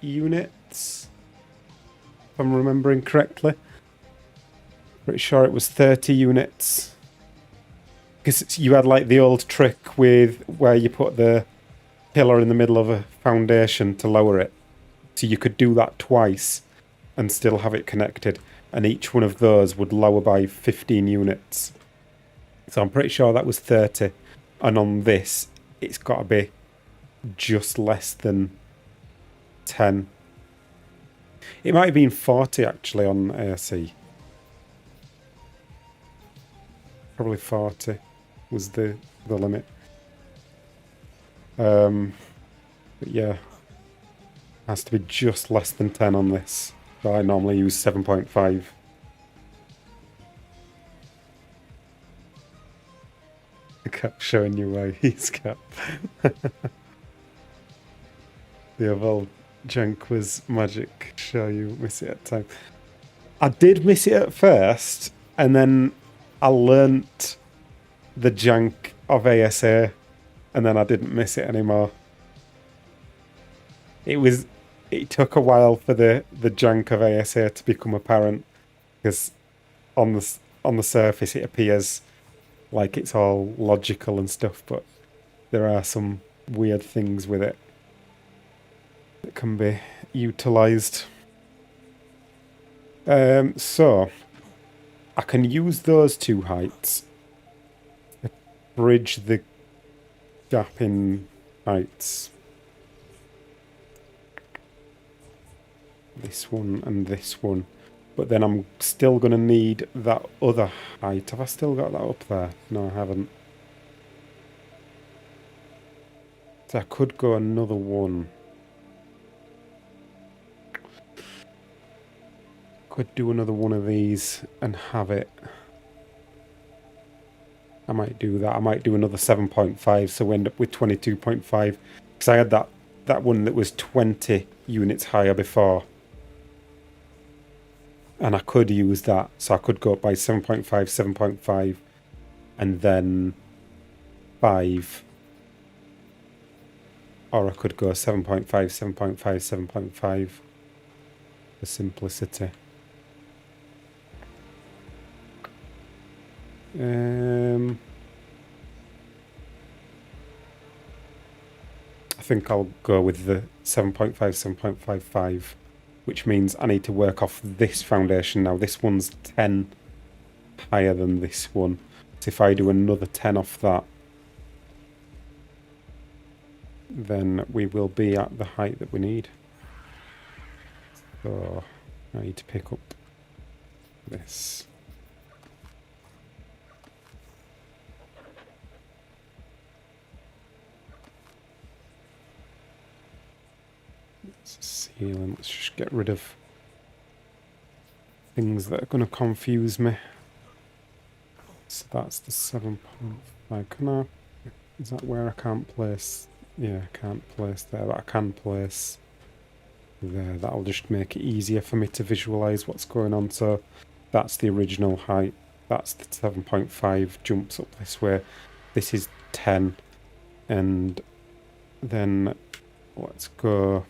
A: units, if I'm remembering correctly. Pretty sure it was 30 units. Because you had like the old trick with where you put the pillar in the middle of a foundation to lower it. So you could do that twice and still have it connected. And each one of those would lower by 15 units. So I'm pretty sure that was 30. And on this, it's got to be just less than 10. It might have been 40 actually on ASE. Probably 40 was the limit. But yeah, has to be just less than 10 on this. So I normally use 7.5. I kept showing you why he's kept. The old junk was magic. Show you, miss it at time. I did miss it at first, And then I learnt the jank of ASA, and then I didn't miss it anymore. It took a while for the jank of ASA to become apparent, because on the surface it appears like it's all logical and stuff, but there are some weird things with it that can be utilised. So I can use those two heights to bridge the gap in heights. This one and this one. But then I'm still going to need that other height. Have I still got that up there? No, I haven't. So I could go another one. Could do another one of these and have it. I might do that. I might do another 7.5, so we end up with 22.5. Because I had that one that was 20 units higher before. And I could use that. So I could go up by 7.5, 7.5, and then 5. Or I could go 7.5, 7.5, 7.5 for simplicity. I think I'll go with the 7.5, 7.55, which means I need to work off this foundation now. This one's 10 higher than this one. So if I do another 10 off that, then we will be at the height that we need. So I need to pick up this. Ceiling. Let's just get rid of things that are going to confuse me. So that's the 7.5. Can I? Is that where I can't place? Yeah, I can't place there, but I can place there. That'll just make it easier for me to visualize what's going on. So that's the original height. That's the 7.5 jumps up this way. This is 10. And then let's go.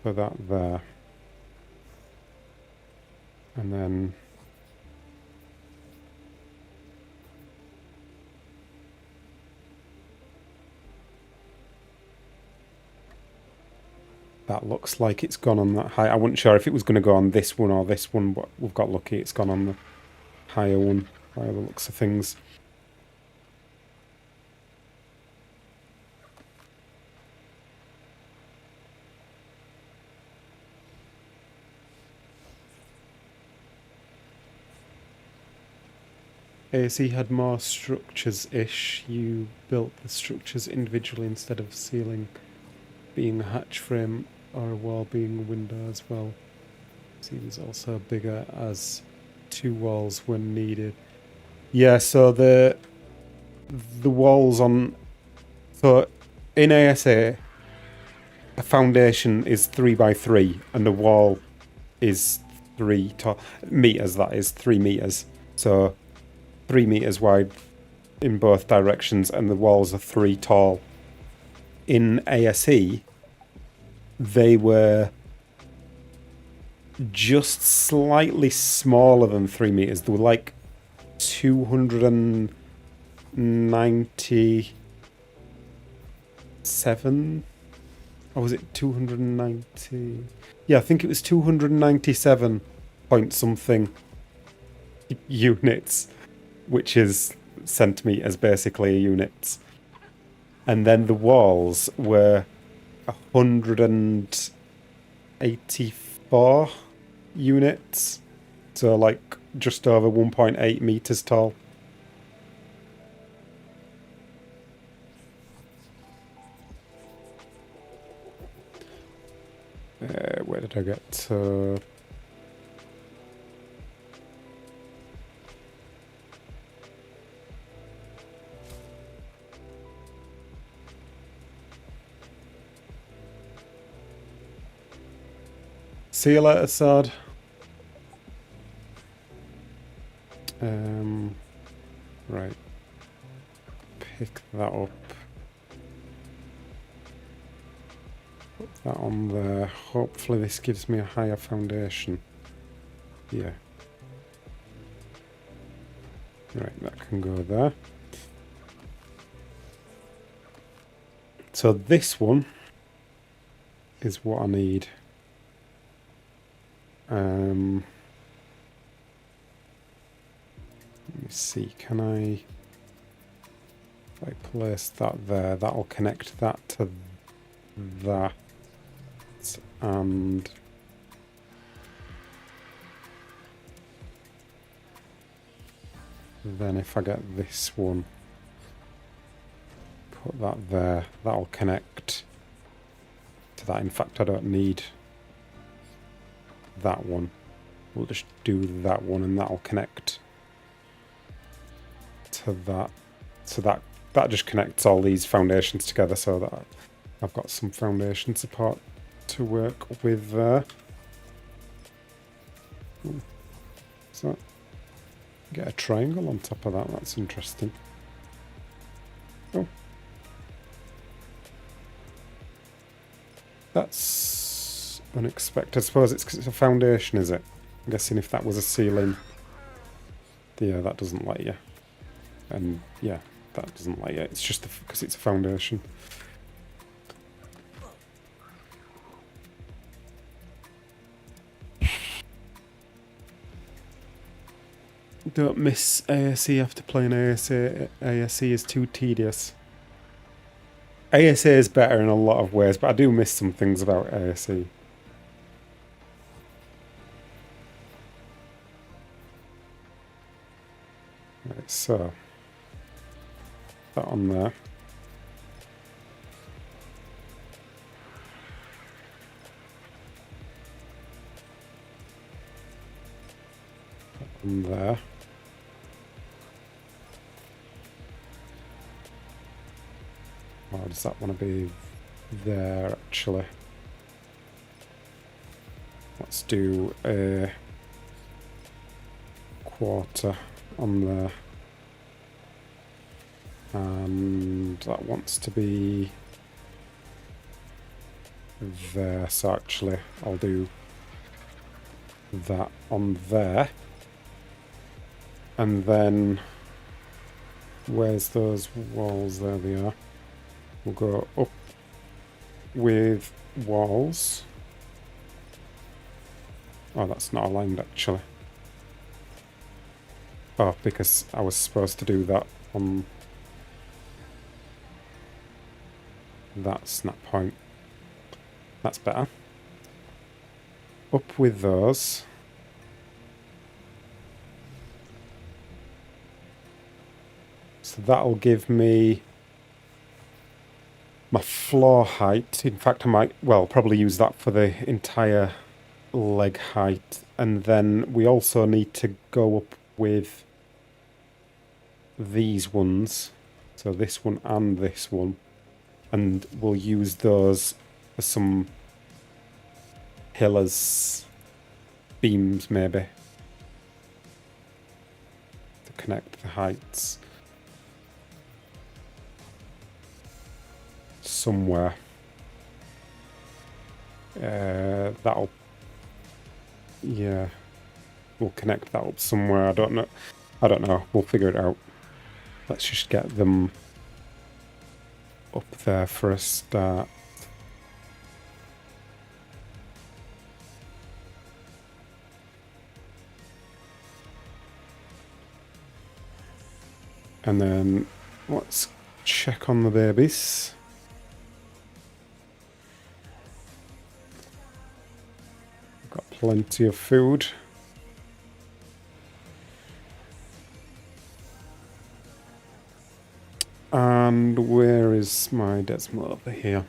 A: For that there. And then that looks like it's gone on that high. I wasn't sure if it was going to go on this one or this one, but we've got lucky. It's gone on the higher one by the looks of things. AC had more structures-ish. You built the structures individually instead of ceiling being a hatch frame or a wall being a window as well. Seems also bigger as 2 walls when needed. Yeah, so the walls on... So in ASA, a foundation is 3 by 3 and the wall is 3 meters, that is 3 meters. So 3 meters wide in both directions, and the walls are 3 tall. In ASE, they were just slightly smaller than 3 meters. They were like 297, or was it 290? Yeah, I think it was 297 point something units, which is centimeters basically units. And then the walls were 184 units, so like just over 1.8 meters tall. Where did I get to? See you later, Sod. Right. Pick that up. Put that on there. Hopefully this gives me a higher foundation. Yeah. Right, that can go there. So this one is what I need. Let me see, can I... If I place that there, that'll connect that to that. And... then if I get this one, put that there, that'll connect to that. In fact, I don't need that one. We'll just do that one and that'll connect to that. So that just connects all these foundations together so that I've got some foundation support to work with there. So get a triangle on top of that, that's interesting. Oh. That's unexpected. I suppose it's because it's a foundation, is it? I'm guessing if that was a ceiling... yeah, that doesn't let you. And yeah, that doesn't let you. It's just because it's a foundation. Don't miss ASE after playing ASE. ASE is too tedious. ASA is better in a lot of ways, but I do miss some things about ASE. Right, so that on there. That on there. Or does that want to be there actually? Let's do a quarter on there. And that wants to be there, so actually I'll do that on there. And then where's those walls? There they are. We'll go up with walls. Oh, that's not aligned actually. Oh, because I was supposed to do that on that snap point. That's better. Up with those. So that'll give me my floor height. In fact, I might, well, probably use that for the entire leg height. And then we also need to go up with these ones. So this one and this one. And we'll use those for some pillars, beams maybe, to connect the heights. Somewhere. That'll... yeah. We'll connect that up somewhere. I don't know. We'll figure it out. Let's just get them up there for a start. And then let's check on the babies. Got plenty of food. And where is my Desmo over here?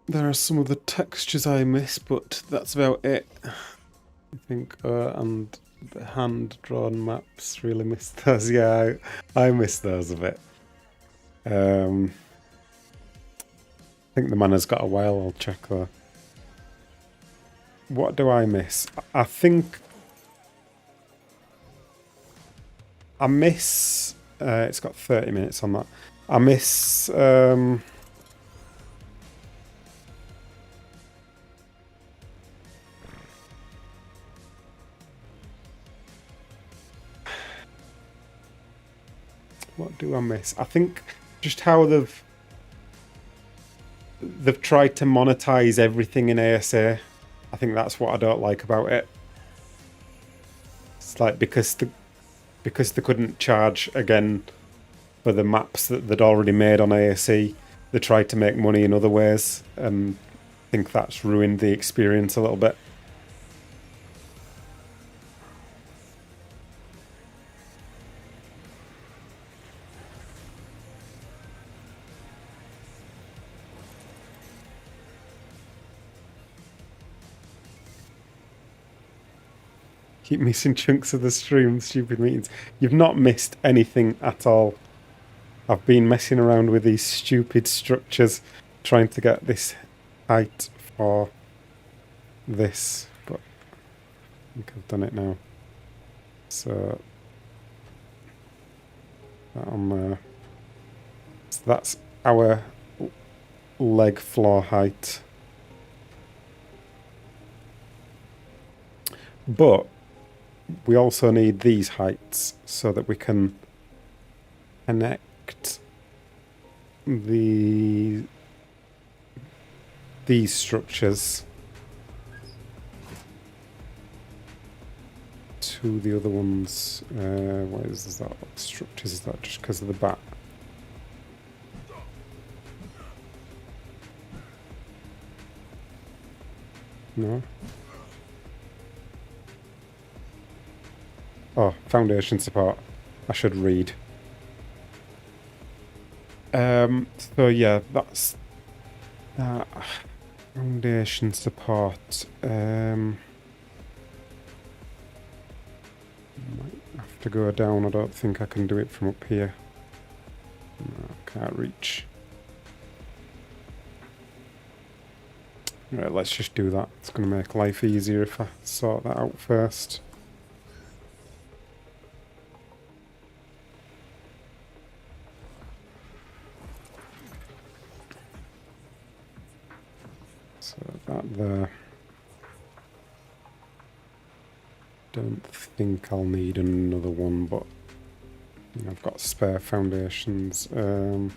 A: There are some of the textures I miss, but that's about it. I think, and The hand-drawn maps, really missed those. Yeah, I missed those a bit. I think the mana's got a while, I'll check though. What do I miss? I think I miss... it's got 30 minutes on that. I miss... what do I miss? I think just how they've tried to monetize everything in ASA. I think that's what I don't like about it. It's like because they couldn't charge again for the maps that they'd already made on ASE, they tried to make money in other ways, and I think that's ruined the experience a little bit. Keep missing chunks of the stream, stupid meetings. You've not missed anything at all. I've been messing around with these stupid structures, trying to get this height for this, but I think I've done it now. So that on there. So that's our leg floor height. But we also need these heights so that we can connect these structures to the other ones. What is that? What structures is that? Just because of the bat? No. Oh, foundation support. I should read. So yeah, that's that. Foundation support. Might have to go down. I don't think I can do it from up here. No, can't reach. Right, let's just do that. It's going to make life easier if I sort that out first. So that there. Don't think I'll need another one, but you know, I've got spare foundations. I'll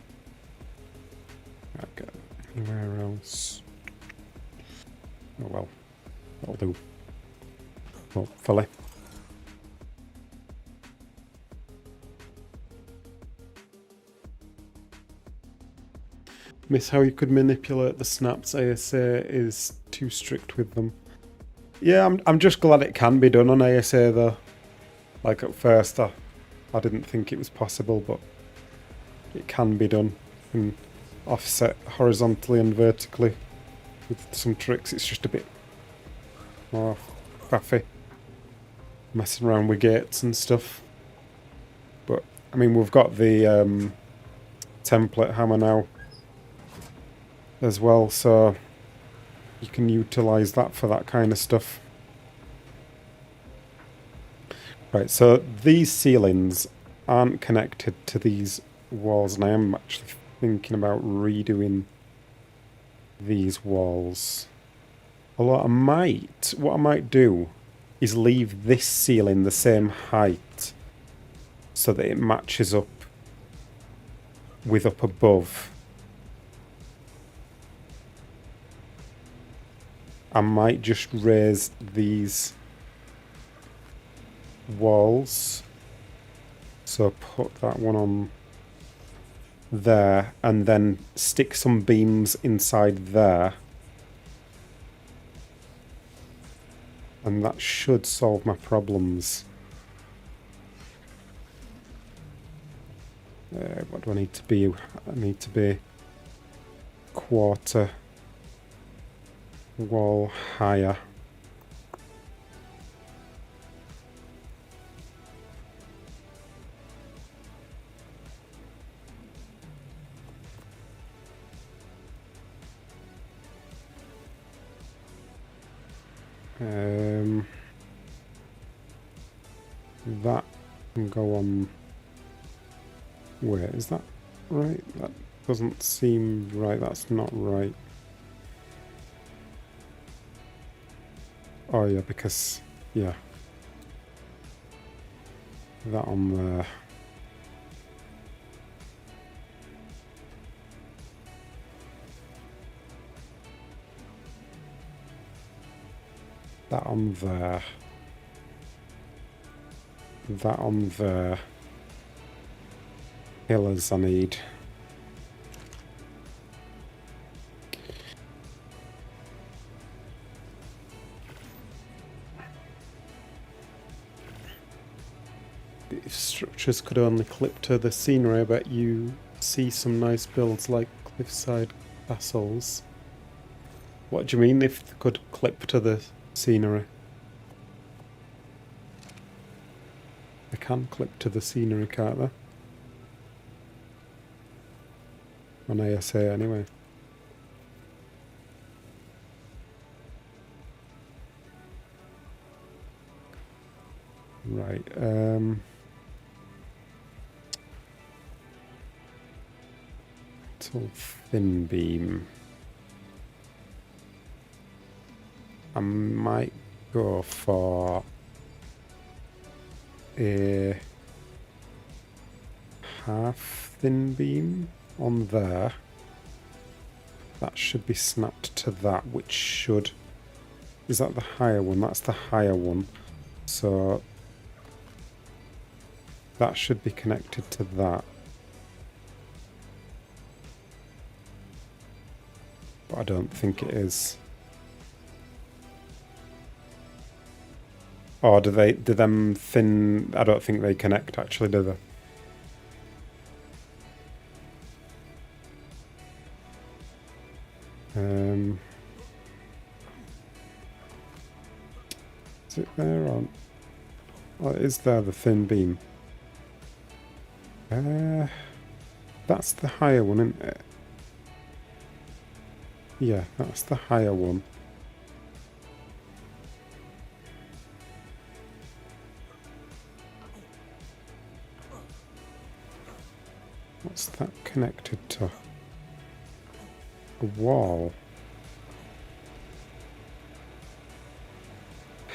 A: get anywhere else. Oh well, that'll do. Hopefully. Miss how you could manipulate the snaps. ASA is too strict with them. Yeah, I'm just glad it can be done on ASA though. Like at first I didn't think it was possible, but it can be done. You can offset horizontally and vertically with some tricks. It's just a bit more faffy, messing around with gates and stuff. But I mean, we've got the template hammer now as well, so you can utilize that for that kind of stuff. Right, so these ceilings aren't connected to these walls, and I am actually thinking about redoing these walls. Although what I might do is leave this ceiling the same height so that it matches up with up above. I might just raise these walls. So put that one on there and then stick some beams inside there. And that should solve my problems. What do I need to be? I need to be quarter wall higher. That can go on. Wait, is that right? That doesn't seem right. That's not right. Oh yeah, because yeah, that on there. That on there. That on there. Pillars I need. If structures could only clip to the scenery, I bet you see some nice builds like cliffside castles. What do you mean if they could clip to the scenery? They can clip to the scenery, can't they? On ASA anyway. Right, thin beam. I might go for a half thin beam on there. That should be snapped to that, which should... Is that the higher one? That's the higher one. So that should be connected to that. But I don't think it is. Or do them thin... I don't think they connect actually, do they? Is it there on? Oh, it is there, the thin beam. That's the higher one, isn't it? Yeah, that's the higher one. What's that connected to? A wall.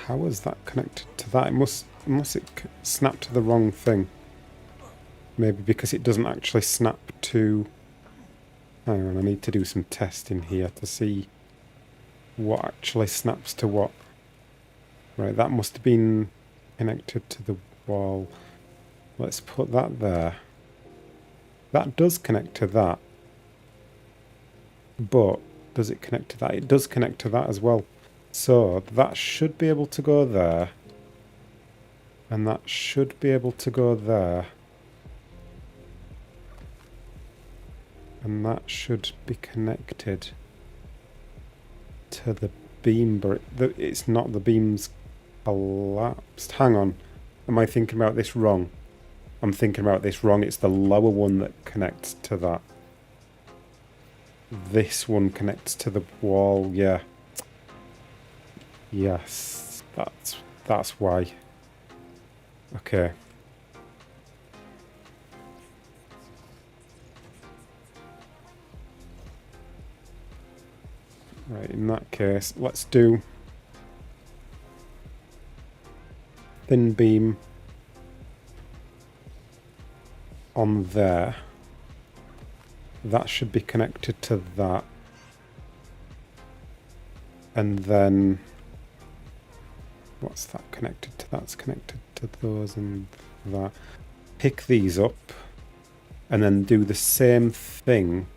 A: How is that connected to that? It must it snap to the wrong thing. Maybe because it doesn't actually snap to... Hang on, I need to do some testing here to see what actually snaps to what. Right, that must have been connected to the wall. Let's put that there. That does connect to that. But does it connect to that? It does connect to that as well. So that should be able to go there. And that should be able to go there. And that should be connected to the beam, but it's not. The beam's collapsed. Hang on. Am I thinking about this wrong? I'm thinking about this wrong. It's the lower one that connects to that. This one connects to the wall, yeah. Yes, that's why. Okay. Right, in that case, let's do thin beam on there. That should be connected to that. And then what's that connected to? That's connected to those and that. Pick these up and then do the same thing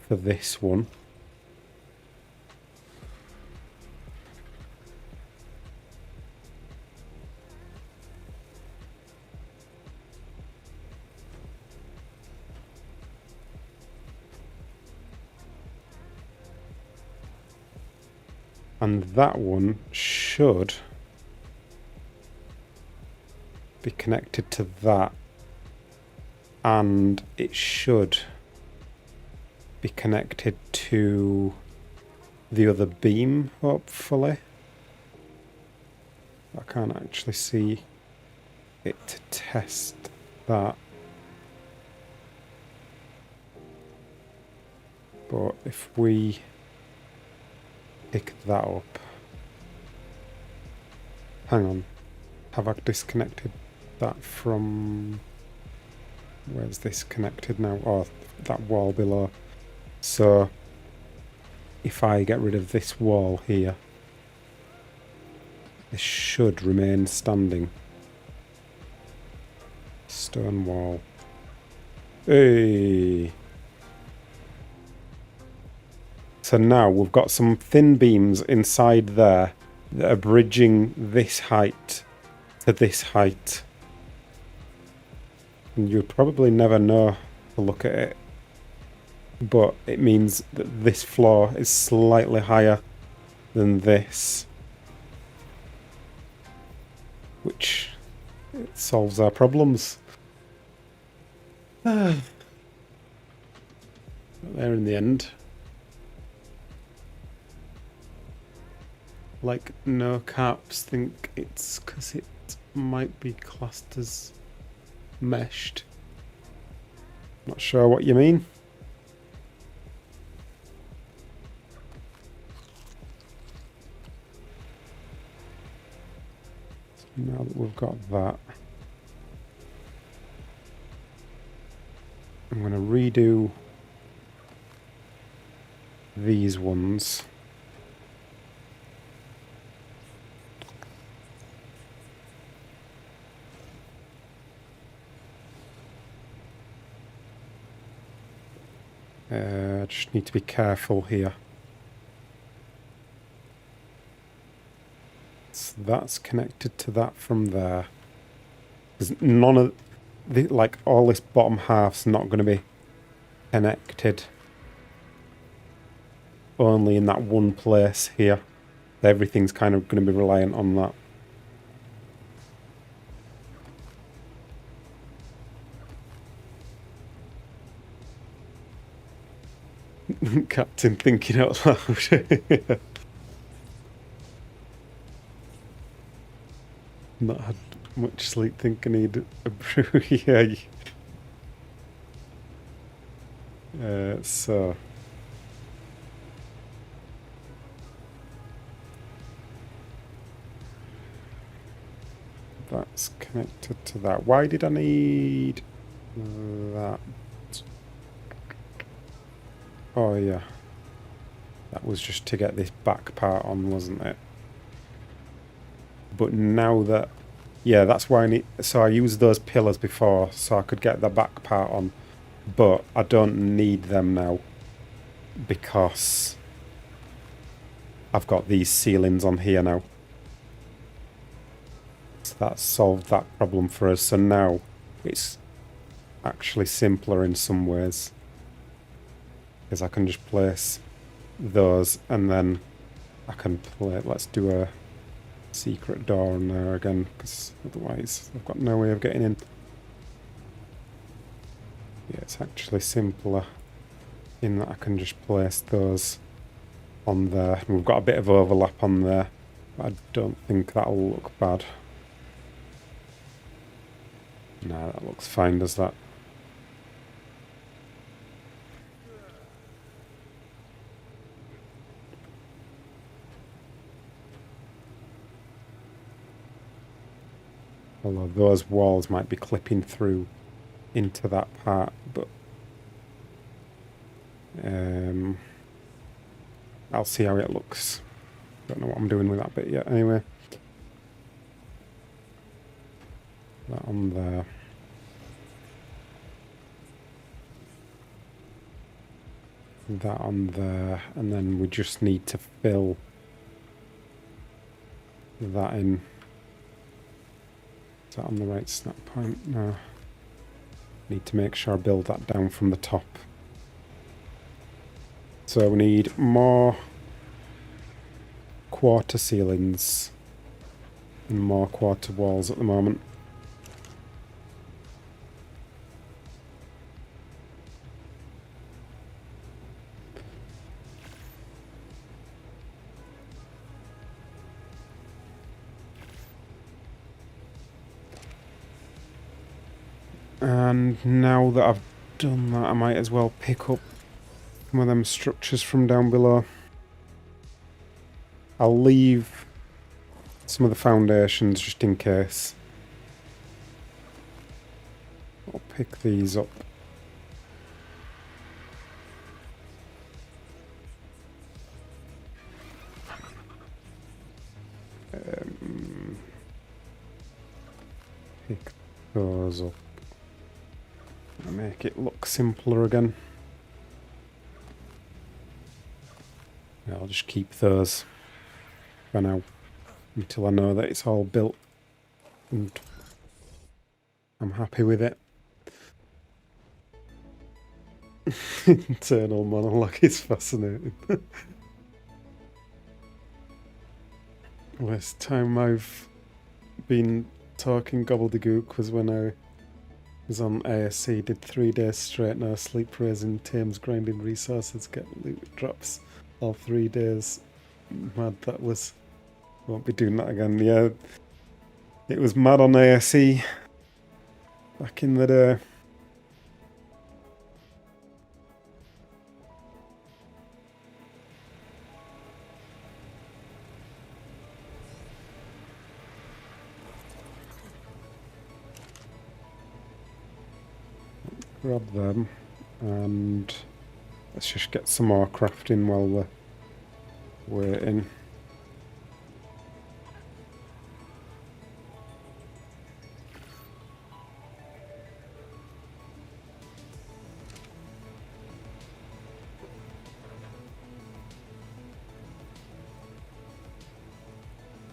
A: for this one. And that one should be connected to that. And it should be connected to the other beam, hopefully. I can't actually see it to test that. But if we pick that up... Hang on. Have I disconnected that from... Where's this connected now? Oh, that wall below. So, if I get rid of this wall here, this should remain standing. Stone wall. Hey! So now we've got some thin beams inside there that are bridging this height to this height. And you'd probably never know to look at it. But it means that this floor is slightly higher than this. Which it solves our problems. But there in the end. Like, no caps think it's because it might be classed as meshed. Not sure what you mean. So now that we've got that, I'm going to redo these ones. I just need to be careful here. So that's connected to that from there. Because none of the, like, all this bottom half's not going to be connected. Only in that one place here. Everything's kind of going to be reliant on that. Captain thinking out loud. Not had much sleep, think I need a brew. Yeah. So that's connected to that. Why did I need that? Oh yeah, that was just to get this back part on, wasn't it? But now that, yeah, that's why I need, so I used those pillars before so I could get the back part on, but I don't need them now because I've got these ceilings on here now. So that solved that problem for us. So now it's actually simpler in some ways, because I can just place those and then I can play, let's do a secret door on there again, because otherwise I've got no way of getting in. Yeah, it's actually simpler in that I can just place those on there. And we've got a bit of overlap on there, but I don't think that'll look bad. Nah, that looks fine, does that? Although those walls might be clipping through into that part, but I'll see how it looks. Don't know what I'm doing with that bit yet anyway. That on there. That on there, and then we just need to fill that in. Is that on the right snap point? No. Need to make sure I build that down from the top. So we need more quarter ceilings and more quarter walls at the moment. And now that I've done that, I might as well pick up some of them structures from down below. I'll leave some of the foundations just in case. I'll pick these up. Pick those up. Make it look simpler again. Yeah, I'll just keep those for now until I know that it's all built and I'm happy with it. Internal monologue is fascinating. Last time I've been talking gobbledygook was when I was on ASC, did 3 days straight, no sleep, raising Thames, grinding resources, get loot drops all 3 days. Mad that was. Won't be doing that again. Yeah, it was mad on ASC back in the day. Grab them and let's just get some more crafting while we're waiting.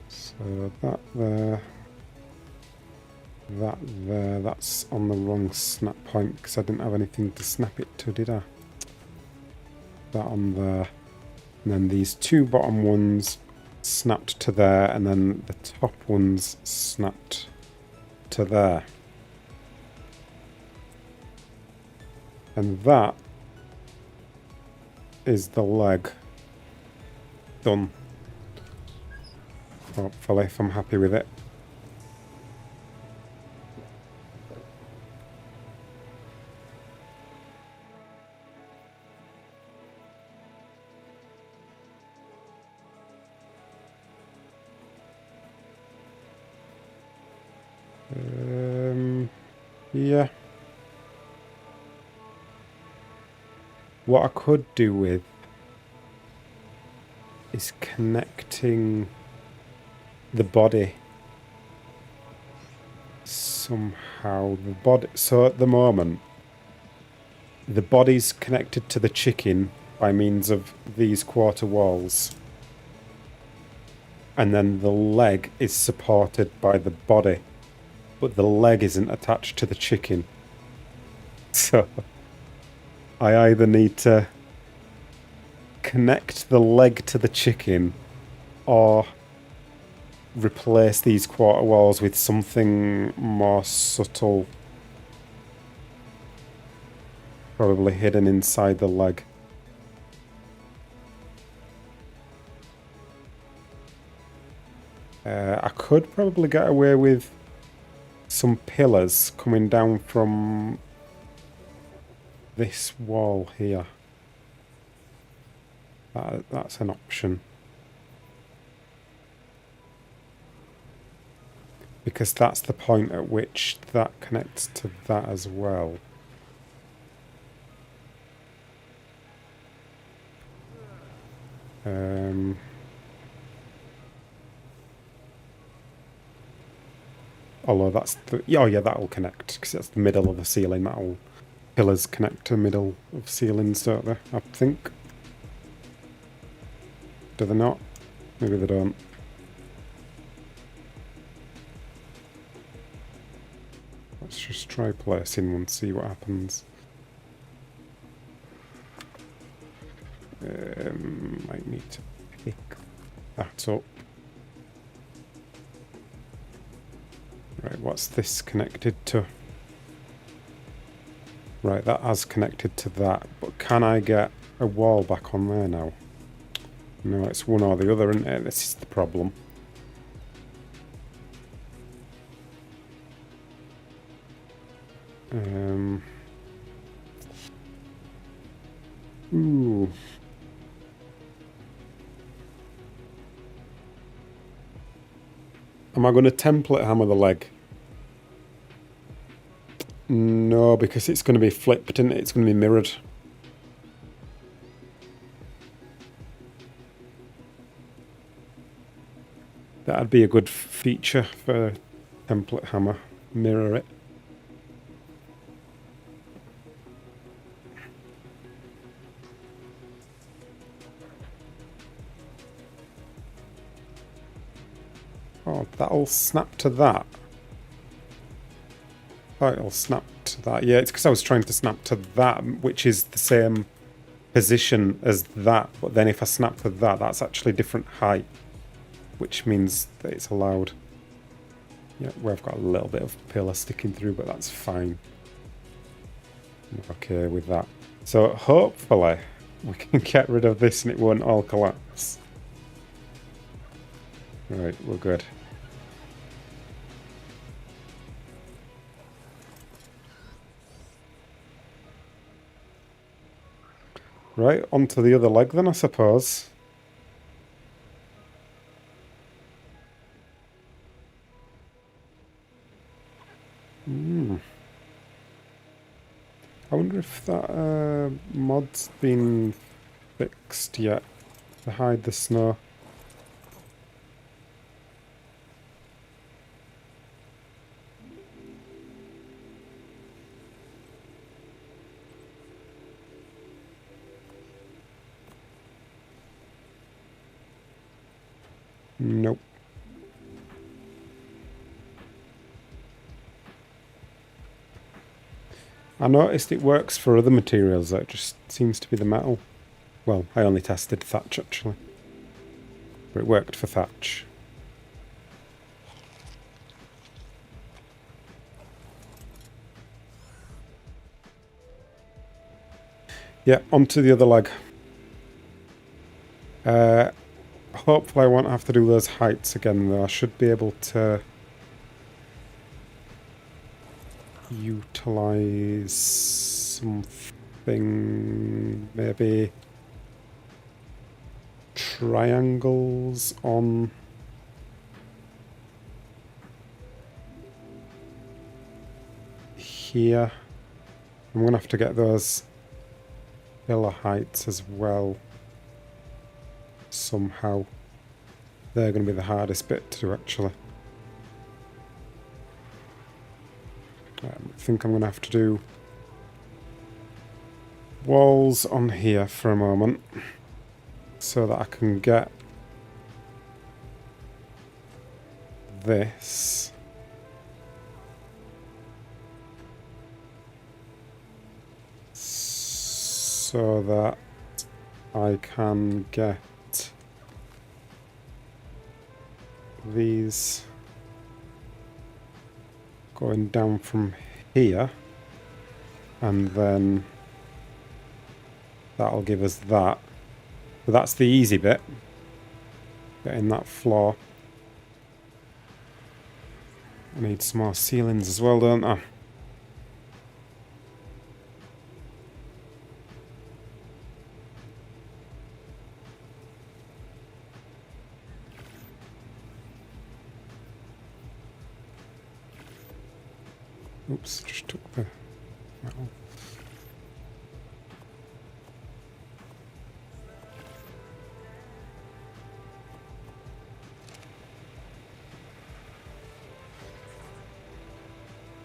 A: So that there. That there, that's on the wrong snap point because I didn't have anything to snap it to, did I? That on there. And then these 2 bottom ones snapped to there, and then the top ones snapped to there. And that is the leg. Done. Hopefully, if I'm happy with it. Yeah. What I could do with is connecting the body somehow. The body. So at the moment, the body's connected to the chicken by means of these quarter walls. And then the leg is supported by the body, but the leg isn't attached to the chicken. So I either need to connect the leg to the chicken or replace these quarter walls with something more subtle, probably hidden inside the leg. I could probably get away with some pillars coming down from this wall here. That's an option. Because that's the point at which that connects to that as well. Although that's the... Oh yeah, that'll connect, because that's the middle of the ceiling. That'll... Pillars connect to middle of ceilings, don't they? I think. Do they not? Maybe they don't. Let's just try placing one, see what happens. Might need to pick that up. Right, what's this connected to? Right, that has connected to that, but can I get a wall back on there now? No, it's one or the other, isn't it? This is the problem. Ooh. Am I going to template hammer the leg? No, because it's going to be flipped, and it's going to be mirrored. That'd be a good feature for template hammer. Mirror it. Oh, that'll snap to that. Oh, it'll snap to that. Yeah, it's because I was trying to snap to that, which is the same position as that. But then if I snap to that, that's actually different height, which means that it's allowed. Yeah, we've got a little bit of pillar sticking through, but that's fine. I'm okay with that. So hopefully we can get rid of this and it won't all collapse. Right, we're good. Right, onto the other leg then, I suppose. I wonder if that mod's been fixed yet to hide the snow. Nope. I noticed it works for other materials, though. It just seems to be the metal. Well, I only tested thatch, actually. But it worked for thatch. Yeah, onto the other leg. Hopefully I won't have to do those heights again, though. I should be able to utilize something, maybe triangles on here. I'm gonna have to get those pillar heights as well somehow. They're gonna be the hardest bit to do, actually. I think I'm gonna have to do walls on here for a moment so that I can get this so that I can get these going down from here, and then that'll give us that. But that's the easy bit, getting that floor. I need some more ceilings as well, don't I? Oops, just took the metal.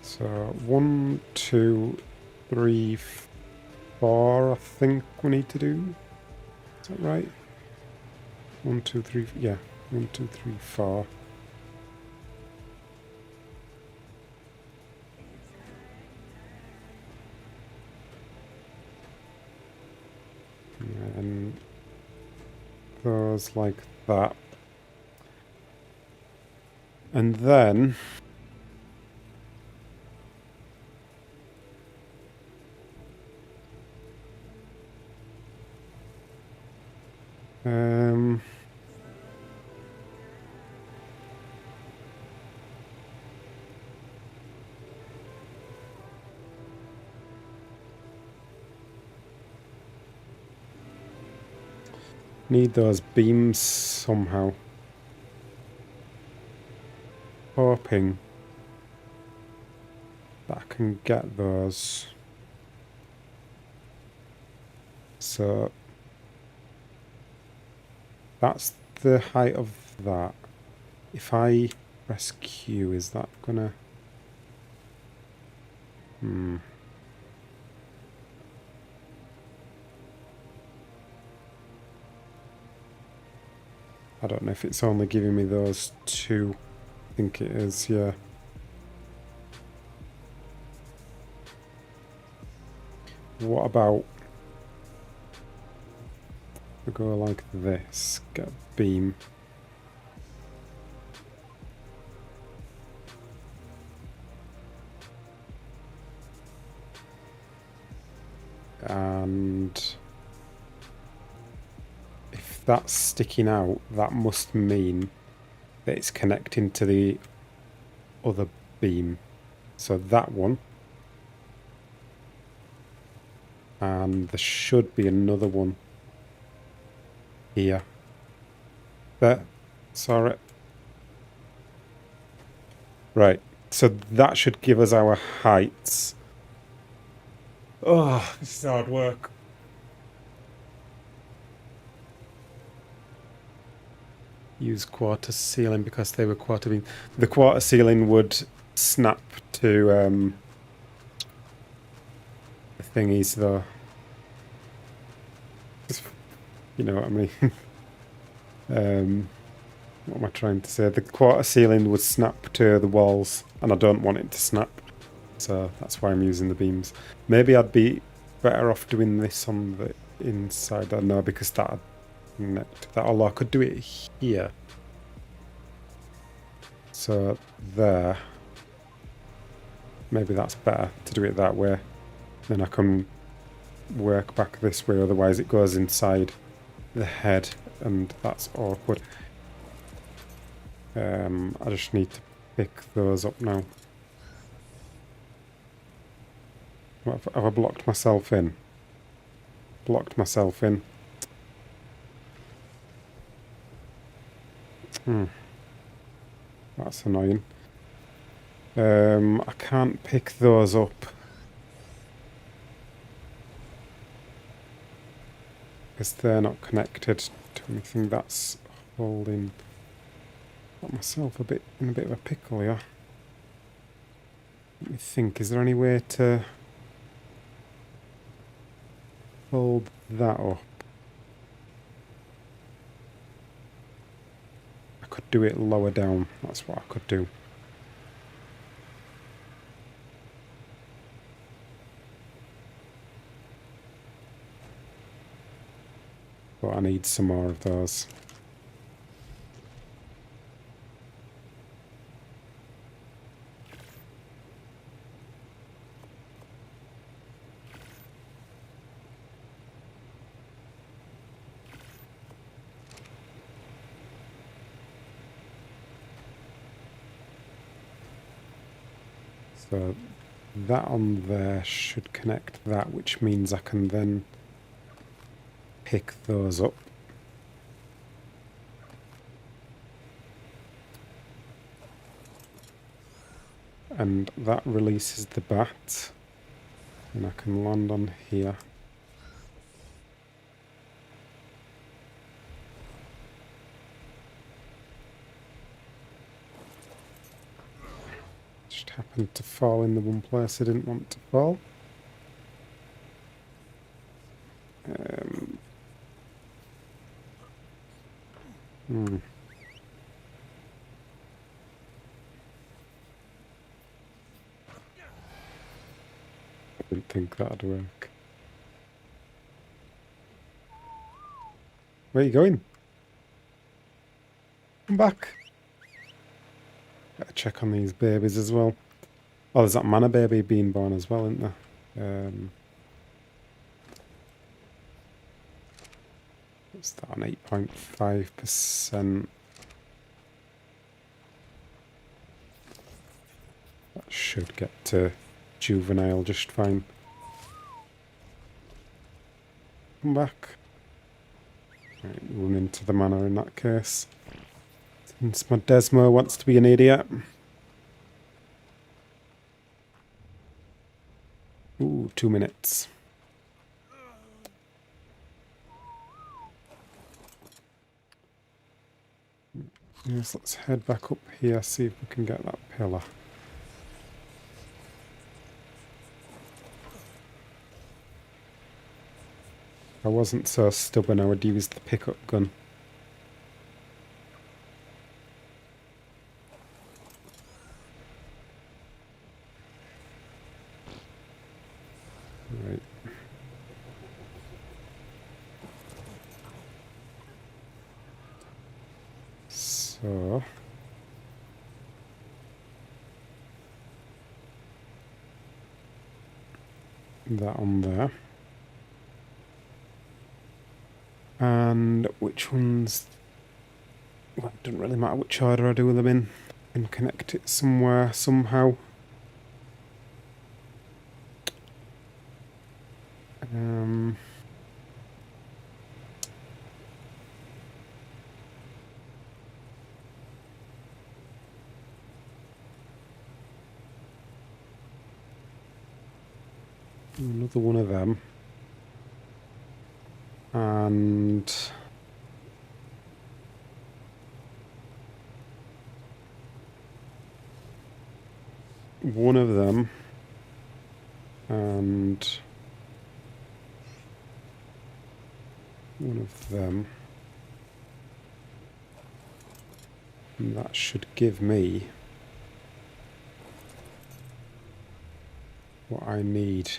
A: So 1, 2, 3, 4, I think we need to do. Is that right? 1, 2, 3, yeah. 1, 2, 3, 4. And those like that. And then Need those beams somehow. Hoping that I can get those. So that's the height of that. If I press Q, is that gonna... I don't know if it's only giving me those two. I think it is, yeah. What about... we go like this, get a beam. And if that's sticking out, that must mean that it's connecting to the other beam. So that one. And there should be another one here. There. Sorry. Right. So that should give us our heights. Oh, this is hard work. Use quarter ceiling because they were quarter beam. The quarter ceiling would snap to the thingies though. You know what I mean? What am I trying to say? The quarter ceiling would snap to the walls and I don't want it to snap. So that's why I'm using the beams. Maybe I'd be better off doing this on the inside. I don't know, because that connect that. Although I could do it here. So there. Maybe that's better to do it that way. Then I can work back this way. Otherwise it goes inside the head and that's awkward. I just need to pick those up now. What, have I blocked myself in? Blocked myself in. That's annoying. I can't pick those up. Because they're not connected to anything. That's holding... got myself in a bit of a pickle here. Let me think, is there any way to hold that up? I could do it lower down, that's what I could do. But I need some more of those. So that on there should connect that, which means I can then pick those up. And that releases the bat. And I can land on here. Just happened to fall in the one place I didn't want to fall. I didn't think that'd work. Where are you going? Come back. Better check on these babies as well. Oh, there's that mana baby being born as well, isn't there? What's that on 8.5%? That should get to juvenile just fine. Come back. Right, run into the manor in that case. Since my Desmo wants to be an idiot. Ooh, 2 minutes. Yes, let's head back up here, see if we can get that pillar. If I wasn't so stubborn, I would use the pickup gun. Right. So... that on there. And which ones... well, it doesn't really matter which order I do them in. I can connect it somewhere, somehow. Another one of them. And... one of them. And... one of them. And that should give me what I need.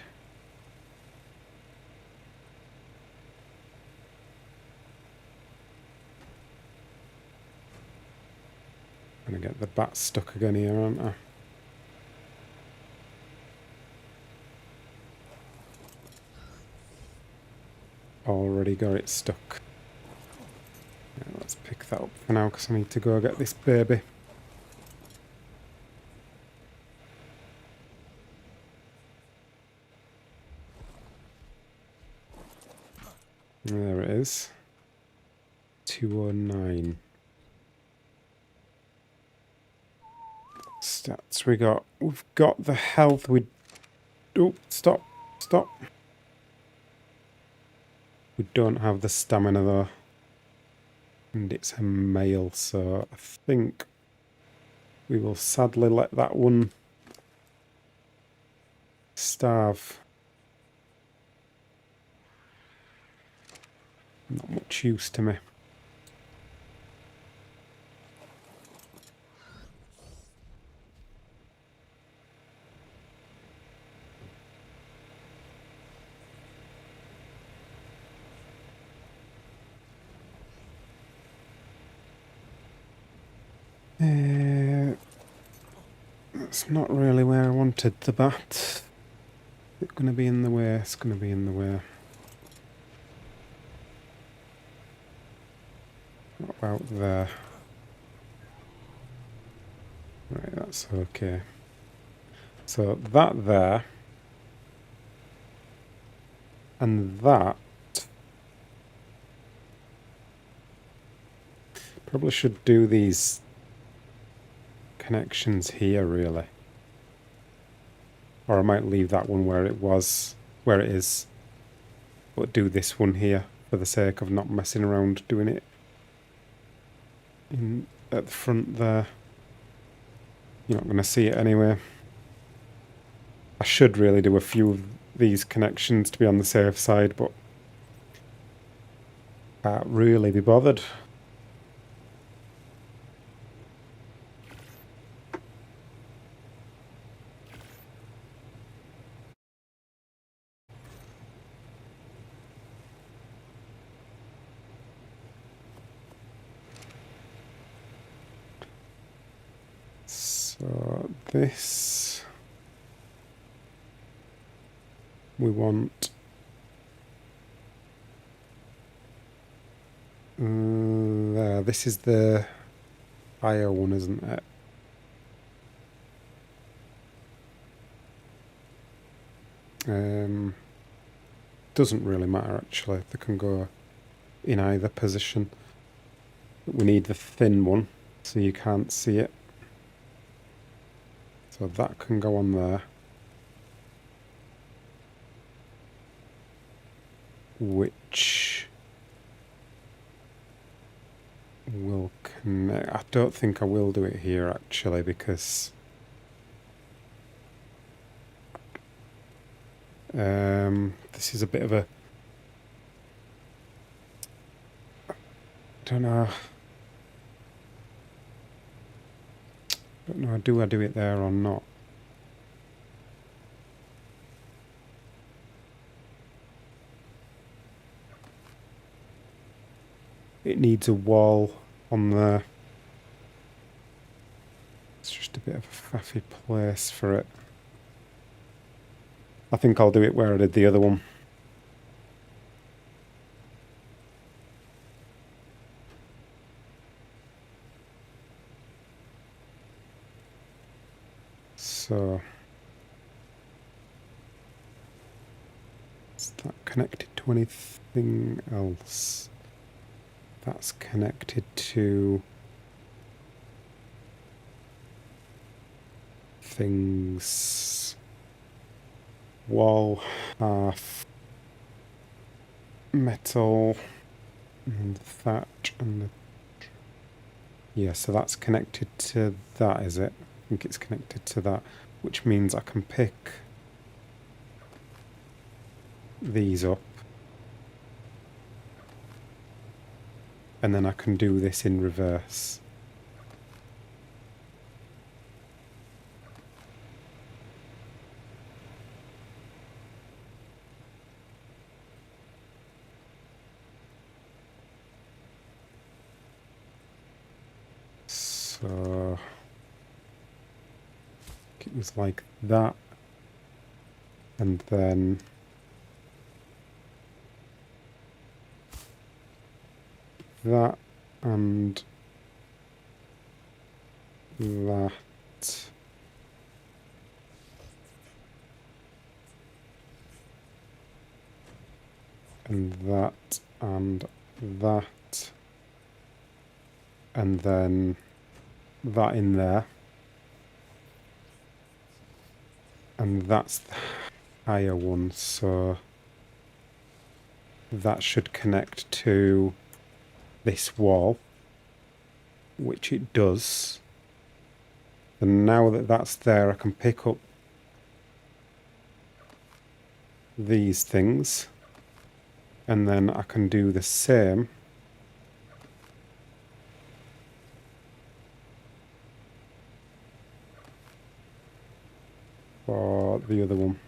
A: I'm gonna get the bat stuck again here, aren't I? Already got it stuck. Yeah, let's pick that up for now because I need to go get this baby. There it is. 209. Stats we got. We've got the health. Oh, stop. Stop. We don't have the stamina though. And it's a male, so I think we will sadly let that one starve. Not much use to me. That's not really where I wanted the bat. Is it going to be in the way? It's going to be in the way. What about there? Right, that's okay. So that there. And that. Probably should do these connections here, really. Or I might leave that one where it was, where it is. But do this one here for the sake of not messing around doing it at the front there. You're not going to see it anyway. I should really do a few of these connections to be on the safe side, but can't really be bothered. So this we want there. This is the fire one, isn't it? Doesn't really matter actually. They can go in either position. But we need the thin one so you can't see it. So that can go on there. Which will connect. I don't think I will do it here actually, because this is a bit of a, I don't know. Do I do it there or not? It needs a wall on there. It's just a bit of a faffy place for it. I think I'll do it where I did the other one. So is that connected to anything else? That's connected to things. Wall, half, metal, and thatch, and the... Yeah, so that's connected to that, is it? I think it's connected to that, which means I can pick these up. And then I can do this in reverse. So it was like that, and then that, and that, and that, and that, and then that in there, and that's the higher one, so that should connect to this wall, which it does. And now that that's there, I can pick up these things, and then I can do the same for the other one.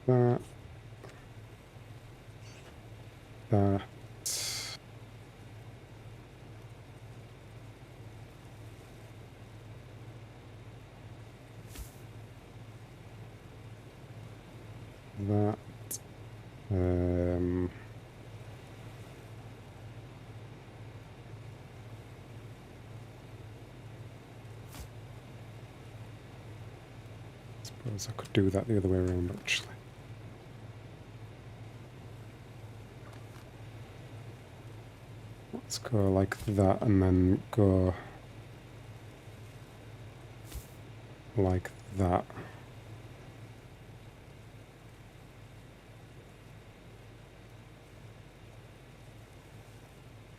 A: That, that, that, um, suppose I could do that the other way around actually. Let's go like that and then go like that.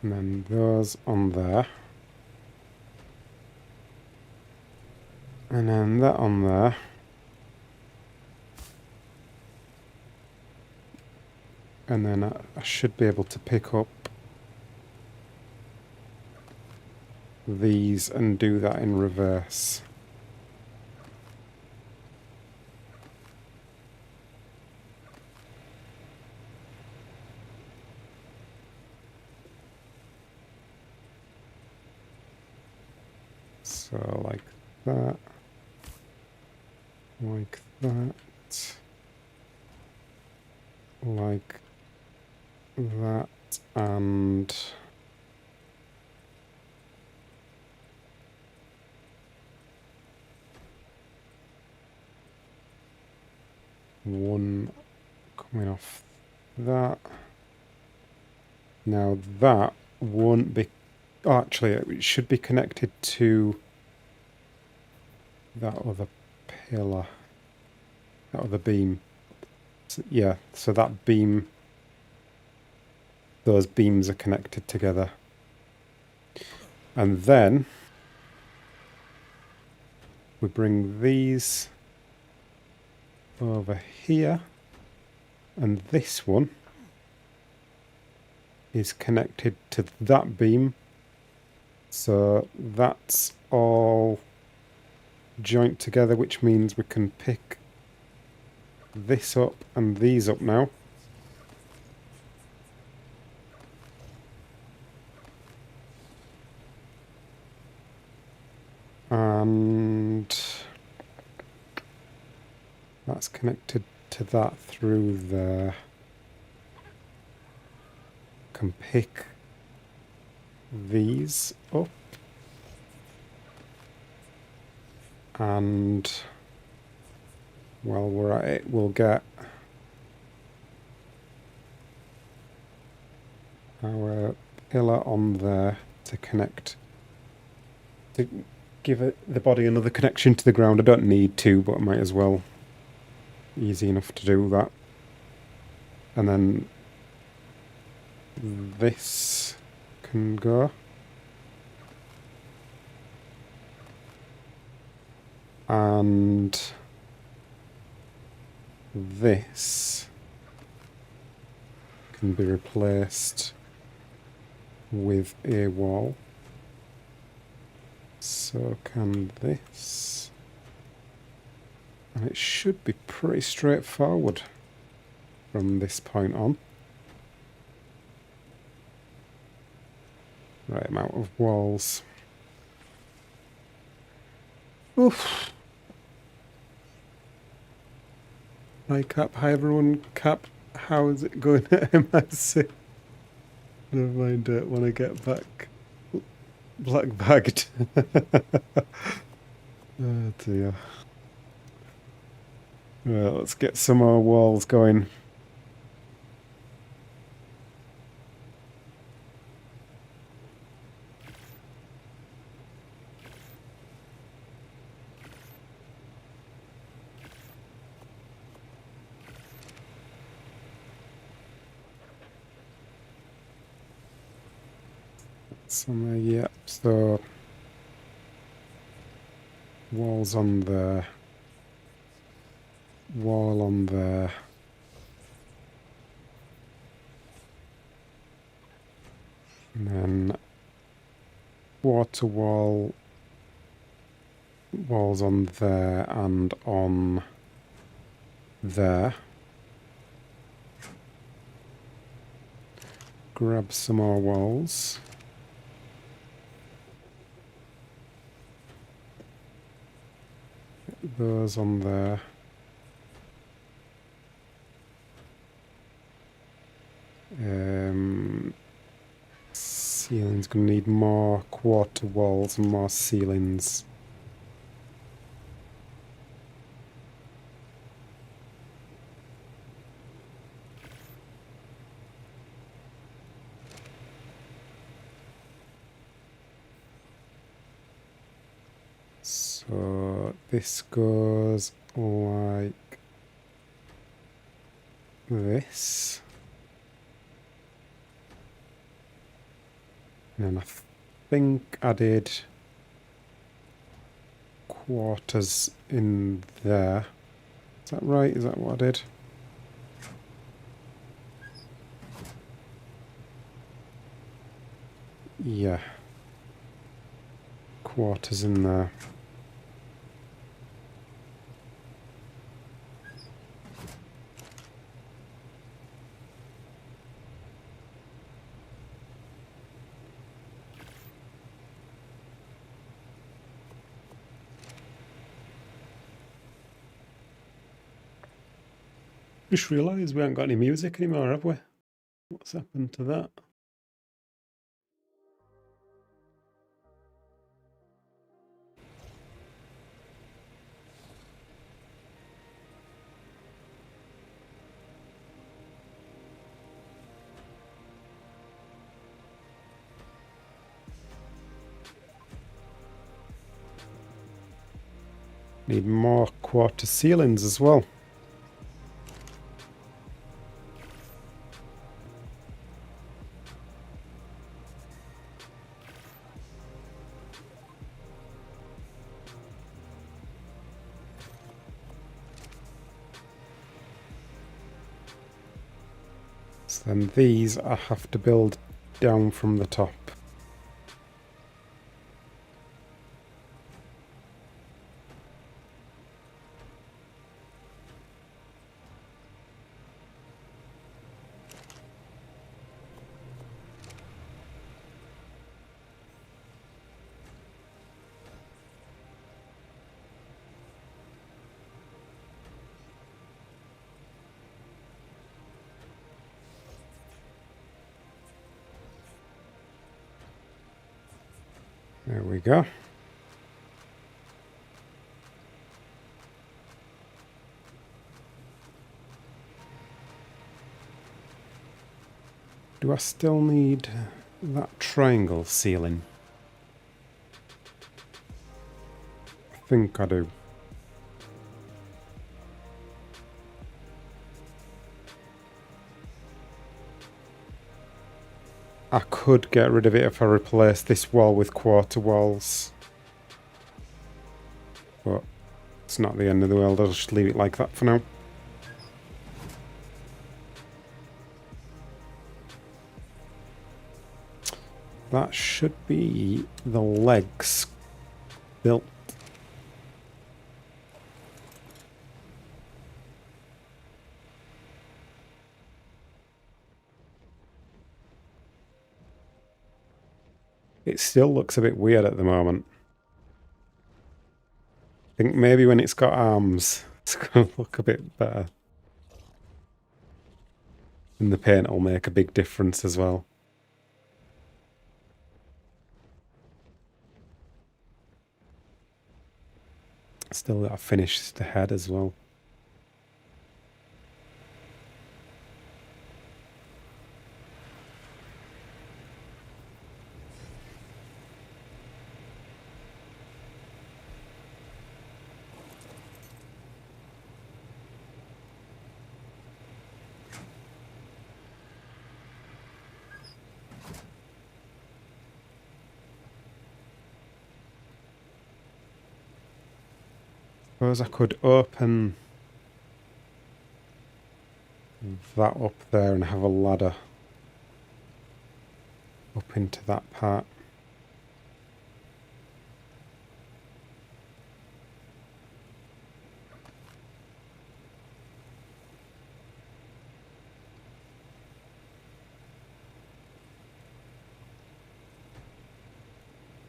A: And then those on there. And then that on there. And then I should be able to pick up these and do that in reverse. So like that. Like that. Like that. And one coming off that. Now that won't be... Oh, actually, it should be connected to that other pillar. That other beam. So, yeah, so that beam... Those beams are connected together. And then we bring these over here. And this one is connected to that beam. So that's all joint together, which means we can pick this up and these up now. And that's connected to that through there. Can pick these up. And while we're at it, we'll get our pillar on there to connect, to give it the body another connection to the ground. I don't need to, but I might as well. Easy enough to do that. And then this can go. And this can be replaced with a wall. So can this. And it should be pretty straightforward from this point on. Right amount of walls. Oof. Hi Cap, hi everyone. Cap, how is it going at MIC? Never mind, when I get back. Black bagged. Oh dear. Right, let's get some more walls going. Somewhere, yep, so walls on there. Wall on there. And then water wall, walls on there and on there. Grab some more walls. Get those on there. Ceiling's gonna need more quarter walls and more ceilings. So this goes like this. And I think I did quarters in there. Is that right? Is that what I did? Yeah. Quarters in there. Just realised we haven't got any music anymore, have we? What's happened to that? Need more quarter ceilings as well. So then these I have to build down from the top. There we go. Do I still need that triangle ceiling? I think I do. I could get rid of it if I replace this wall with quarter walls. But it's not the end of the world, I'll just leave it like that for now. That should be the legs built. It still looks a bit weird at the moment. I think maybe when it's got arms, it's going to look a bit better. And the paint will make a big difference as well. Still got to finish the head as well. Suppose I could open that up there and have a ladder up into that part.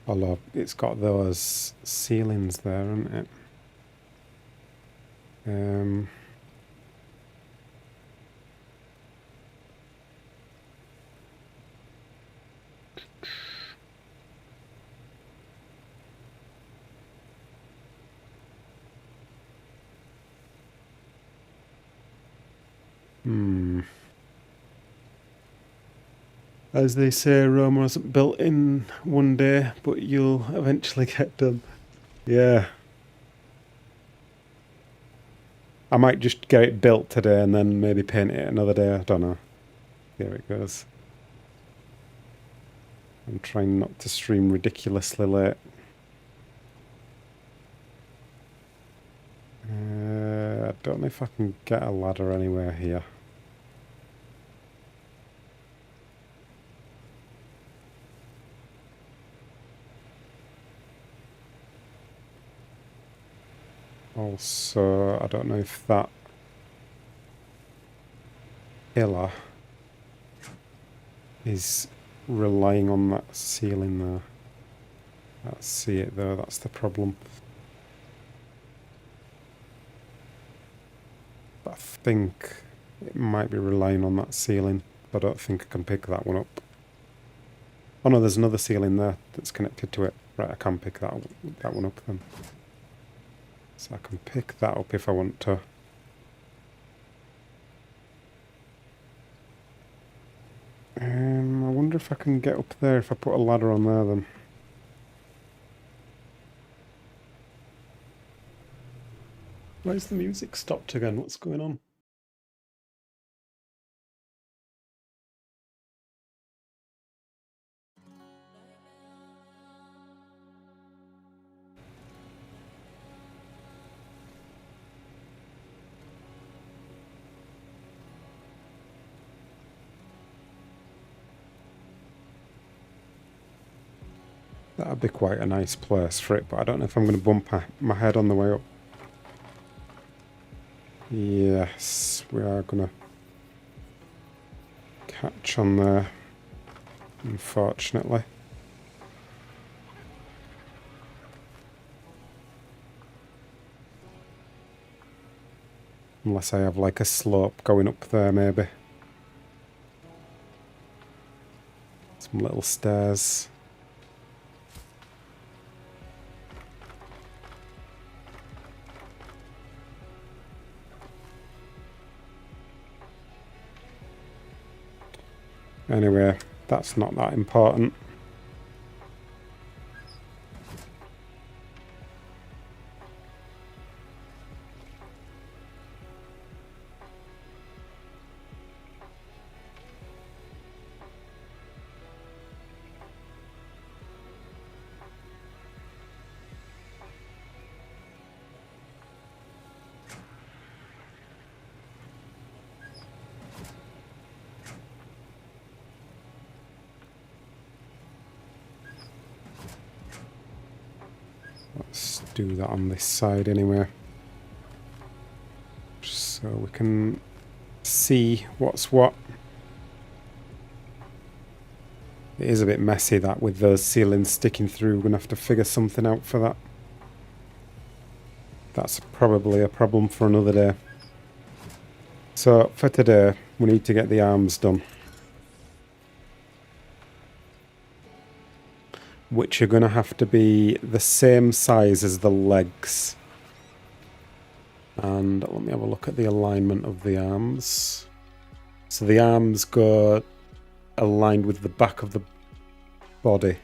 A: Although it's got those ceilings there, hasn't it? As they say, Rome wasn't built in one day, but you'll eventually get done. Yeah. I might just get it built today and then maybe paint it another day. I don't know. Here it goes. I'm trying not to stream ridiculously late. I don't know if I can get a ladder anywhere here. Also, I don't know if that pillar is relying on that ceiling there. Let's see it though, that's the problem. But I think It might be relying on that ceiling. I don't think I can pick that one up. Oh no, there's another ceiling there that's connected to it. Right, I can pick that one up then. So I can pick that up if I want to. I wonder if I can get up there if I put a ladder on there then. Where's the music stopped again? What's going on? That'd be quite a nice place for it, but I don't know if I'm going to bump my head on the way up. Yes, we are going to catch on there, unfortunately. Unless I have like a slope going up there maybe. Some little stairs. Anyway, that's not that important. Let's do that on this side anyway. Just so we can see what's what. It is a bit messy that with those ceilings sticking through. We're going to have to figure something out for that. That's probably a problem for another day. So for today, we need to get the arms done. Which are going to have to be the same size as the legs. And let me have a look at the alignment of the arms. So the arms go aligned with the back of the body.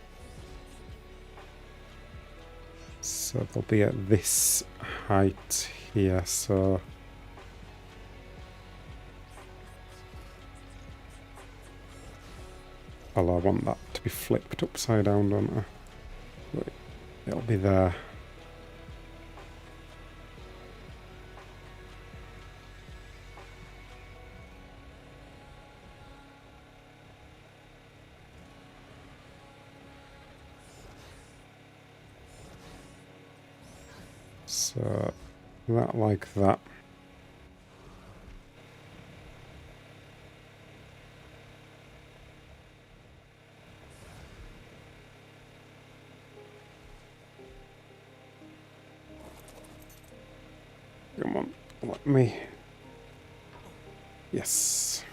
A: So they'll be at this height here, so... Well, I want that to be flipped upside down, don't I? But it'll be there. So, that like that. Come on, let me... Yes.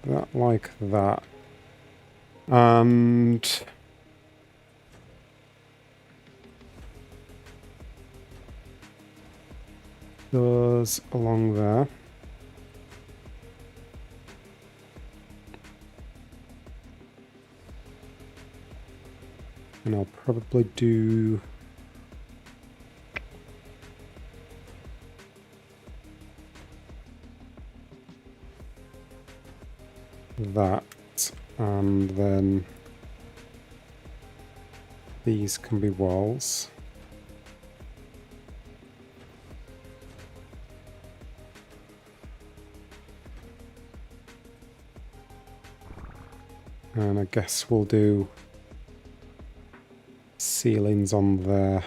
A: That like that. And... those along there. And I'll probably do... that, and then these can be walls. And I guess we'll do ceilings on there.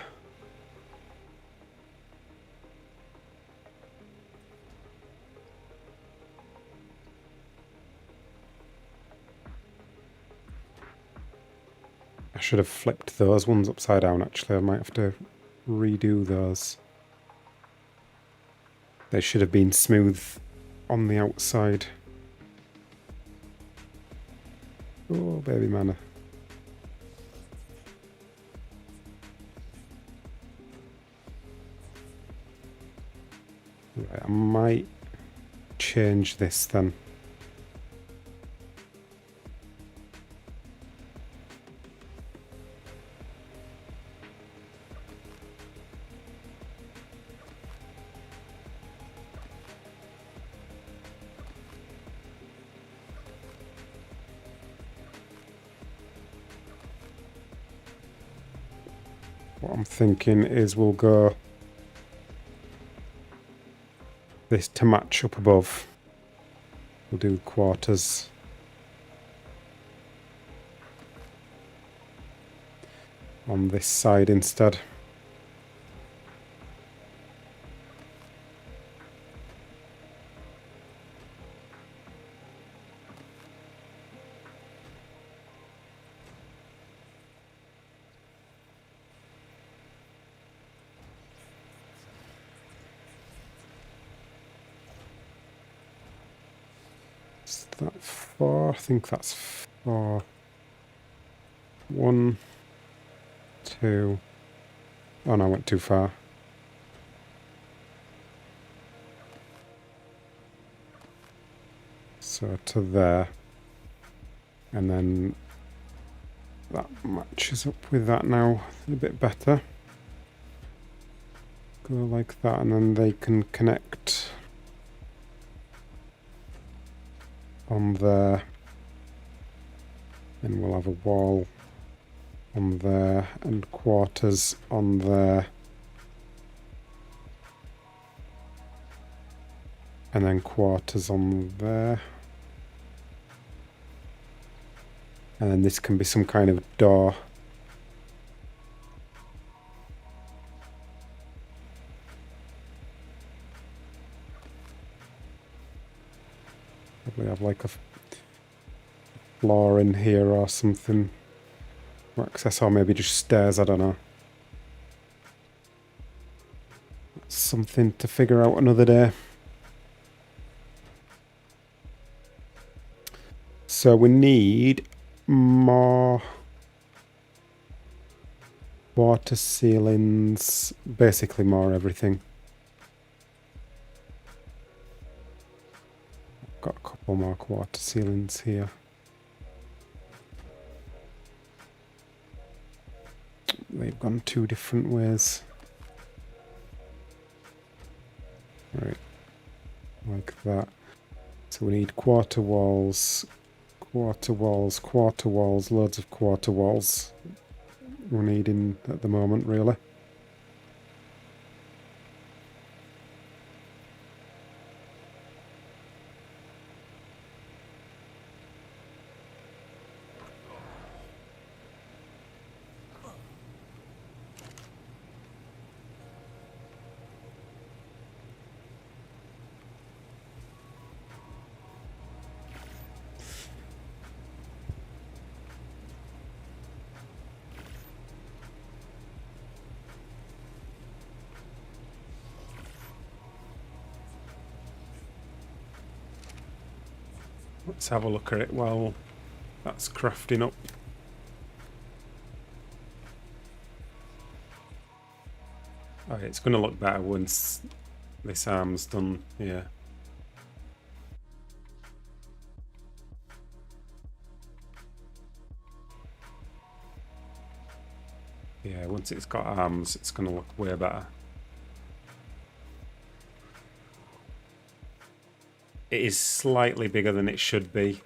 A: I should have flipped those ones upside down actually. I might have to redo those. They should have been smooth on the outside. Oh, baby manna. Right, I might change this then. What I'm thinking is we'll go this to match up above. We'll do quarters. On this side instead. Is that 4? I think that's 4. 1, 2. Oh no, I went too far. So to there. And then that matches up with that now a bit better. Go like that, and then they can connect on there. Then we'll have a wall on there and quarters on there. And then quarters on there. And then this can be some kind of door. Probably have like a floor in here or something for access, or maybe just stairs, I don't know. Something to figure out another day. So we need more water ceilings, basically more everything. Got a couple more water ceilings here. They've gone 2 different ways. Right, like that. So we need quarter walls, quarter walls, quarter walls, loads of quarter walls we're needing at the moment, really. Let's have a look at it while that's crafting up. Oh, it's going to look better once this arm's done, yeah. Yeah, once it's got arms, it's going to look way better. It is slightly bigger than it should be,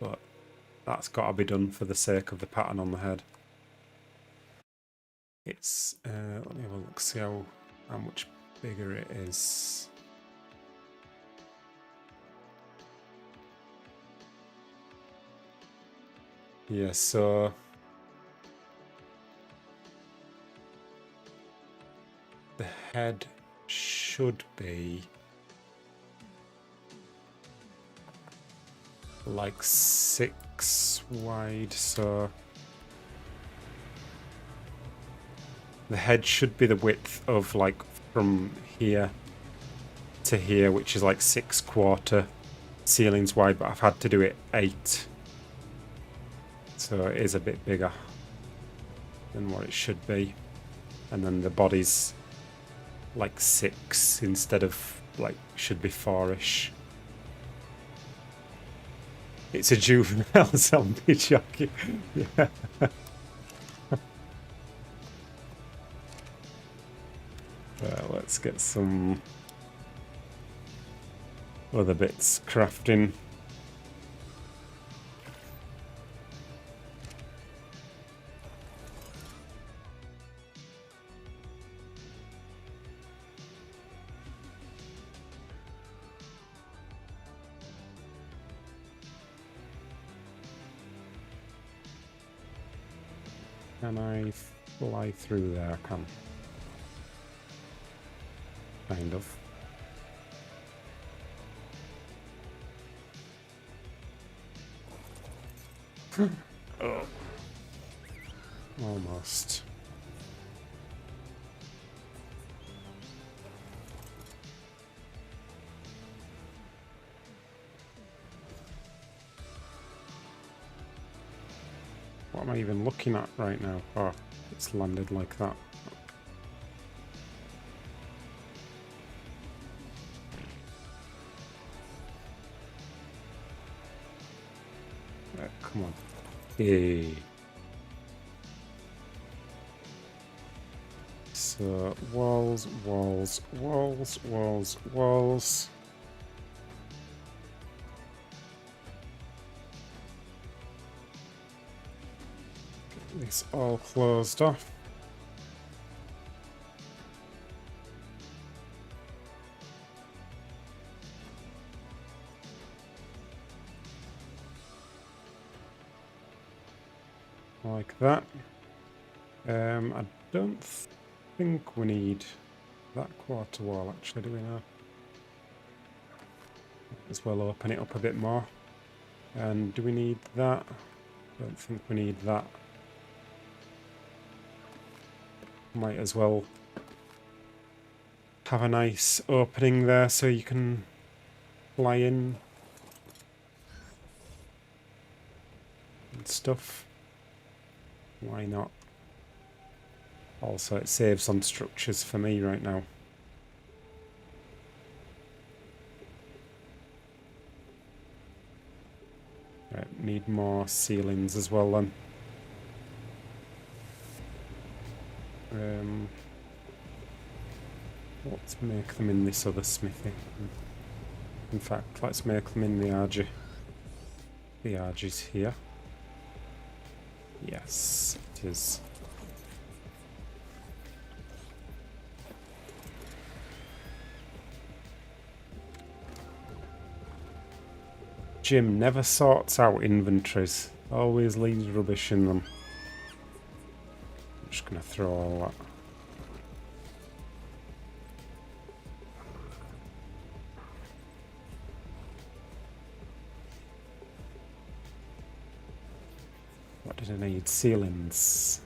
A: but that's got to be done for the sake of the pattern on the head. It's, let me have a look, see how much bigger it is. Yeah, so the head should be like 6 wide, so The head should be the width of like from here to here, which is like 6/4 ceilings wide, but I've had to do it 8. So it is a bit bigger than what it should be. And then the body's like 6 instead of like should be 4-ish. It's a juvenile zombie jockey. Yeah. Let's get some other bits crafting. Can I fly through there? I can. Kind of. Oh. Almost. What am I even looking at right now? Oh, it's landed like that. Come on. Hey. So, walls, walls, walls, walls, walls. Get this all closed off. Like that. I don't think we need that quarter wall actually, do we now? As well open it up a bit more. And do we need that? Don't think we need that. Might as well have a nice opening there so you can fly in and stuff. Why not? Also, it saves on structures for me right now. Right, need more ceilings as well then. Let's make them in this other smithy. In fact, let's make them in the RG. The RG's here. Yes, it is. Jim never sorts out inventories. Always leaves rubbish in them. I'm just going to throw all that. What did I need? Ceilings.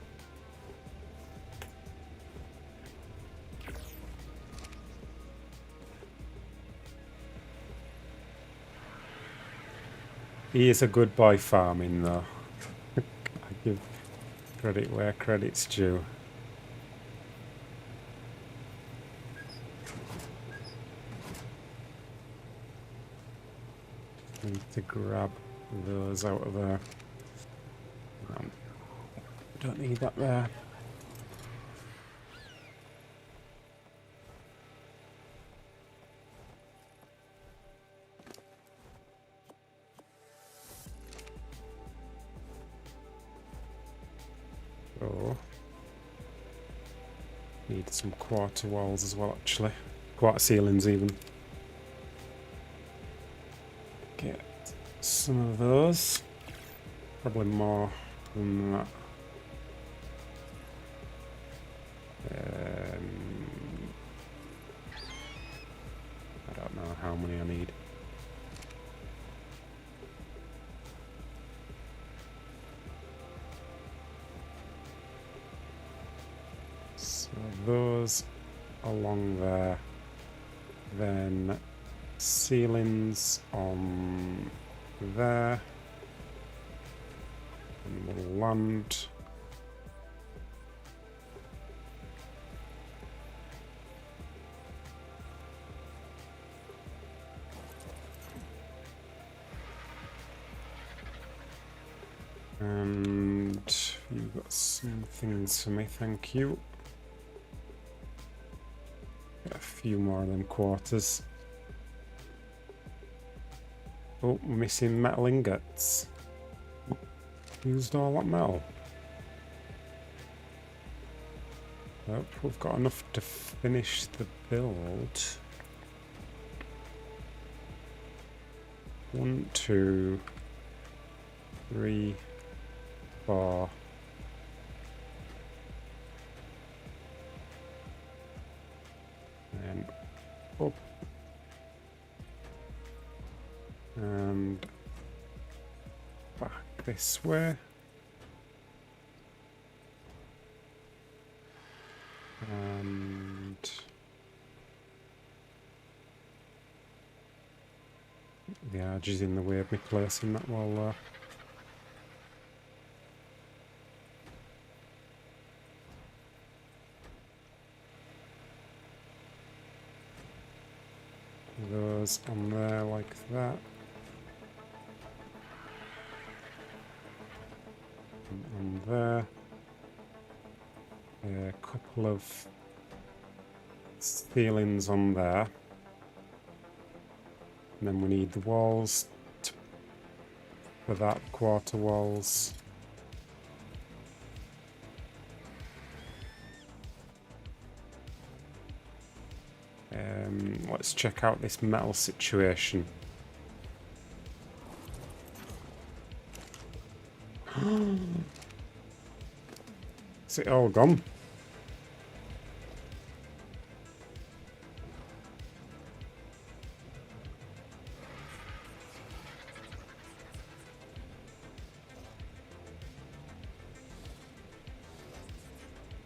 A: He is a good boy farming though. I give credit where credit's due. Need to grab those out of there. Don't need that there. So, need some quarter walls as well actually. Quarter ceilings even. Get some of those. Probably more than that. I don't know how many I need. those along there. Then ceilings on there. And we'll land. And you've got some things for me, thank you. Got a few more of them quarters. Oh, missing metal ingots. Used all that metal. Nope, we've got enough to finish the build. 1, 2, 3, 4. And up. And back this way. And the arch is in the way of me placing that wall there. Those on there like that. And on there. A couple of ceilings on there. And then we need the walls for that, quarter walls. Let's check out this metal situation. Is it all gone?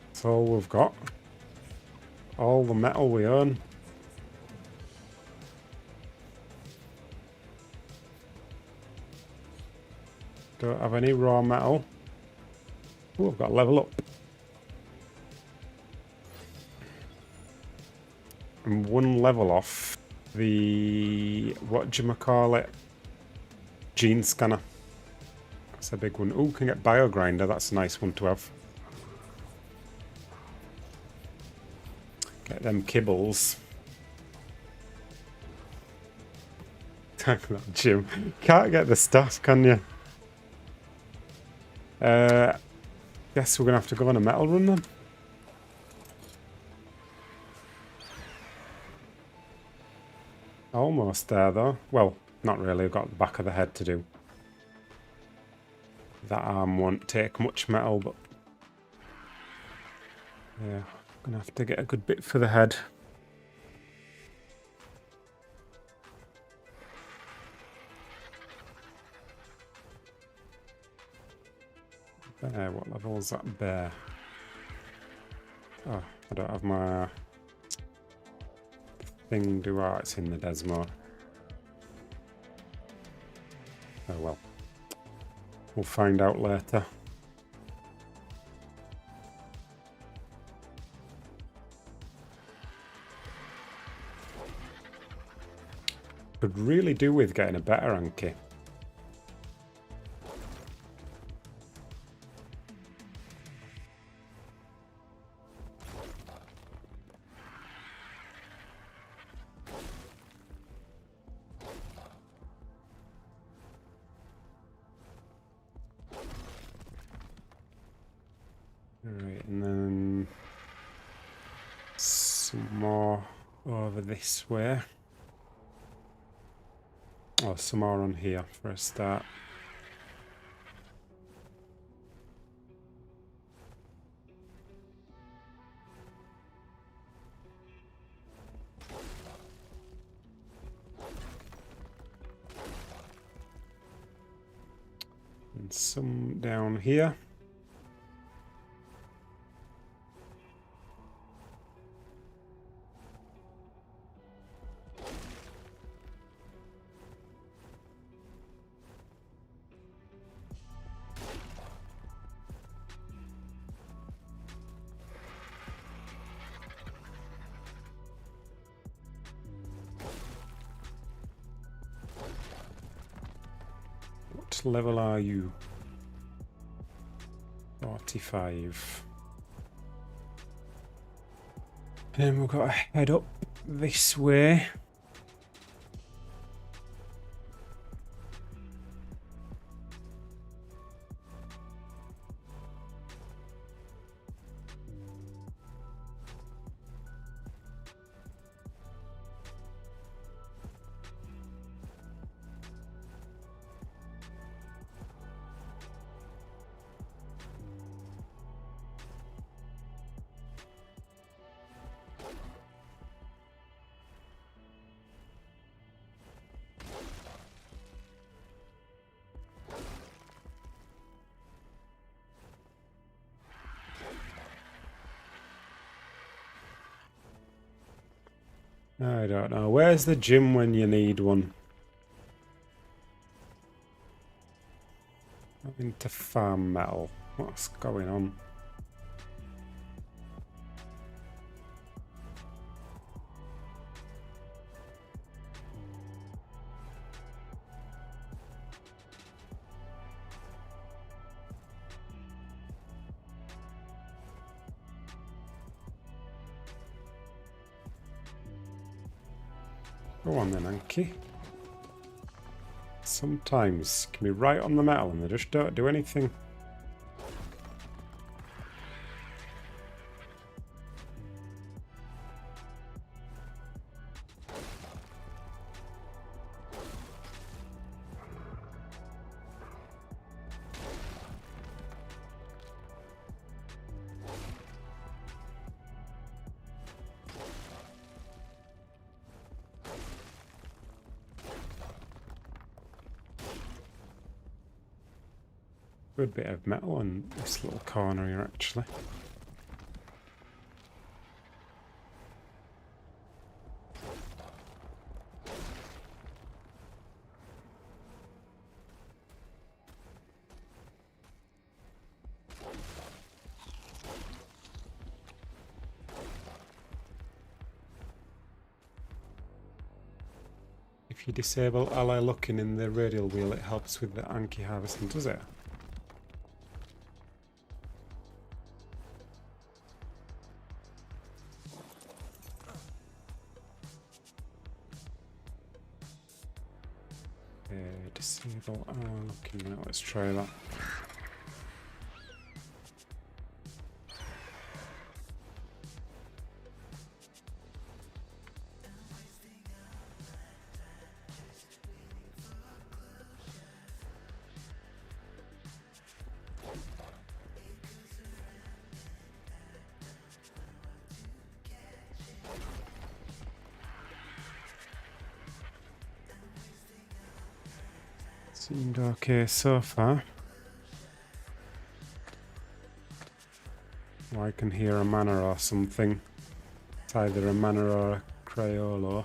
A: That's all we've got. All the metal we own. Don't have any raw metal. Oh, I've got to level up. And 1 level off the, whatchamacallit, gene scanner. That's a big one. Oh, can get biogrinder. That's a nice one to have. Get them kibbles. Thank that, Jim. Can't get the stuff, can you? Guess we're gonna have to go on a metal run then. Almost there though. Well, not really. I've got the back of the head to do. That arm won't take much metal, but yeah, gonna have to get a good bit for the head. Bear, what level is that bear? Oh, I don't have my thing, do I? It's in the Desmo. Oh well. We'll find out later. Could really do with getting a better Anki. Alright, and then some more over this way. Oh, some more on here for a start. And some down here. level are you? 45. And we've got to head up this way. I don't know. Where's the gym when you need one? Going to farm metal. What's going on? Go on then, Anki. Sometimes can be right on the metal and they just don't do anything. Good bit of metal in this little corner here, actually. If you disable ally looking in the radial wheel, it helps with the Anki harvesting, does it? Disable ally looking now, let's try that. Seemed okay so far. Oh, I can hear a mana or something. It's either a mana or a Crayola.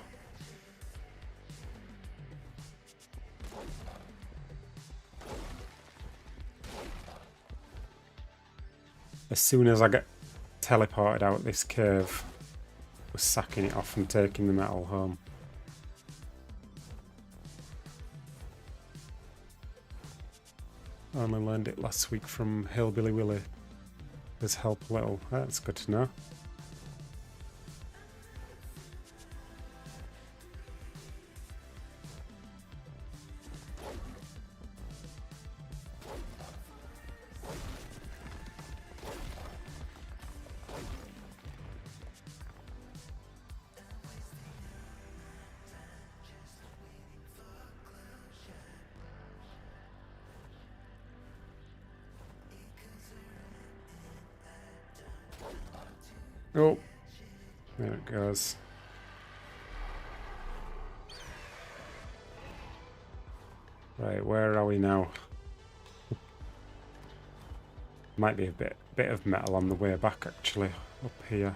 A: As soon as I get teleported out this cave, we're sacking it off and taking the metal home. I only learned it last week from Hillbilly Willie. Does help a little. That's good to know. Oh, there it goes. Right, where are we now? Might be a bit of metal on the way back, actually, up here.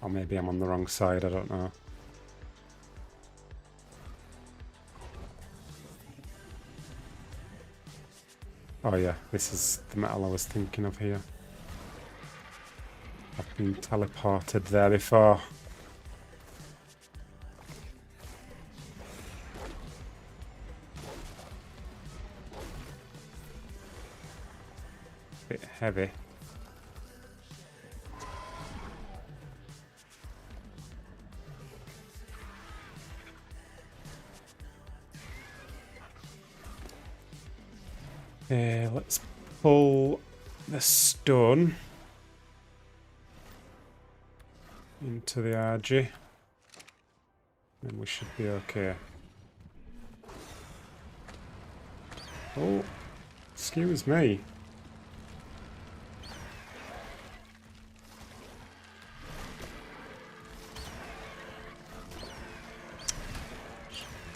A: Or maybe I'm on the wrong side, I don't know. Oh yeah, this is the metal I was thinking of here. I've been teleported there before. Bit heavy. Let's pull the stone into the RG, and we should be okay. Oh, excuse me.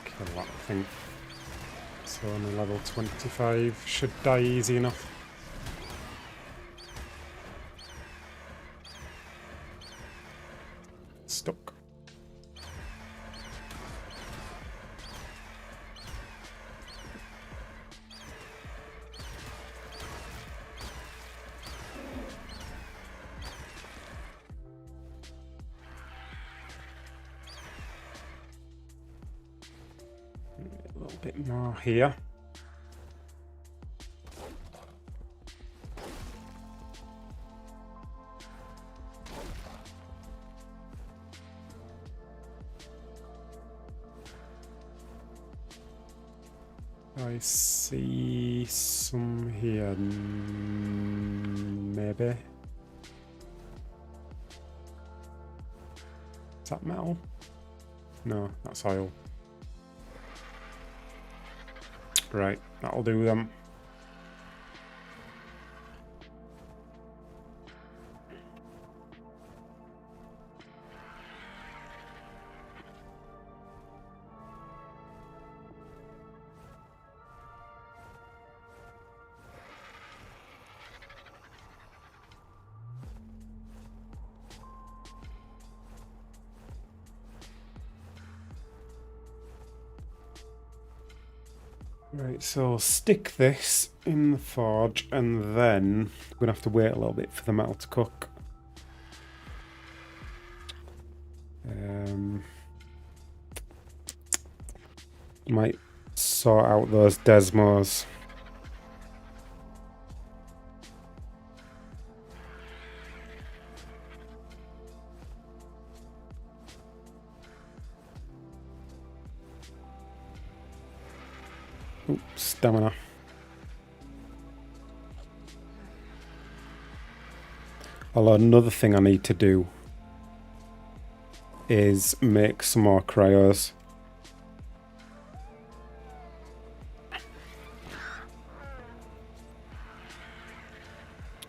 A: Kill that thing. So only level 25 should die easy enough. Stuck. A little bit more here. I see some here, maybe. Is that metal? No, that's oil. Right, that'll do them. Right, so stick this in the forge, and then we're gonna have to wait a little bit for the metal to cook. Might sort out those desmos. Oops, stamina. Although another thing I need to do is make some more cryos.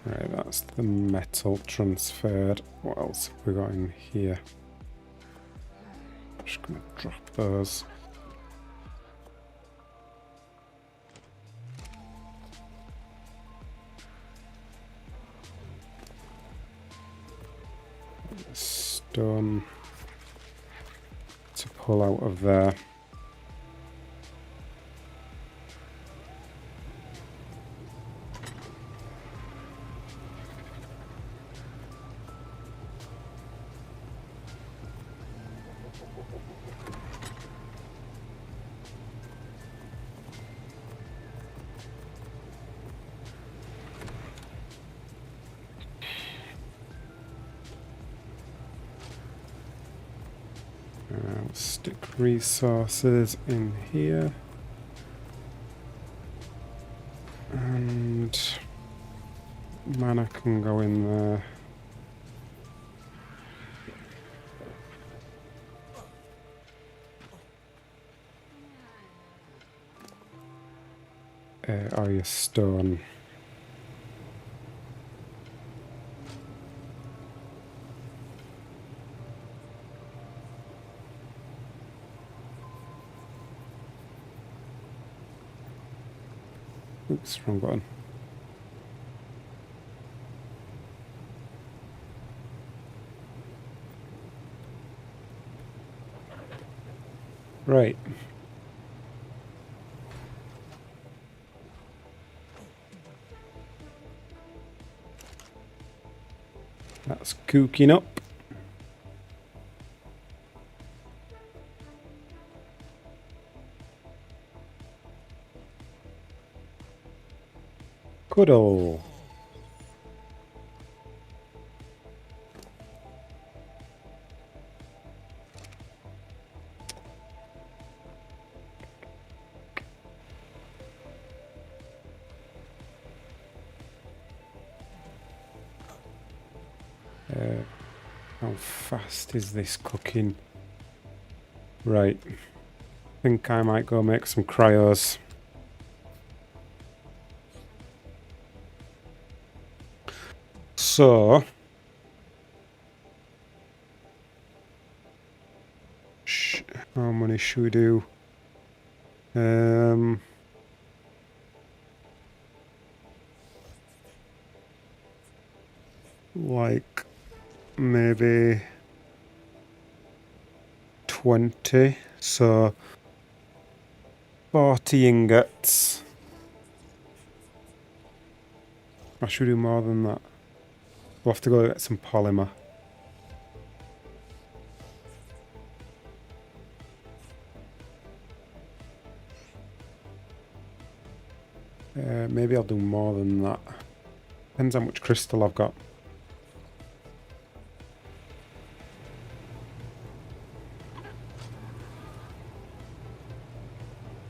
A: Right, that's the metal transferred. What else have we got in here? I'm just gonna drop those. Stone to pull out of there. Stick resources in here. And mana can go in there. Or your stone. Oops, wrong button. Right. That's cooking up. Cuddle. How fast is this cooking? Right. I think I might go make some cryos. So, how many should we do? Like maybe 20. So 40 ingots. I should do more than that. We'll have to go get some polymer. Maybe I'll do more than that. Depends how much crystal I've got.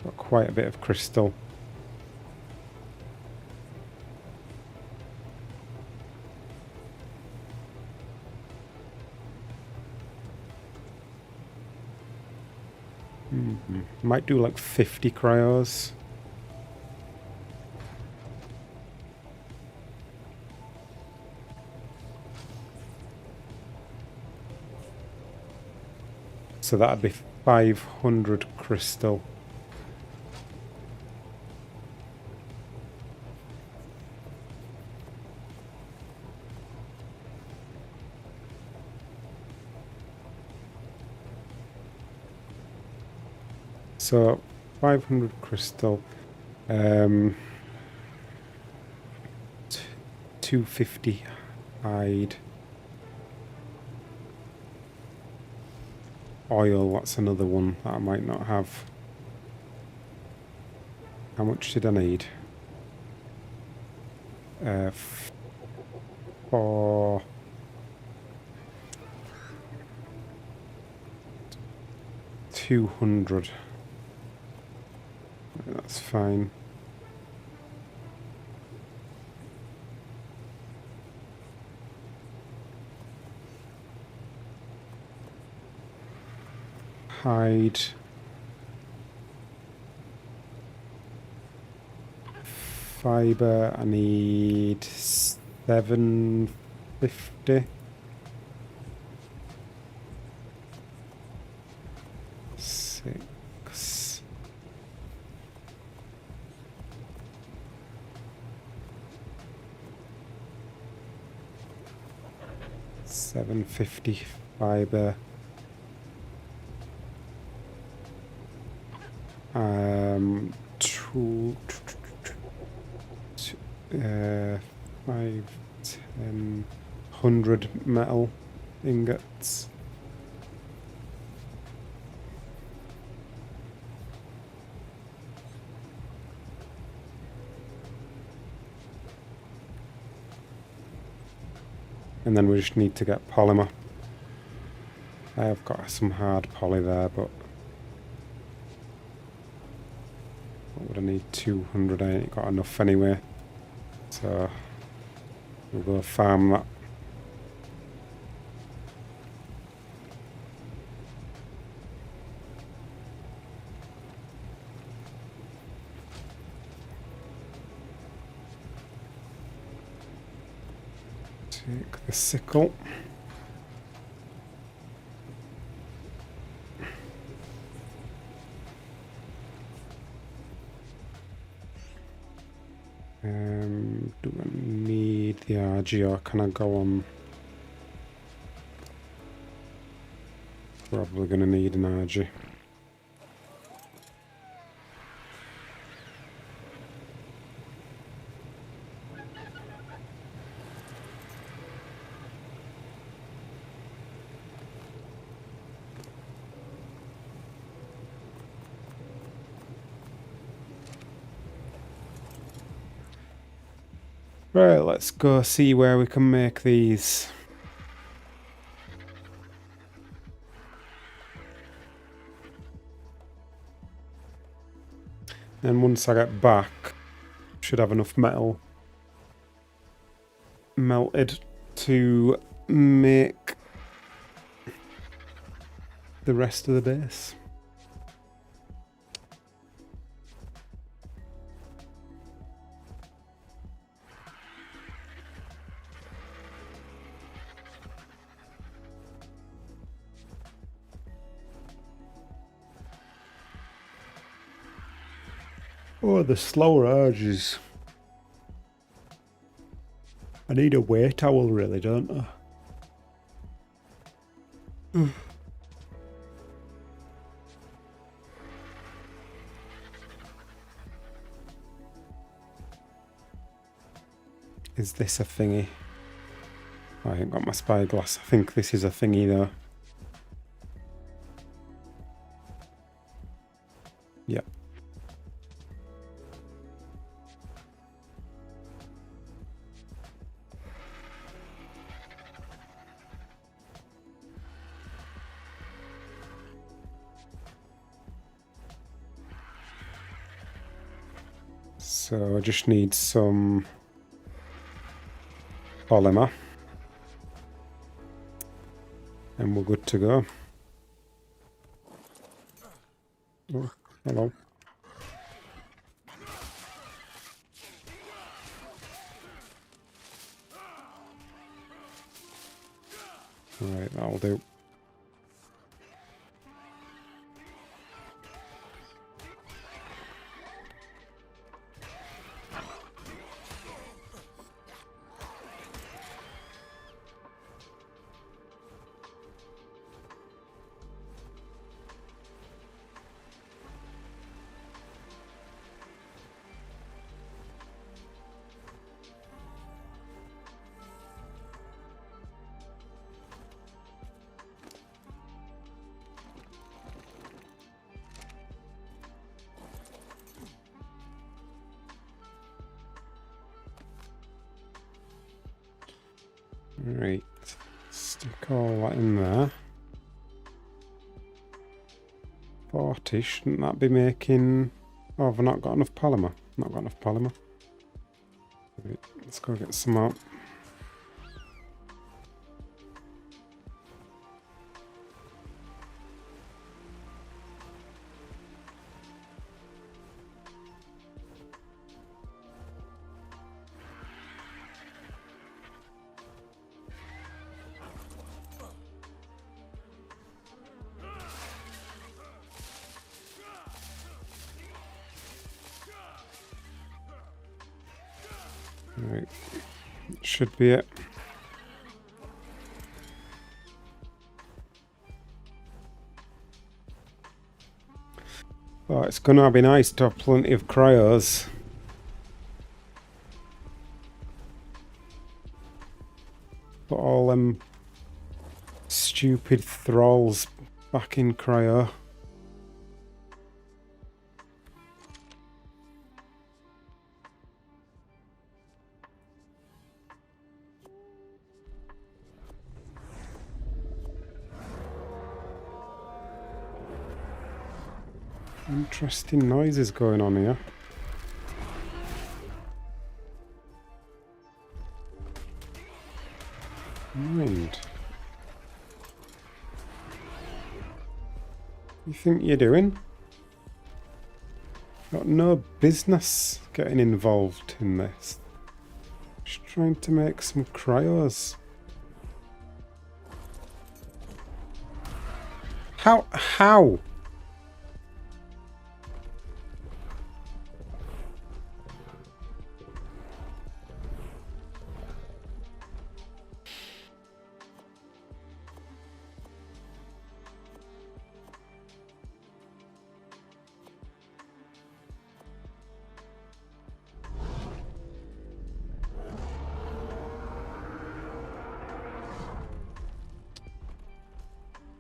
A: Got quite a bit of crystal. Might do like 50 cryos. So that'd be 500 crystal. So 500 crystal. 250 hide. Oil, that's another one that I might not have. How much did I need? For 200. That's fine. Hide. Fiber, I need 750. Six. $750 fiber. Two, 5, 10, 100 metal ingots. And then we just need to get polymer. I have got some hard poly there, but what would I need? 200. I ain't got enough anyway. So we'll go farm that. Take the sickle. Do I need the RG or can I go on? Probably going to need an RG. Right, let's go see where we can make these. And once I get back, should have enough metal melted to make the rest of the base. Oh, the slower urges. I need a weight towel, really, don't I? Is this a thingy? I ain't got my spyglass. I think this is a thingy though. Yep. So I just need some polymer and we're good to go. Oh, hello. Right, that'll do. Right, stick all that in there. 40, shouldn't that be making... Oh, have I not got enough polymer? Not got enough polymer. Right, let's go get some out. Right, should be it. Oh, it's gonna be nice to have plenty of cryos. Put all them stupid thralls back in cryo. Interesting noises going on here. Mind. You think you're doing? Got no business getting involved in this. Just trying to make some cryos. How?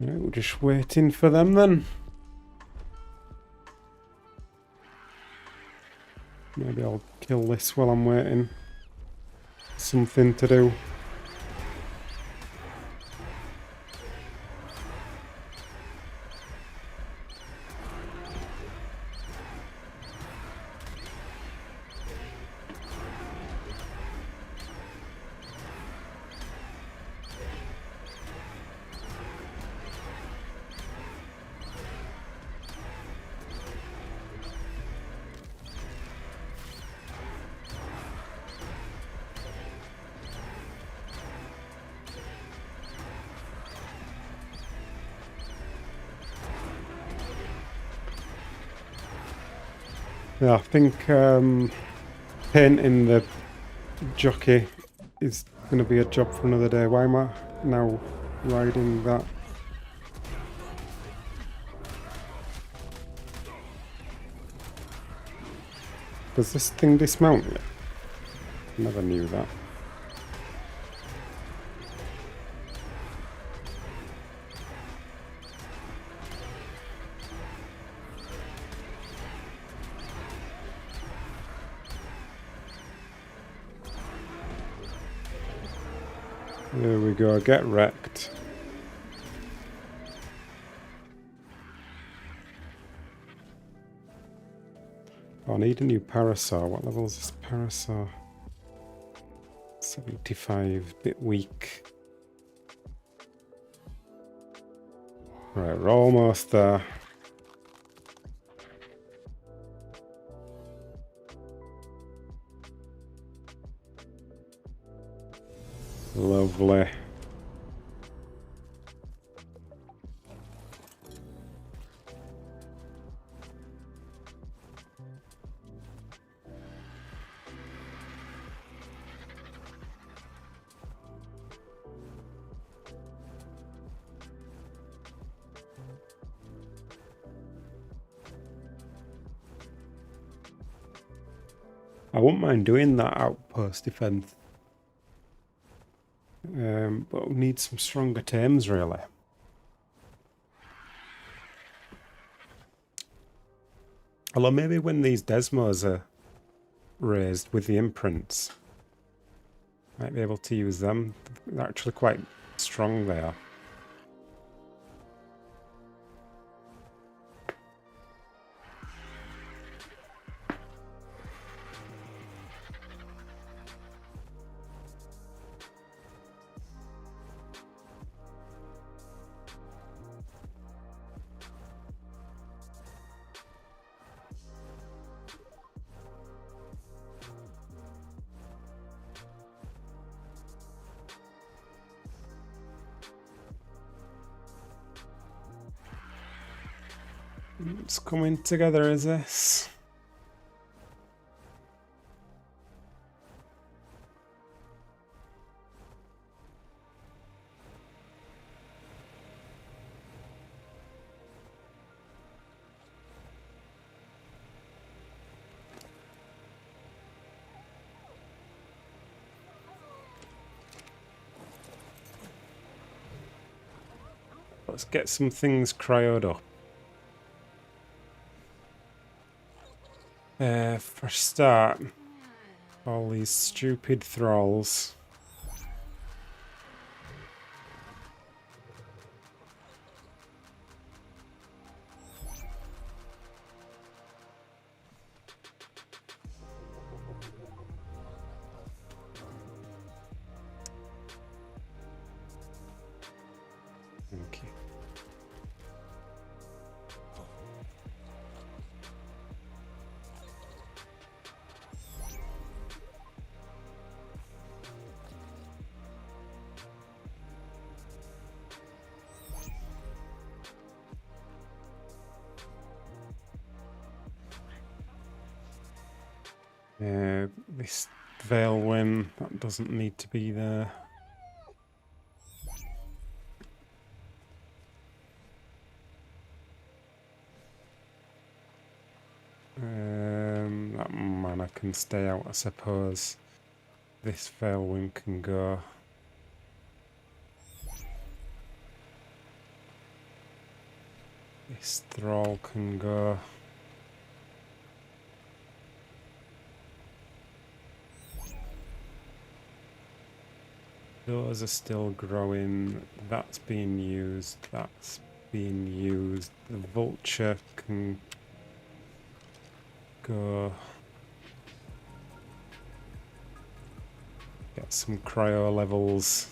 A: Right, we're just waiting for them then. Maybe I'll kill this while I'm waiting. Something to do. Yeah, I think painting the jockey is going to be a job for another day. Why am I now riding that? Does this thing dismount yet? Never knew that. There we go, get wrecked. Oh, I need a new parasaur. What level is this parasaur? 75, bit weak. Right, we're almost there. Lovely. I wouldn't mind doing that outpost defense. But we need some stronger tames, really. Although maybe when these Desmos are raised with the imprints, might be able to use them. They're actually quite strong there. It's coming together, is this? Let's get some things cryoed up. For a start, all these stupid thralls. Thank you. This veil win, that doesn't need to be there. That mana can stay out, I suppose. This veil win can go. This thrall can go. Those are still growing. That's being used. That's being used. The vulture can go. Get some cryo levels.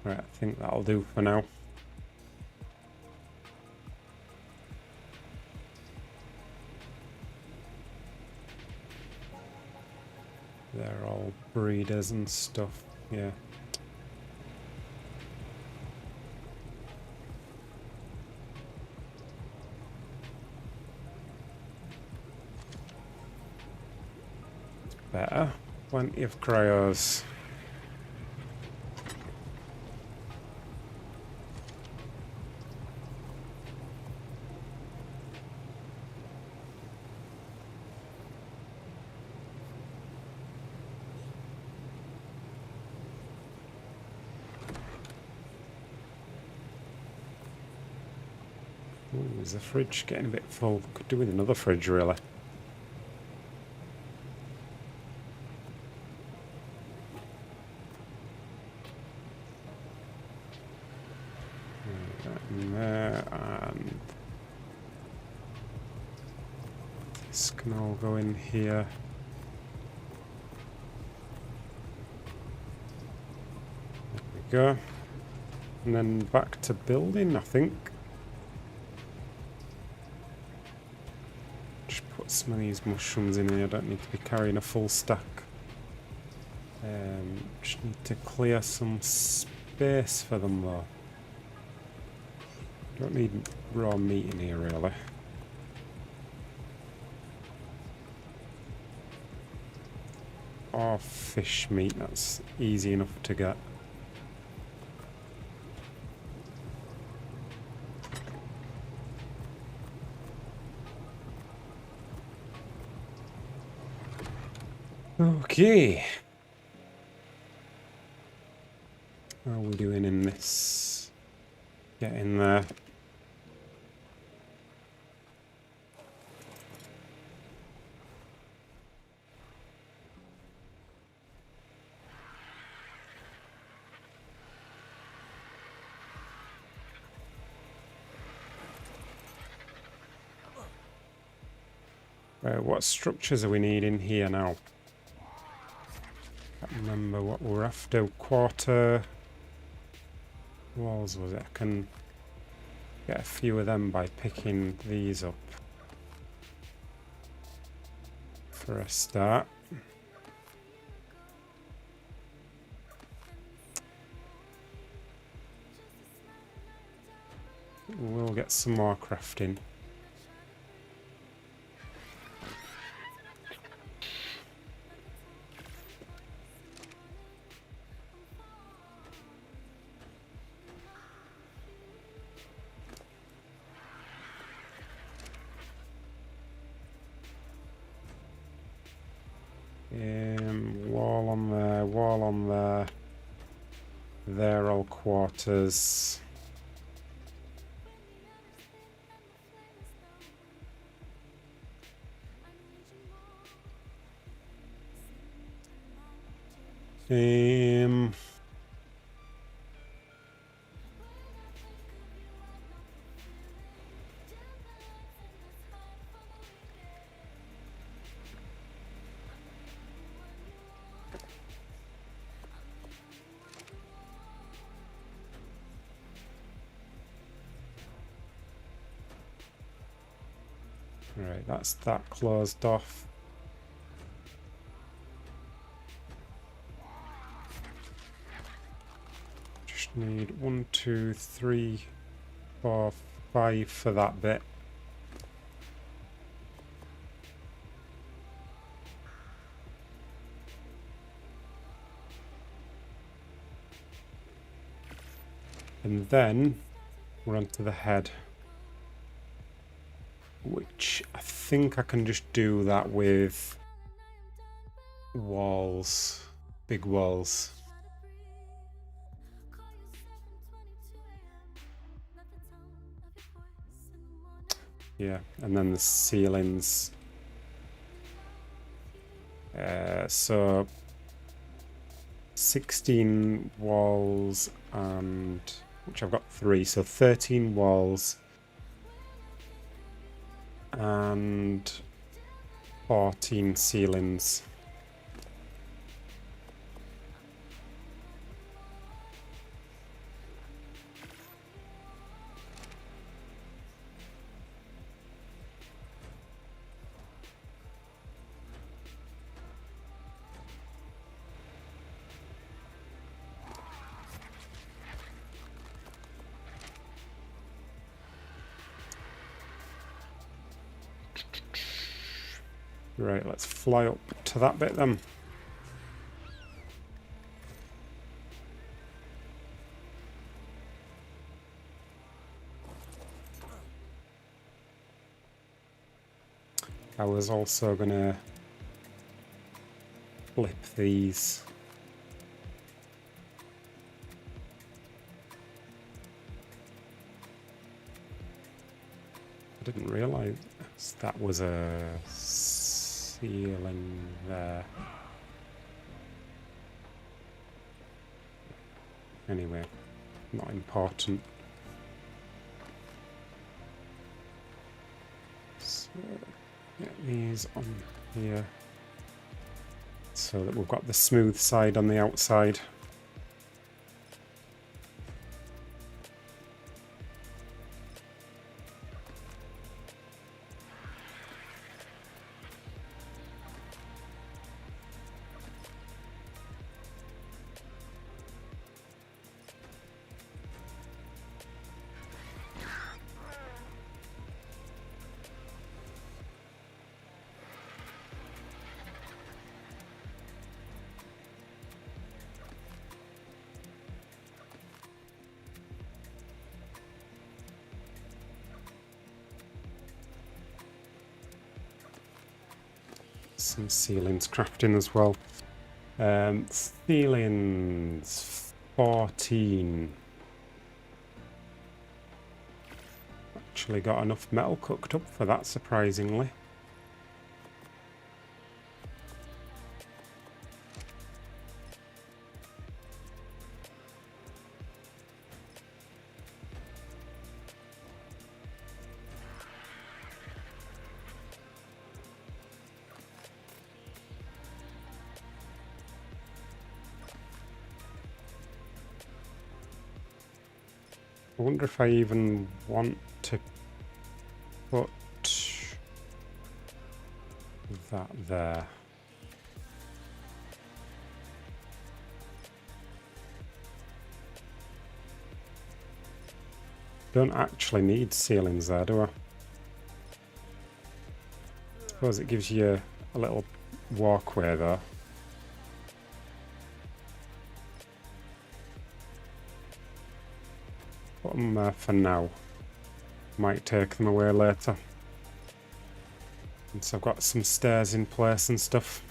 A: Right, I think that'll do for now. They're all breeders and stuff. Yeah. Better. Plenty of cryos. Ooh, is the fridge getting a bit full? Could do with another fridge, really. And there, and this can all go in here. There we go. And then back to building, I think. Just put some of these mushrooms in here. I don't need to be carrying a full stack. Just need to clear some space for them though. Don't need raw meat in here really. Or fish meat, that's easy enough to get. Okay. How are we doing in this? Get in there. What structures are we needing here now? Can't remember what we're after. Quarter walls, was it? I can get a few of them by picking these up for a start. We'll get some more crafting. Wall on there, wall on there. They're all quarters. Right, that's that closed off. Just need 1, 2, 3, 4, 5 for that bit. And then we're onto the head, which I think I can just do that with walls, big walls. Yeah, and then the ceilings. So 16 walls, and which I've got 3, so 13 walls and 14 ceilings. Right, let's fly up to that bit then. I was also gonna flip these. I didn't realise that was a ceiling there. Anyway, not important. So, get these on here so that we've got the smooth side on the outside. Some ceilings crafting as well. Ceilings 14. Actually got enough metal cooked up for that, surprisingly. I wonder if I even want to put that there. Don't actually need ceilings there, do I? Suppose it gives you a little walkway though. Put them there for now. Might take them away later. Once I've got some stairs in place and stuff.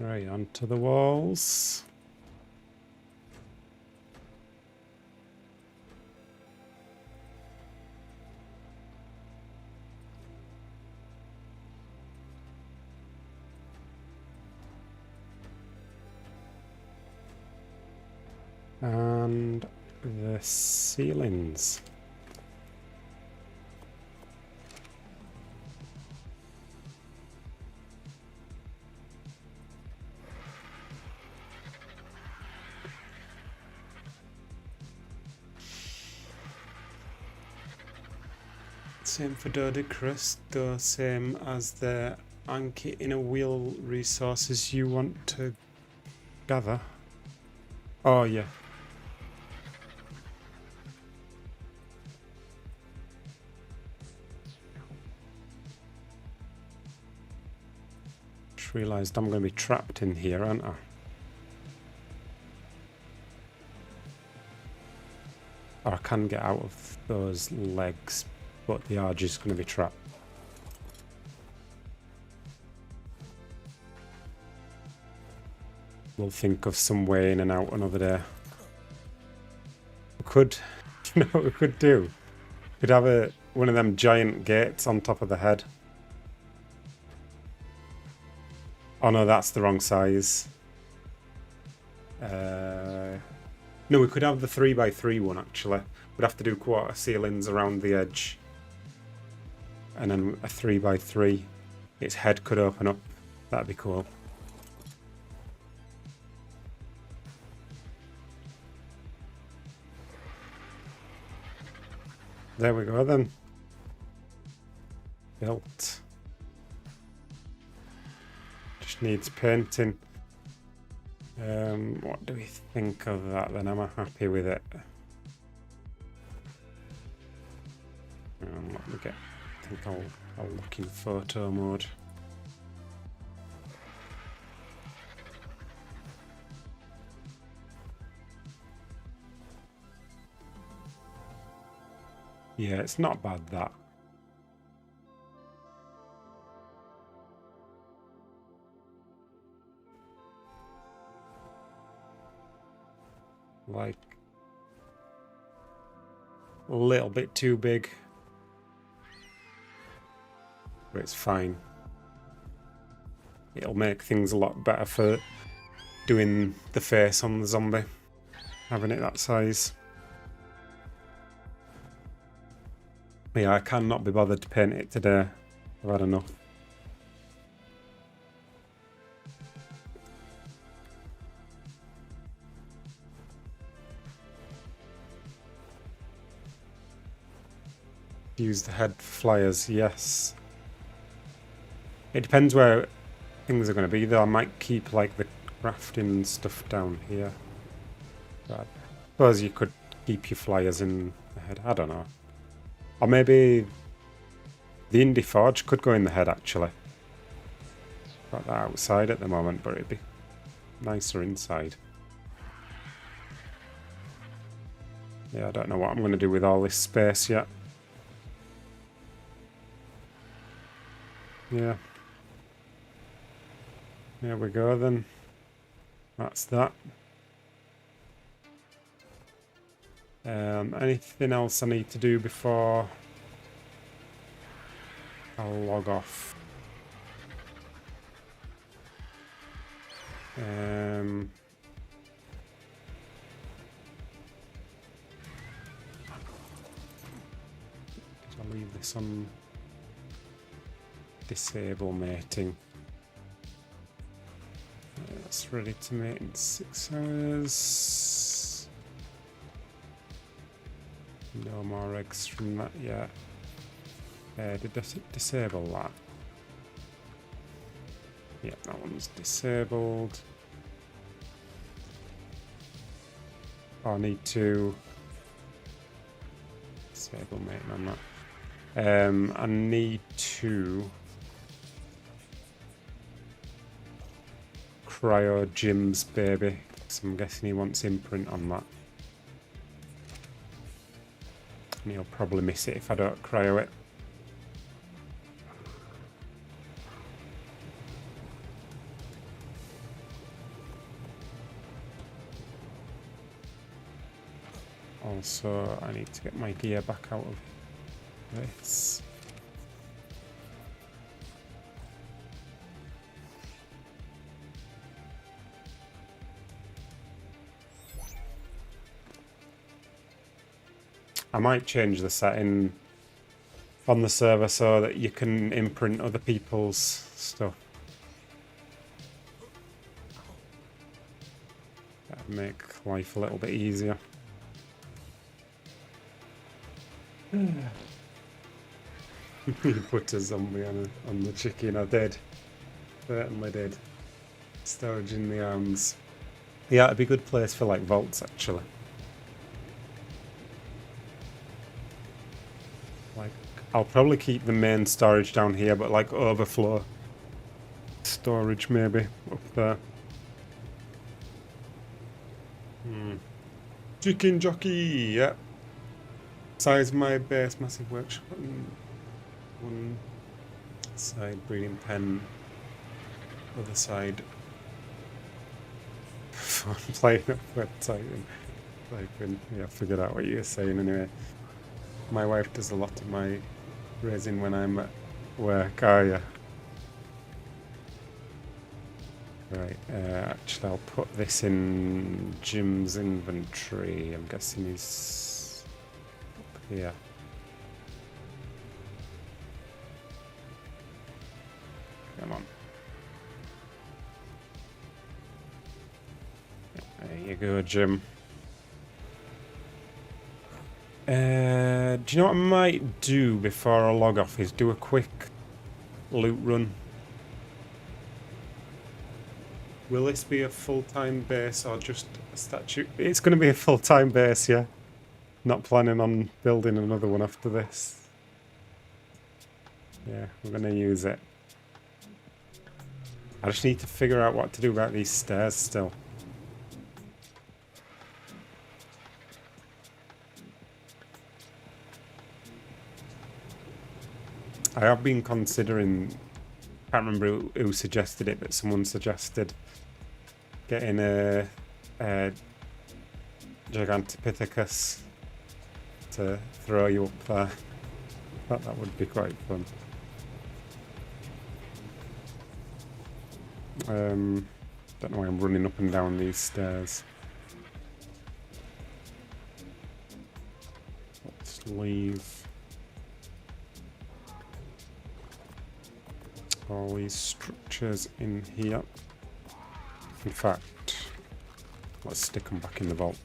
A: Right, onto the walls. And the ceilings. Same for Dodicrus, though same as the Anki inner wheel resources you want to gather. Oh yeah. Just realised I'm going to be trapped in here, aren't I? Or I can get out of those legs, but the Arge is going to be trapped. We'll think of some way in and out another day. We could, you know what we could do? We could have one of them giant gates on top of the head. Oh no, that's the wrong size. No, we could have the 3x3 one actually. We'd have to do quarter ceilings around the edge. And then a 3x3 its head could open up. That'd be cool. There we go then. Built. Just needs painting. What do we think of that then? Am I happy with it? Let me get. I think I'll look in photo mode. Yeah, it's not bad that. Like a little bit too big. But it's fine. It'll make things a lot better for doing the face on the zombie. Having it that size. Yeah, I cannot be bothered to paint it today. I've had enough. Use the head flyers, yes. It depends where things are going to be though. I might keep like the crafting stuff down here. But I suppose you could keep your flyers in the head. I don't know. Or maybe the Indie Forge could go in the head actually. Got that outside at the moment, but it'd be nicer inside. Yeah, I don't know what I'm going to do with all this space yet. Yeah. There we go then. That's that. Anything else I need to do before I'll log off? Did I leave this on disable mating? That's ready to mate in 6 hours. No more eggs from that yet. Did I disable that? Yeah, that one's disabled. Oh, I need to disable mating on that. I need to cryo Jim's baby, so I'm guessing he wants imprint on that. And he'll probably miss it if I don't cryo it. Also, I need to get my gear back out of this. I might change the setting on the server so that you can imprint other people's stuff. That'd make life a little bit easier. You put a zombie on the chicken. I did. Certainly did. Storage in the arms. Yeah, it'd be a good place for like vaults actually. Like, I'll probably keep the main storage down here, but like overflow storage maybe up there. Chicken jockey, yeah. Size of my base, massive workshop. One side breeding pen, other side playing up website and typing. Yeah, I figured out what you were saying anyway. My wife does a lot of my raising when I'm at work. Oh yeah. Right, actually I'll put this in Jim's inventory. I'm guessing he's up here. Come on. There you go, Jim. Do you know what I might do before I log off is do a quick loot run. Will this be a full-time base or just a statue? It's going to be a full-time base, yeah. Not planning on building another one after this. Yeah, we're going to use it. I just need to figure out what to do about these stairs still. I have been considering, I can't remember who suggested it, but someone suggested getting a Gigantopithecus to throw you up there. Thought that would be quite fun. Don't know why I'm running up and down these stairs. Let's leave all these structures in here. In fact, let's stick them back in the vault.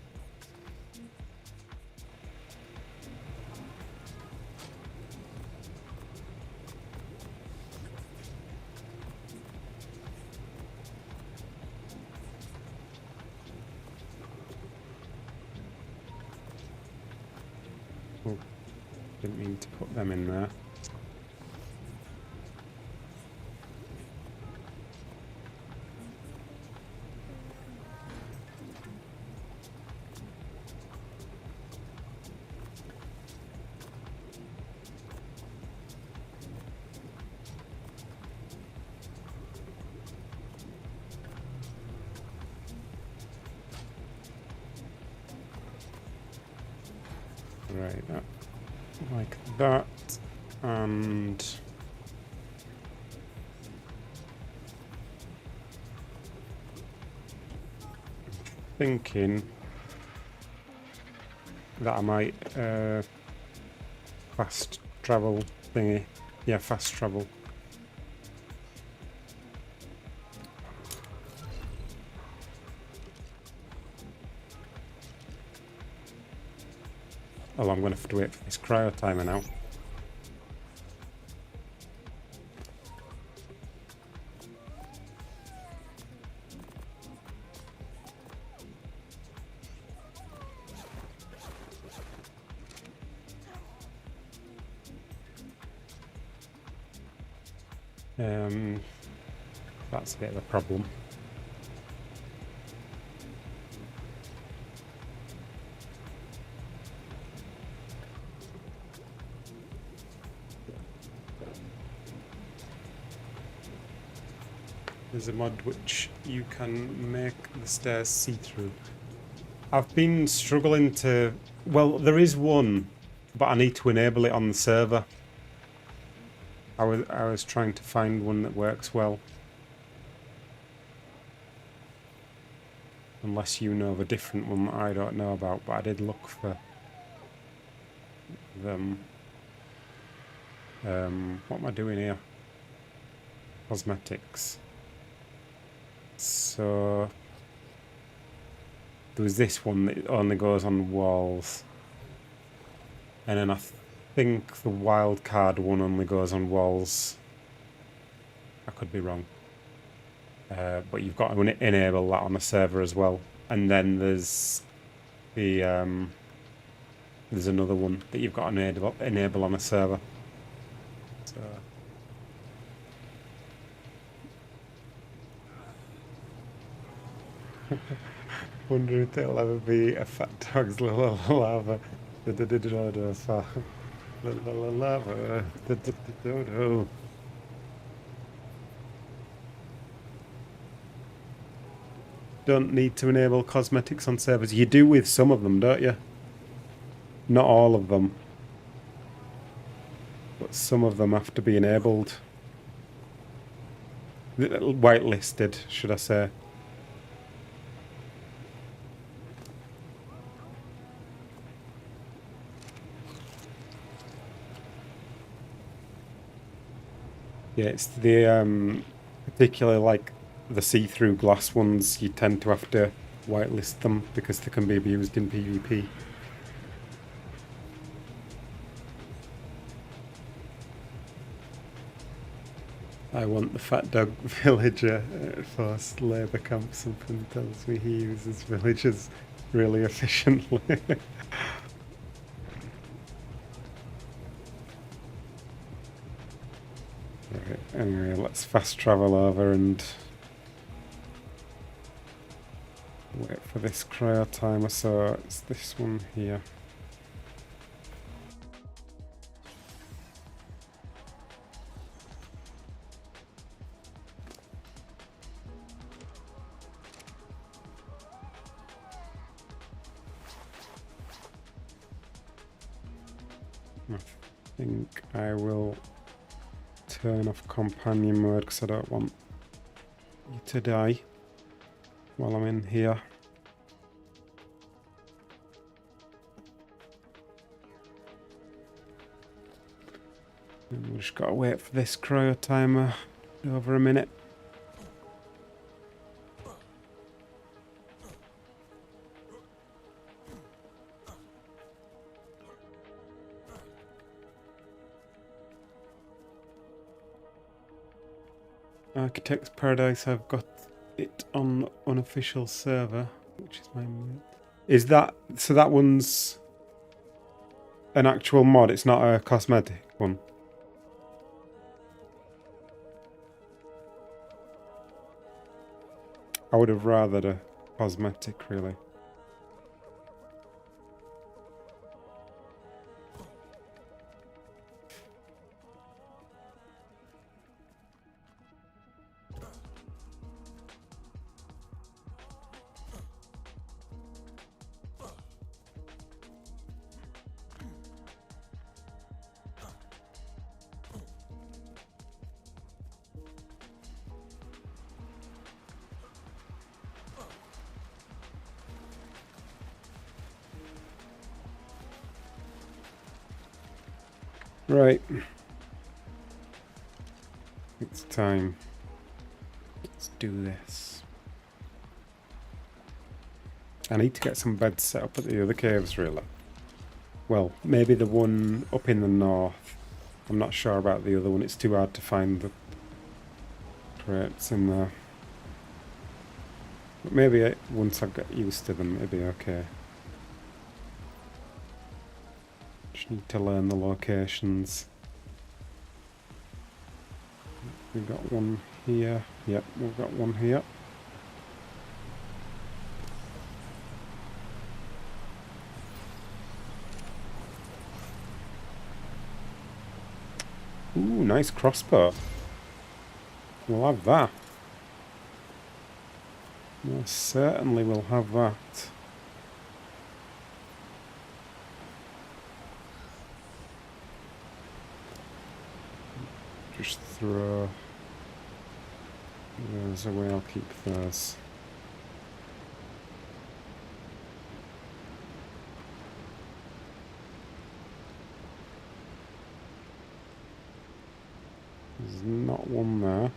A: Oh, didn't mean to put them in there. Right, like that, and thinking that I might fast travel thingy. Yeah, fast travel. Oh, I'm going to have to wait for this cryo timer now. That's a bit of a problem. There's a mod which you can make the stairs see-through. I've been struggling to... Well, there is one, but I need to enable it on the server. I was trying to find one that works well. Unless you know of a different one that I don't know about, but I did look for them. What am I doing here? Cosmetics. So there was this one that only goes on walls, and then I think the wild card one only goes on walls. I could be wrong, but you've got to enable that on a server as well. And then there's the there's another one that you've got to enable on a server. So. Wonder if there'll ever be a fat dog's lava. Lava. Don't need to enable cosmetics on servers. You do with some of them, don't you? Not all of them. But some of them have to be enabled. Whitelisted, should I say. Yeah, it's the particularly like the see-through glass ones. You tend to have to whitelist them because they can be abused in PvP. I want the fat dog villager at forced labour camp. Something tells me he uses villagers really efficiently. Right, anyway, let's fast travel over and wait for this cryo timer. So it's this one here. I think I will turn off companion mode because I don't want you to die while I'm in here. And we've just got to wait for this cryo timer over a minute. Architect's Paradise, I've got it on unofficial server, which is my... Is that... So that one's an actual mod, it's not a cosmetic one? I would have rathered a cosmetic, really. Right. It's time. Let's do this. I need to get some beds set up at the other caves, really. Well, maybe the one up in the north. I'm not sure about the other one. It's too hard to find the crates in there. But maybe once I get used to them, it'll be okay. Just need to learn the locations. We've got one here. Yep, we've got one here. Ooh, nice crossbow. We'll have that. Most certainly we'll have that. Just throw those away, I'll keep those. There's not one there.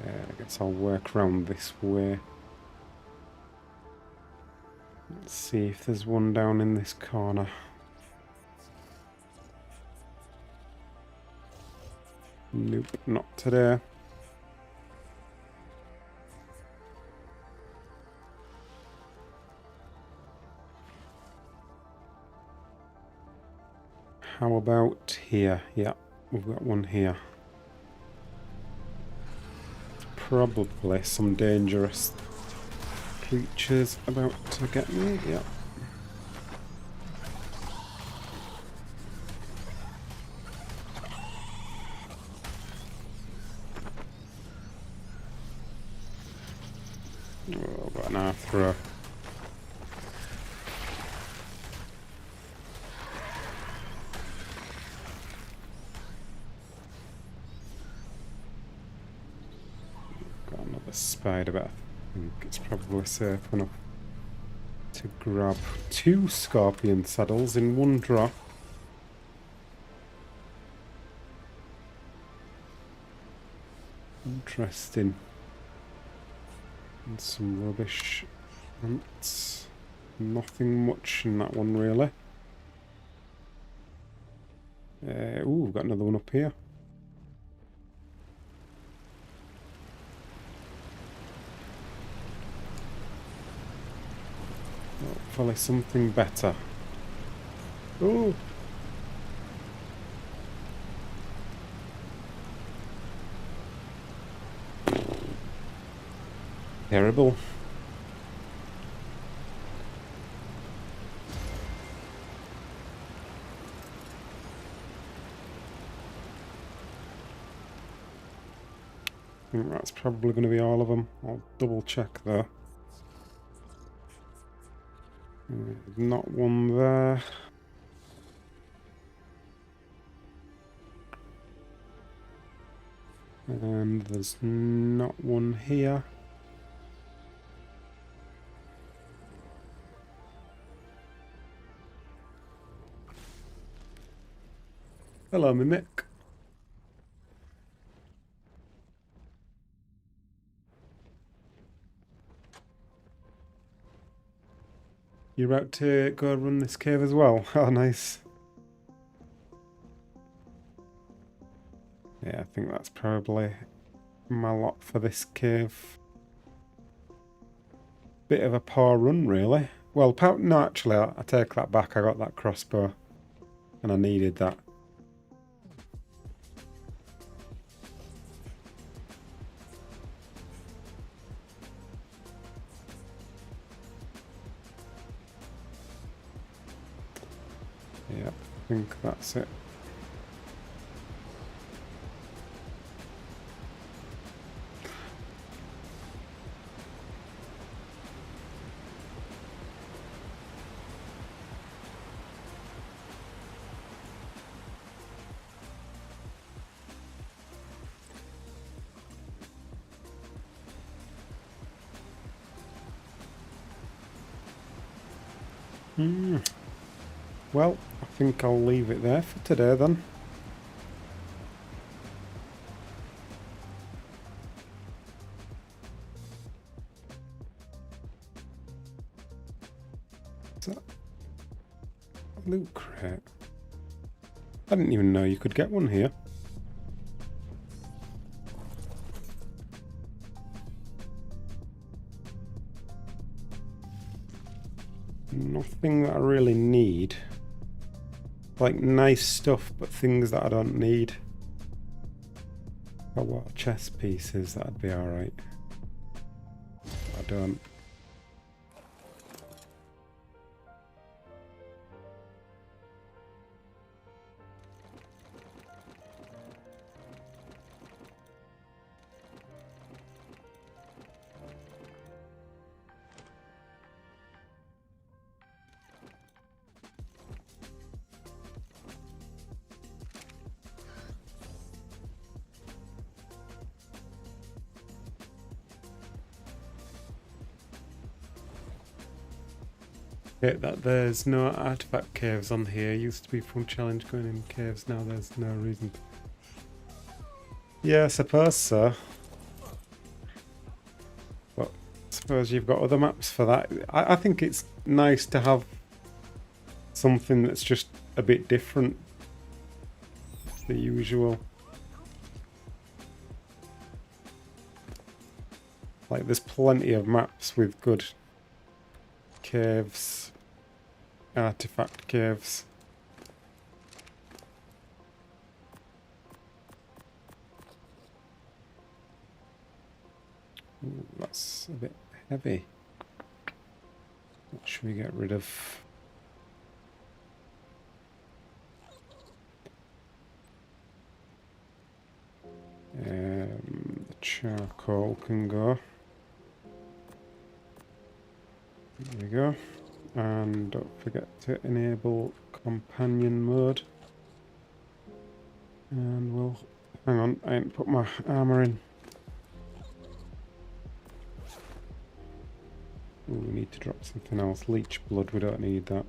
A: I guess I'll work around this way. Let's see if there's one down in this corner. Nope, not today. How about here? Yeah, we've got one here. Probably some dangerous creatures about to get me. Yeah. Oh, got an arthro. Got another spider, but I think it's probably safe enough to grab 2 scorpion saddles in one drop. interesting. And some rubbish ants. Nothing much in that one really. Ooh, we've got another one up here. Hopefully something better. Ooh! Terrible. I think that's probably going to be all of them. I'll double check though. Not one there. And there's not one here. Hello, Mimic. You're about to go run this cave as well? Oh, nice. Yeah, I think that's probably my lot for this cave. Bit of a poor run, really. Well, no, actually, I take that back. I got that crossbow, and I needed that. Yeah, I think that's it. Well, I think I'll leave it there for today then. Is that a loot crate? I didn't even know you could get one here. Nothing that I really need. Like nice stuff, but things that I don't need. Got what, chess pieces? That'd be alright. I don't. Okay, that there's no artifact caves on here. Used to be fun challenge going in caves, now there's no reason. Yeah, I suppose so. But I suppose you've got other maps for that. I think it's nice to have something that's just a bit different to the usual. Like there's plenty of maps with good caves, artifact caves. Ooh, that's a bit heavy. What should we get rid of? The charcoal can go. There we go. And don't forget to enable companion mode. And we'll... Hang on, I ain't put my armour in. Ooh, we need to drop something else. Leech blood, we don't need that.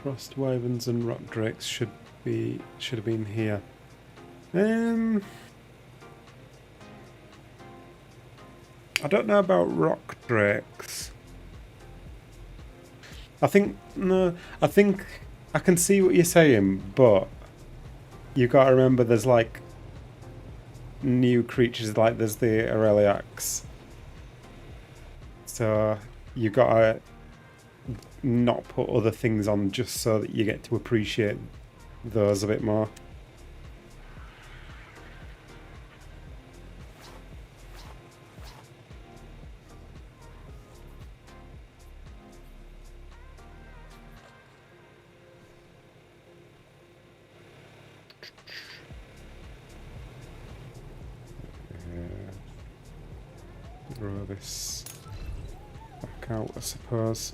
A: Frost wyverns and rock drakes should have been here. I don't know about rock drakes. I think I can see what you're saying, but you got to remember there's like new creatures, like there's the Aureliacs. So you got to not put other things on just so that you get to appreciate those a bit more. Throw this back out, I suppose.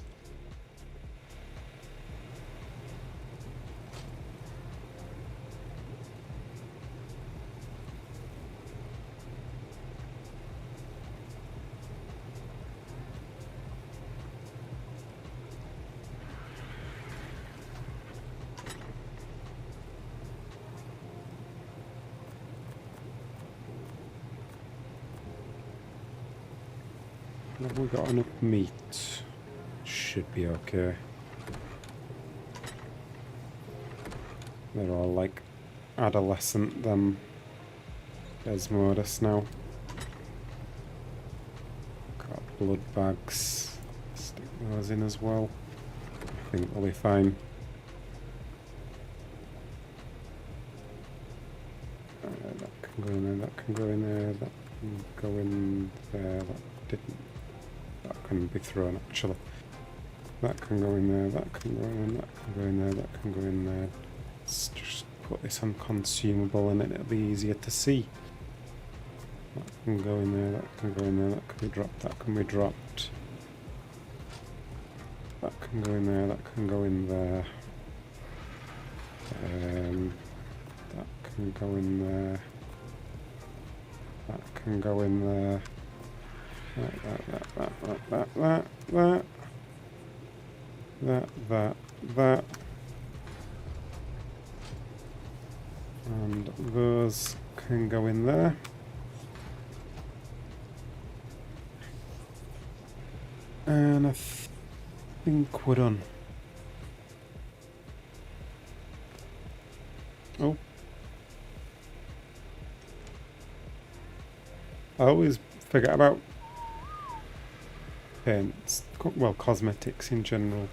A: Have we got enough meat? Should be okay. They're all like adolescent, them Desmodus now. Got blood bags. Stick those in as well. I think they'll be fine. That can go in there, that can go in there, that can go in there, that didn't. That can be thrown actually. That can go in there, that can go in, that can go in there, that can go in there. Let's just put this on consumable and it'll be easier to see. That can go in there, that can go in there, that can be dropped, that can be dropped. That can go in there, that can go in there. That can go in there. That can go in there. That. And those can go in there. And I think we're done. Oh. I always forget about paints, well, cosmetics in general,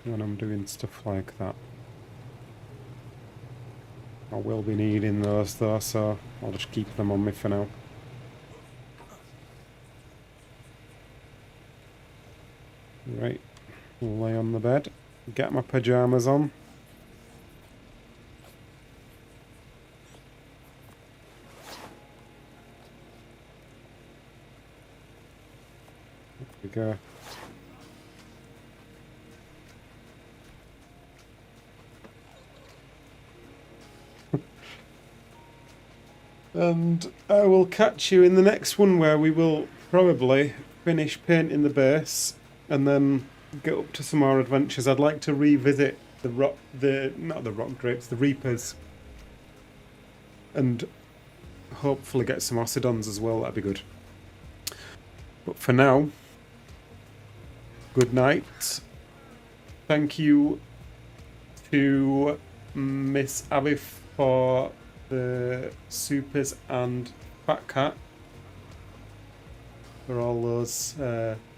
A: when I'm doing stuff like that. I will be needing those though, so I'll just keep them on me for now. Right, lay on the bed, get my pyjamas on. There we go. And I will catch you in the next one where we will probably finish painting the base and then get up to some more adventures. I'd like to revisit not the rock drapes, the reapers, and hopefully get some Ocedons as well. That'd be good. But for now, good night. Thank you to Miss Abby for the supers and Fat Cat for all those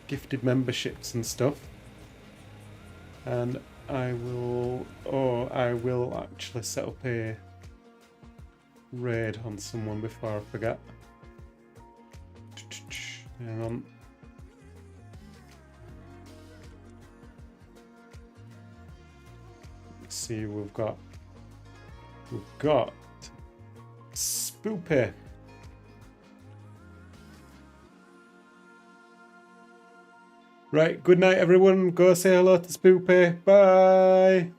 A: gifted memberships and stuff. And I will actually set up a raid on someone before I forget. Hang on. Let's see, we've got Spoopy. Right, good night everyone. Go say hello to Spoopy. Bye.